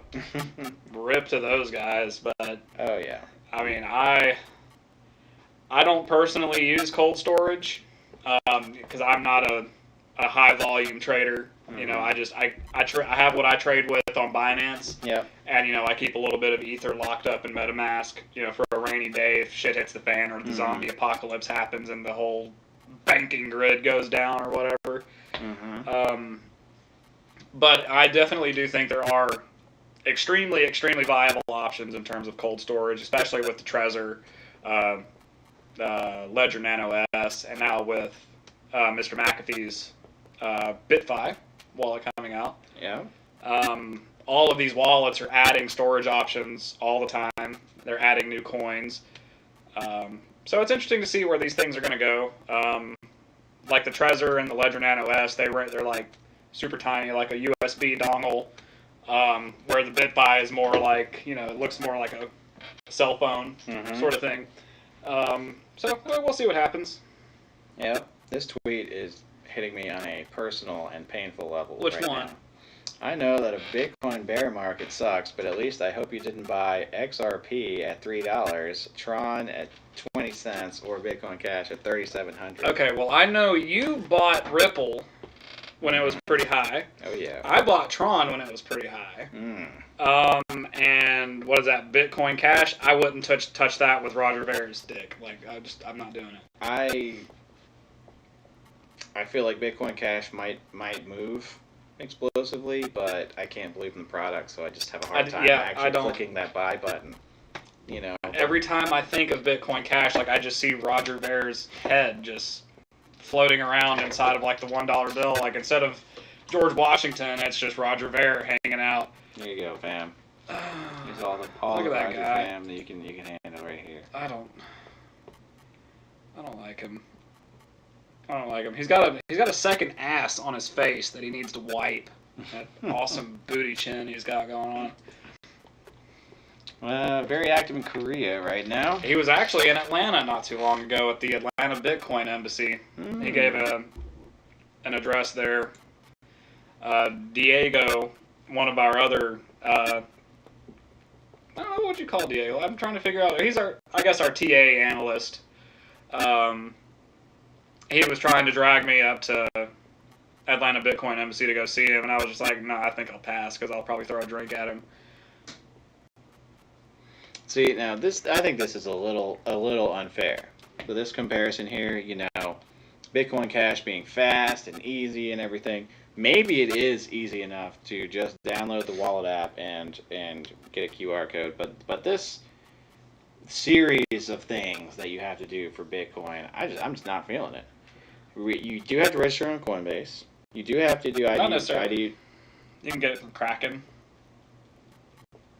Rip to those guys, but oh yeah. I mean, I don't personally use cold storage because I'm not a high volume trader. Mm-hmm. I have what I trade with on Binance. Yeah. And I keep a little bit of Ether locked up in MetaMask, for a rainy day if shit hits the fan or the zombie apocalypse happens and the whole banking grid goes down or whatever. Mm-hmm. But I definitely do think there are extremely, extremely viable options in terms of cold storage, especially with the Trezor, Ledger Nano S, and now with Mr. McAfee's BitFi wallet coming out. Yeah. All of these wallets are adding storage options all the time. They're adding new coins. So it's interesting to see where these things are going to go. Like the Trezor and the Ledger Nano S, they're like super tiny, like a USB dongle. Where the BitFi is more like, it looks more like a cell phone sort of thing. So we'll see what happens. Yeah, this tweet is hitting me on a personal and painful level. Which one? Now. I know that a Bitcoin bear market sucks, but at least I hope you didn't buy XRP at $3, Tron at 20 cents, or Bitcoin Cash at 3,700. Okay, well I know you bought Ripple when it was pretty high. Oh yeah. I bought Tron when it was pretty high. And what is that? Bitcoin Cash? I wouldn't touch that with Roger Ver's dick. Like I'm not doing it. I feel like Bitcoin Cash might move explosively, but I can't believe in the product, so I just have a hard time actually clicking that buy button. Every time I think of Bitcoin Cash, like I just see Roger Ver's head just floating around inside of like the $1 bill. Like instead of George Washington, it's just Roger Ver hanging out. There you go, fam. He's all the Look at that Roger guy. fam that you can handle right here. I don't like him. I don't like him. He's got a second ass on his face that he needs to wipe. That awesome booty chin he's got going on. Very active in Korea right now. He was actually in Atlanta not too long ago at the Atlanta Bitcoin Embassy. He gave an address there. Diego, one of our other, I don't know what you call Diego. I'm trying to figure out. He's our TA analyst. He was trying to drag me up to Atlanta Bitcoin Embassy to go see him, and I was just like, no, I think I'll pass because I'll probably throw a drink at him. See, now I think this is a little unfair. With this comparison here, Bitcoin Cash being fast and easy and everything. Maybe it is easy enough to just download the wallet app and get a QR code, but this series of things that you have to do for Bitcoin, I'm just not feeling it. You do have to register on Coinbase. You do have to do ID. Not necessarily. ID. You can get it from Kraken.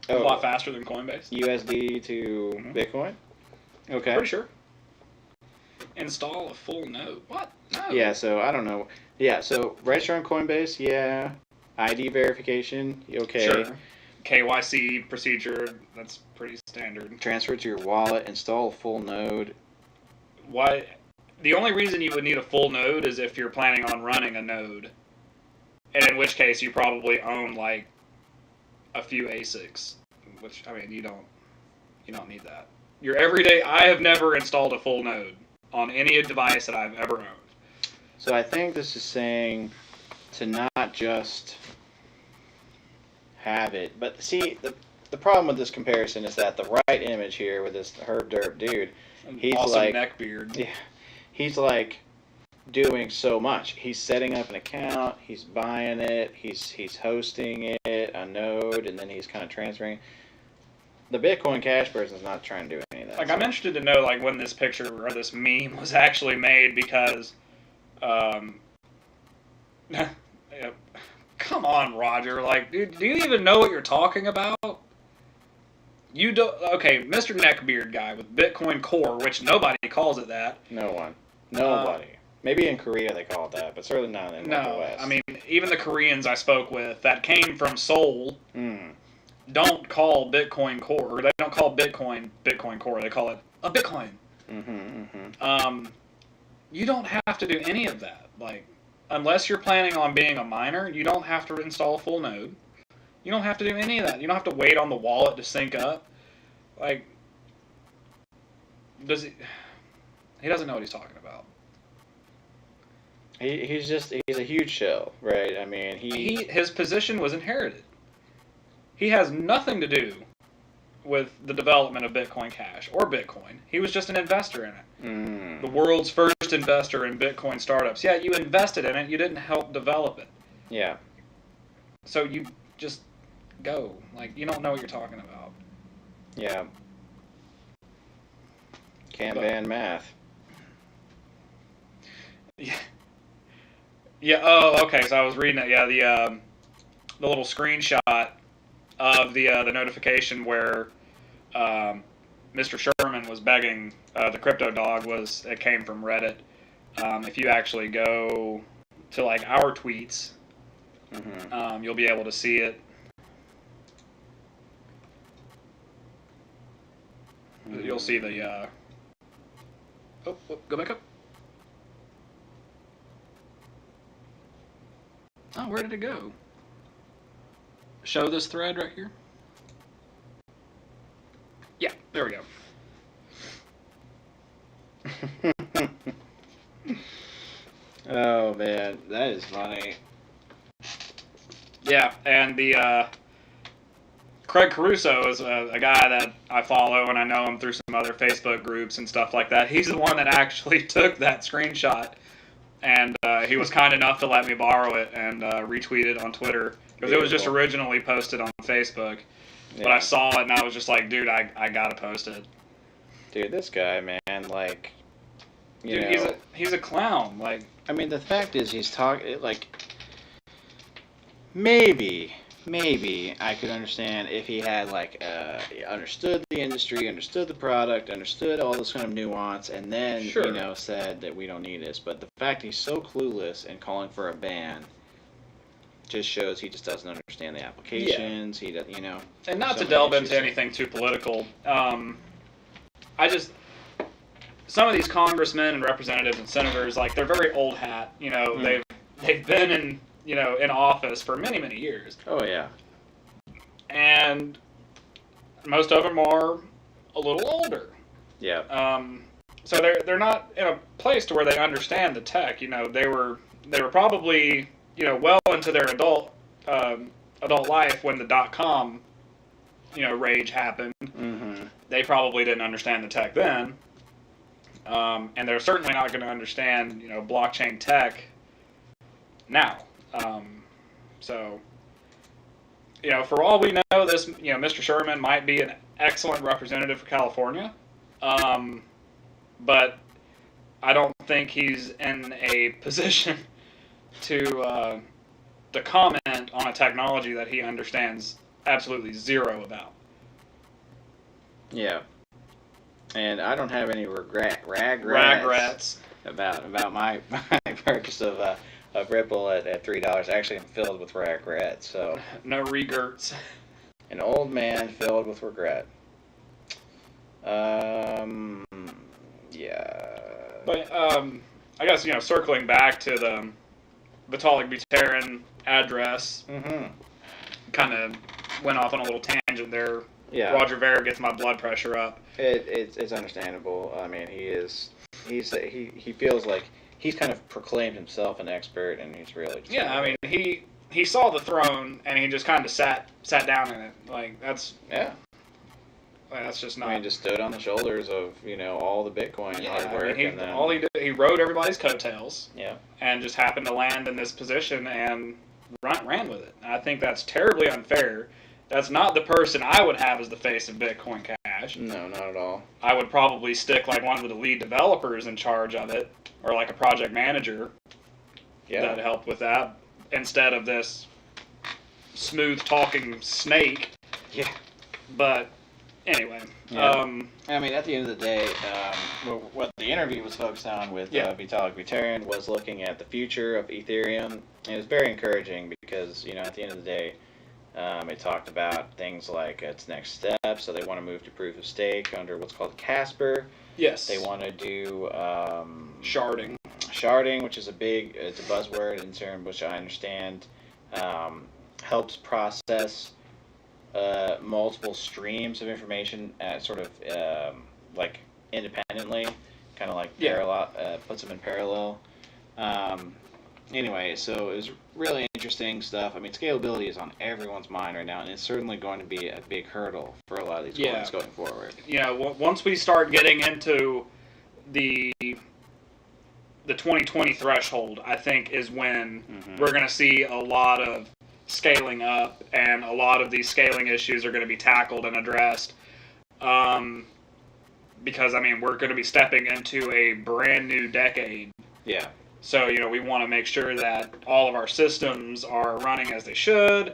Oh, a lot faster than Coinbase. USD to Bitcoin? Okay. Pretty sure. Install a full node. What? No. Yeah, so I don't know. Yeah, so register on Coinbase, yeah. ID verification, okay. Sure. KYC procedure, that's pretty standard. Transfer to your wallet, install a full node. Why? The only reason you would need a full node is if you're planning on running a node. And in which case you probably own like a few ASICs, which I mean you don't need that. Your everyday I have never installed a full node on any device that I've ever owned. So I think this is saying to not just have it, but see the problem with this comparison is that the right image here with this Herb Derp dude, he's awesome like neck beard. Yeah, he's like doing so much. He's setting up an account, he's buying it, he's hosting it, a node, and then he's kind of transferring. The Bitcoin Cash person's not trying to do any of that. Like, I'm interested to know, like, when this picture or this meme was actually made because, come on, Roger. Like, dude, do you even know what you're talking about? You don't. Okay, Mr. Neckbeard guy with Bitcoin Core, which nobody calls it that. No one. Nobody. Maybe in Korea they call it that, but certainly not in the West. I mean, even the Koreans I spoke with that came from Seoul don't call Bitcoin Core, or they don't call Bitcoin Core. They call it a Bitcoin. You don't have to do any of that. Like, unless you're planning on being a miner, you don't have to install a full node. You don't have to do any of that. You don't have to wait on the wallet to sync up. Like, he doesn't know what he's talking about. He's a huge shell, right? I mean, his position was inherited. He has nothing to do with the development of Bitcoin Cash or Bitcoin. He was just an investor in it. The world's first investor in Bitcoin startups. Yeah, you invested in it. You didn't help develop it. Yeah. So you just go. Like, you don't know what you're talking about. Yeah. Can't ban math. Yeah. Yeah. Oh, okay. So I was reading it. Yeah, the little screenshot of the notification where Mr. Sherman was begging the crypto dog it came from Reddit. If you actually go to like our tweets, you'll be able to see it. You'll see the go back up. Oh, where did it go? Show this thread right here. Yeah, there we go. Oh man, that is funny. Yeah, and the Craig Caruso is a guy that I follow, and I know him through some other Facebook groups and stuff like that. He's the one that actually took that screenshot, and he was kind enough to let me borrow it and retweet it on Twitter. Because it was just originally posted on Facebook. Yeah. But I saw it and I was just like, dude, I gotta post it. Dude, this guy, man, like, you dude, know. He's a clown. Like, I mean, the fact is he's talking, like, maybe I could understand if he had, like, understood the industry, understood the product, understood all this kind of nuance, and then, said that we don't need this. But the fact he's so clueless and calling for a ban just shows he just doesn't understand the applications. Yeah. He doesn't, And not to delve into anything too political, some of these congressmen and representatives and senators, like, they're very old hat. They've been in office for many, many years. Oh yeah. And most of them are a little older. Yeah. So they're not in a place to where they understand the tech. They were they were probably, well into their adult life when the .com, rage happened. Mm-hmm. They probably didn't understand the tech then. And they're certainly not going to understand, blockchain tech now. So, for all we know, this, Mr. Sherman might be an excellent representative for California. But I don't think he's in a position to comment on a technology that he understands absolutely zero about. Yeah. And I don't have any regrets about my purchase of Ripple at $3. Actually, I'm filled with regrets. So no regrets. An old man filled with regret. Yeah. But I guess circling back to the Vitalik Buterin address, kind of went off on a little tangent there. Yeah. Roger Ver gets my blood pressure up. It's understandable. I mean, he feels like he's kind of proclaimed himself an expert, and he's really just he saw the throne and he just kind of sat down in it. Like that's just not. I mean, just stood on the shoulders of all the Bitcoin hard work. All he did, he rode everybody's coattails. Yeah. And just happened to land in this position and ran with it. I think that's terribly unfair. That's not the person I would have as the face of Bitcoin Cash. No, not at all. I would probably stick like one of the lead developers in charge of it, or like a project manager. Yeah. That helped with that instead of this smooth talking snake. Yeah. But anyway. Yeah. I mean, at the end of the day, what the interview was focused on with Vitalik Buterin was looking at the future of Ethereum. And it was very encouraging because, at the end of the day, it talked about things like its next steps. So they want to move to proof of stake under what's called Casper. Yes. They want to do sharding. Sharding, which is it's a buzzword in terms which I understand, helps process multiple streams of information sort of like independently, kind of like parallel, puts them in parallel. Anyway, so it was really interesting stuff. I mean, scalability is on everyone's mind right now, and it's certainly going to be a big hurdle for a lot of these coins going forward. Once we start getting into the 2020 threshold, I think is when we're going to see a lot of scaling up, and a lot of these scaling issues are going to be tackled and addressed. Because, I mean, we're going to be stepping into a brand new decade. Yeah. So, we want to make sure that all of our systems are running as they should.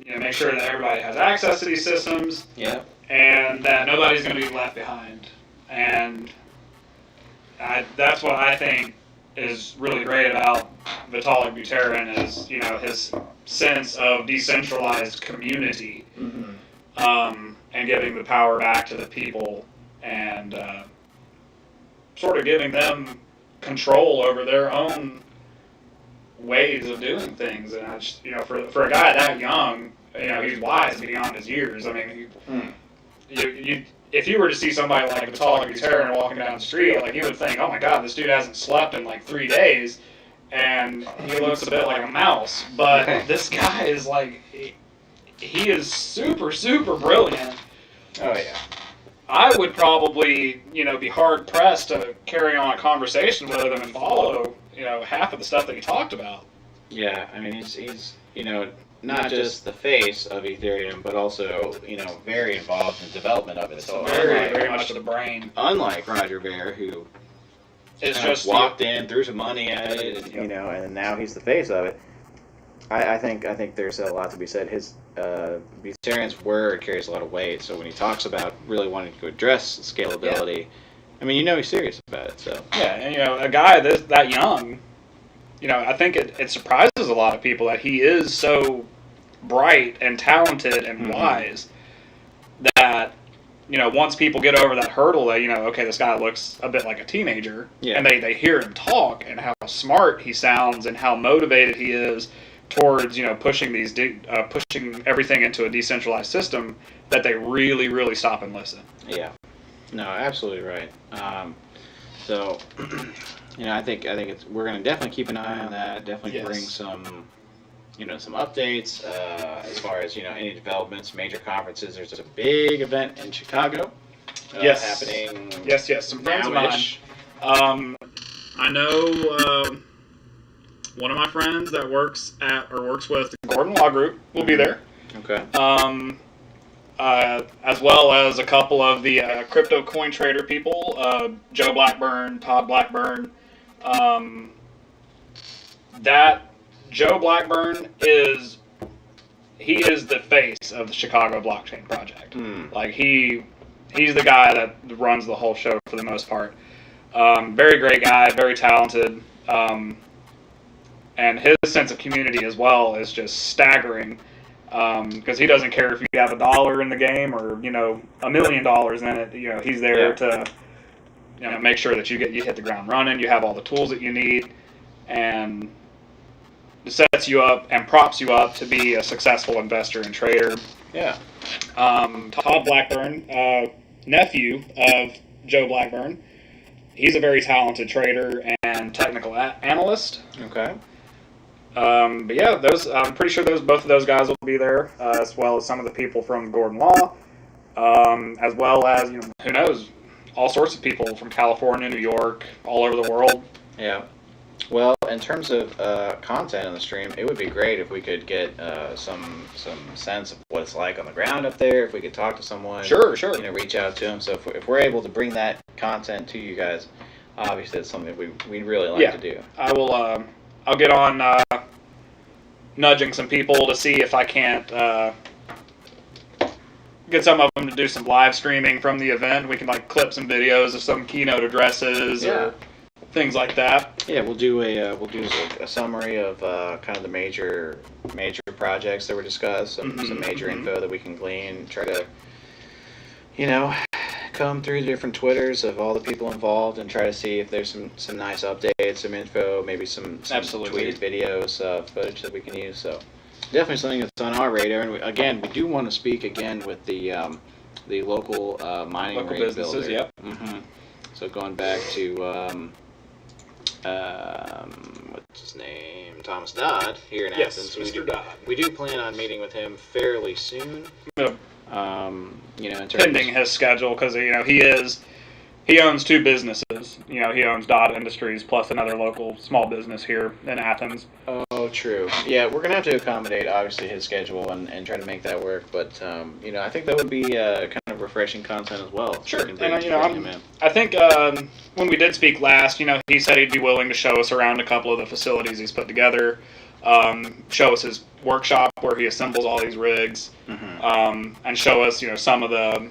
Make sure that everybody has access to these systems. Yeah. And that nobody's going to be left behind. And that's what I think is really great about Vitalik Buterin is, his sense of decentralized community. And giving the power back to the people and sort of giving them control over their own ways of doing things. And I just, for a guy that young, he's wise beyond his years. I mean, if you were to see somebody like Vitalik Buterin walking down the street, like you would think, oh my God, this dude hasn't slept in like 3 days, and he looks a bit like a mouse. But this guy is like, he is super, super brilliant. Oh yeah. I would probably, be hard pressed to carry on a conversation with him and follow, half of the stuff that he talked about. Yeah, I mean, he's not just the face of Ethereum, but also, very involved in the development of it. So very, very much the brain. Unlike Roger Ver, who is just walked in, threw some money at it, and, and now he's the face of it. I think there's a lot to be said. His Buterin's word carries a lot of weight. So when he talks about really wanting to address scalability, I mean, he's serious about it. So yeah, and a guy that young, I think it surprises a lot of people that he is so bright and talented and wise that once people get over that hurdle that okay, this guy looks a bit like a teenager, and they hear him talk and how smart he sounds and how motivated he is towards pushing everything into a decentralized system, that they really, really stop and listen. Yeah, no, absolutely right. So, I think we're gonna definitely keep an eye on that. Definitely Yes. bring some, some updates as far as any developments, major conferences. There's a big event in Chicago. Yes. Happening. Yes. Some friends of mine. now-ish. I know one of my friends that works with the Gordon Law Group will be there. Okay. As well as a couple of the crypto coin trader people, Joe Blackburn, Todd Blackburn. That Joe Blackburn is the face of the Chicago Blockchain Project. Like he's the guy that runs the whole show for the most part. Very great guy, very talented, and his sense of community as well is just staggering. Because he doesn't care if you have $1 in the game or $1 million in it. He's there to make sure that you hit the ground running. You have all the tools that you need, and sets you up and props you up to be a successful investor and trader. Yeah. Todd Blackburn, nephew of Joe Blackburn, he's a very talented trader and technical analyst. Okay. But yeah, I'm pretty sure both of those guys will be there, as well as some of the people from Gordon Law, as well as who knows, all sorts of people from California, New York, all over the world. Yeah. Well, in terms of content on the stream, it would be great if we could get some sense of what it's like on the ground up there. If we could talk to someone, Sure. Reach out to them. So if we're able to bring that content to you guys, obviously it's something that we'd really like to do. I will. I'll get on nudging some people to see if I can't get some of them to do some live streaming from the event. We can clip some videos of some keynote addresses or things like that. Yeah, we'll do a summary of kind of the major projects that were discussed, some major info that we can glean, try to comb through the different Twitters of all the people involved and try to see if there's some nice updates, some info, maybe some tweeted videos, footage that we can use. So definitely something that's on our radar. And we do want to speak again with the local mining Local rig businesses. builder. Yep. So going back to what's his name, Thomas Dodd here in Yes, Athens. Mr. Dodd. We do plan on meeting with him fairly soon. Yep. In terms Pending his schedule, because he owns two businesses. He owns Dodd Industries plus another local small business here in Athens. Oh, true. Yeah, we're gonna have to accommodate obviously his schedule and try to make that work. But I think that would be kind of refreshing content as well. Sure. We can bring him in. I think when we did speak last, he said he'd be willing to show us around a couple of the facilities he's put together, show us his workshop where he assembles all these rigs, and show us some of the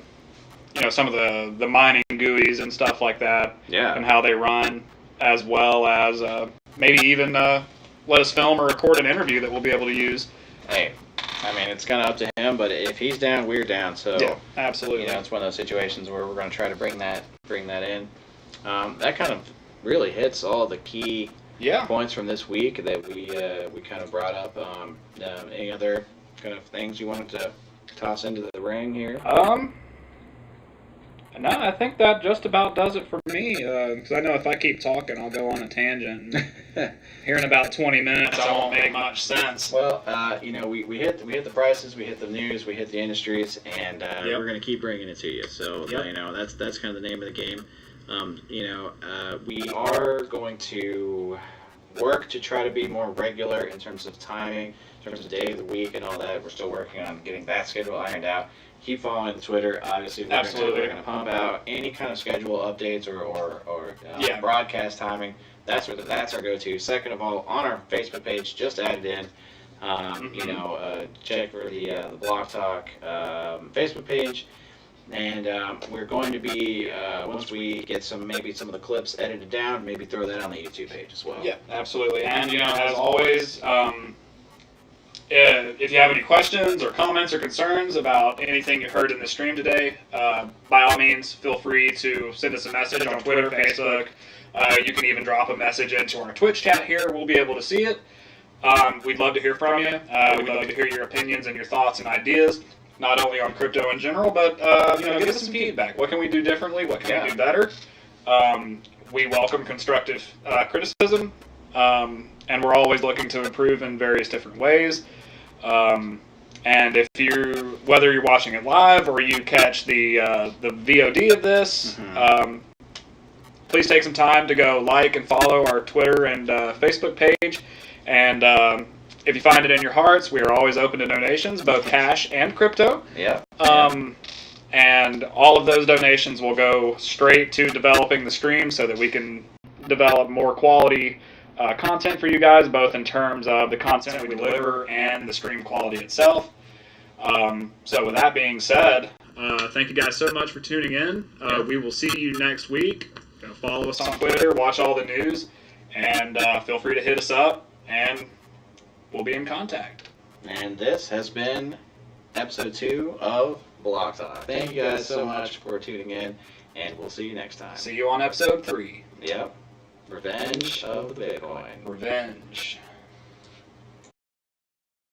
the mining GUIs and stuff like that, and how they run, as well as maybe even let us film or record an interview that we'll be able to use. Hey, I mean, it's kind of up to him, but if he's down, we're down. So yeah, absolutely. It's one of those situations where we're going to try to bring that in. That kind of really hits all the key points from this week that we kind of brought up. Any other kind of things you wanted to toss into the ring here? No, I think that just about does it for me. Because I know if I keep talking, I'll go on a tangent. Here in about 20 minutes, I won't make much sense. Well, we hit the prices, we hit the news, we hit the industries, and we're going to keep bringing it to you. So that's kind of the name of the game. We are going to work to try to be more regular in terms of timing, in terms of day of the week and all that. We're still working on getting that schedule ironed out. Keep following the Twitter. Obviously, we're going to pump out any kind of schedule updates or broadcast timing. That's our go-to. Second of all, on our Facebook page, just added in. Check for the Blog Talk Facebook page. And we're going to be, once we get maybe some of the clips edited down, maybe throw that on the YouTube page as well. Yeah, absolutely. And, as always, if you have any questions or comments or concerns about anything you heard in the stream today, by all means, feel free to send us a message on Twitter, Facebook. You can even drop a message into our Twitch chat here. We'll be able to see it. We'd love to hear from you. We'd love to hear your opinions and your thoughts and ideas, not only on crypto in general, but give us some feedback. What can we do differently? What can we do better? we welcome constructive criticism, and we're always looking to improve in various different ways. And if whether you're watching it live or you catch the VOD of this, please take some time to go like and follow our Twitter and Facebook page. And if you find it in your hearts, we are always open to donations, both cash and crypto. Yeah. And all of those donations will go straight to developing the stream so that we can develop more quality content for you guys, both in terms of the content we deliver and the stream quality itself. So with that being said, thank you guys so much for tuning in. We will see you next week. Follow us on Twitter, watch all the news, and feel free to hit us up, and we'll be in contact. And this has been episode 2 of Block Talk. Thank you guys so much for tuning in, and we'll see you next time. See you on episode 3. Yep. Revenge of the Bitcoin. Revenge.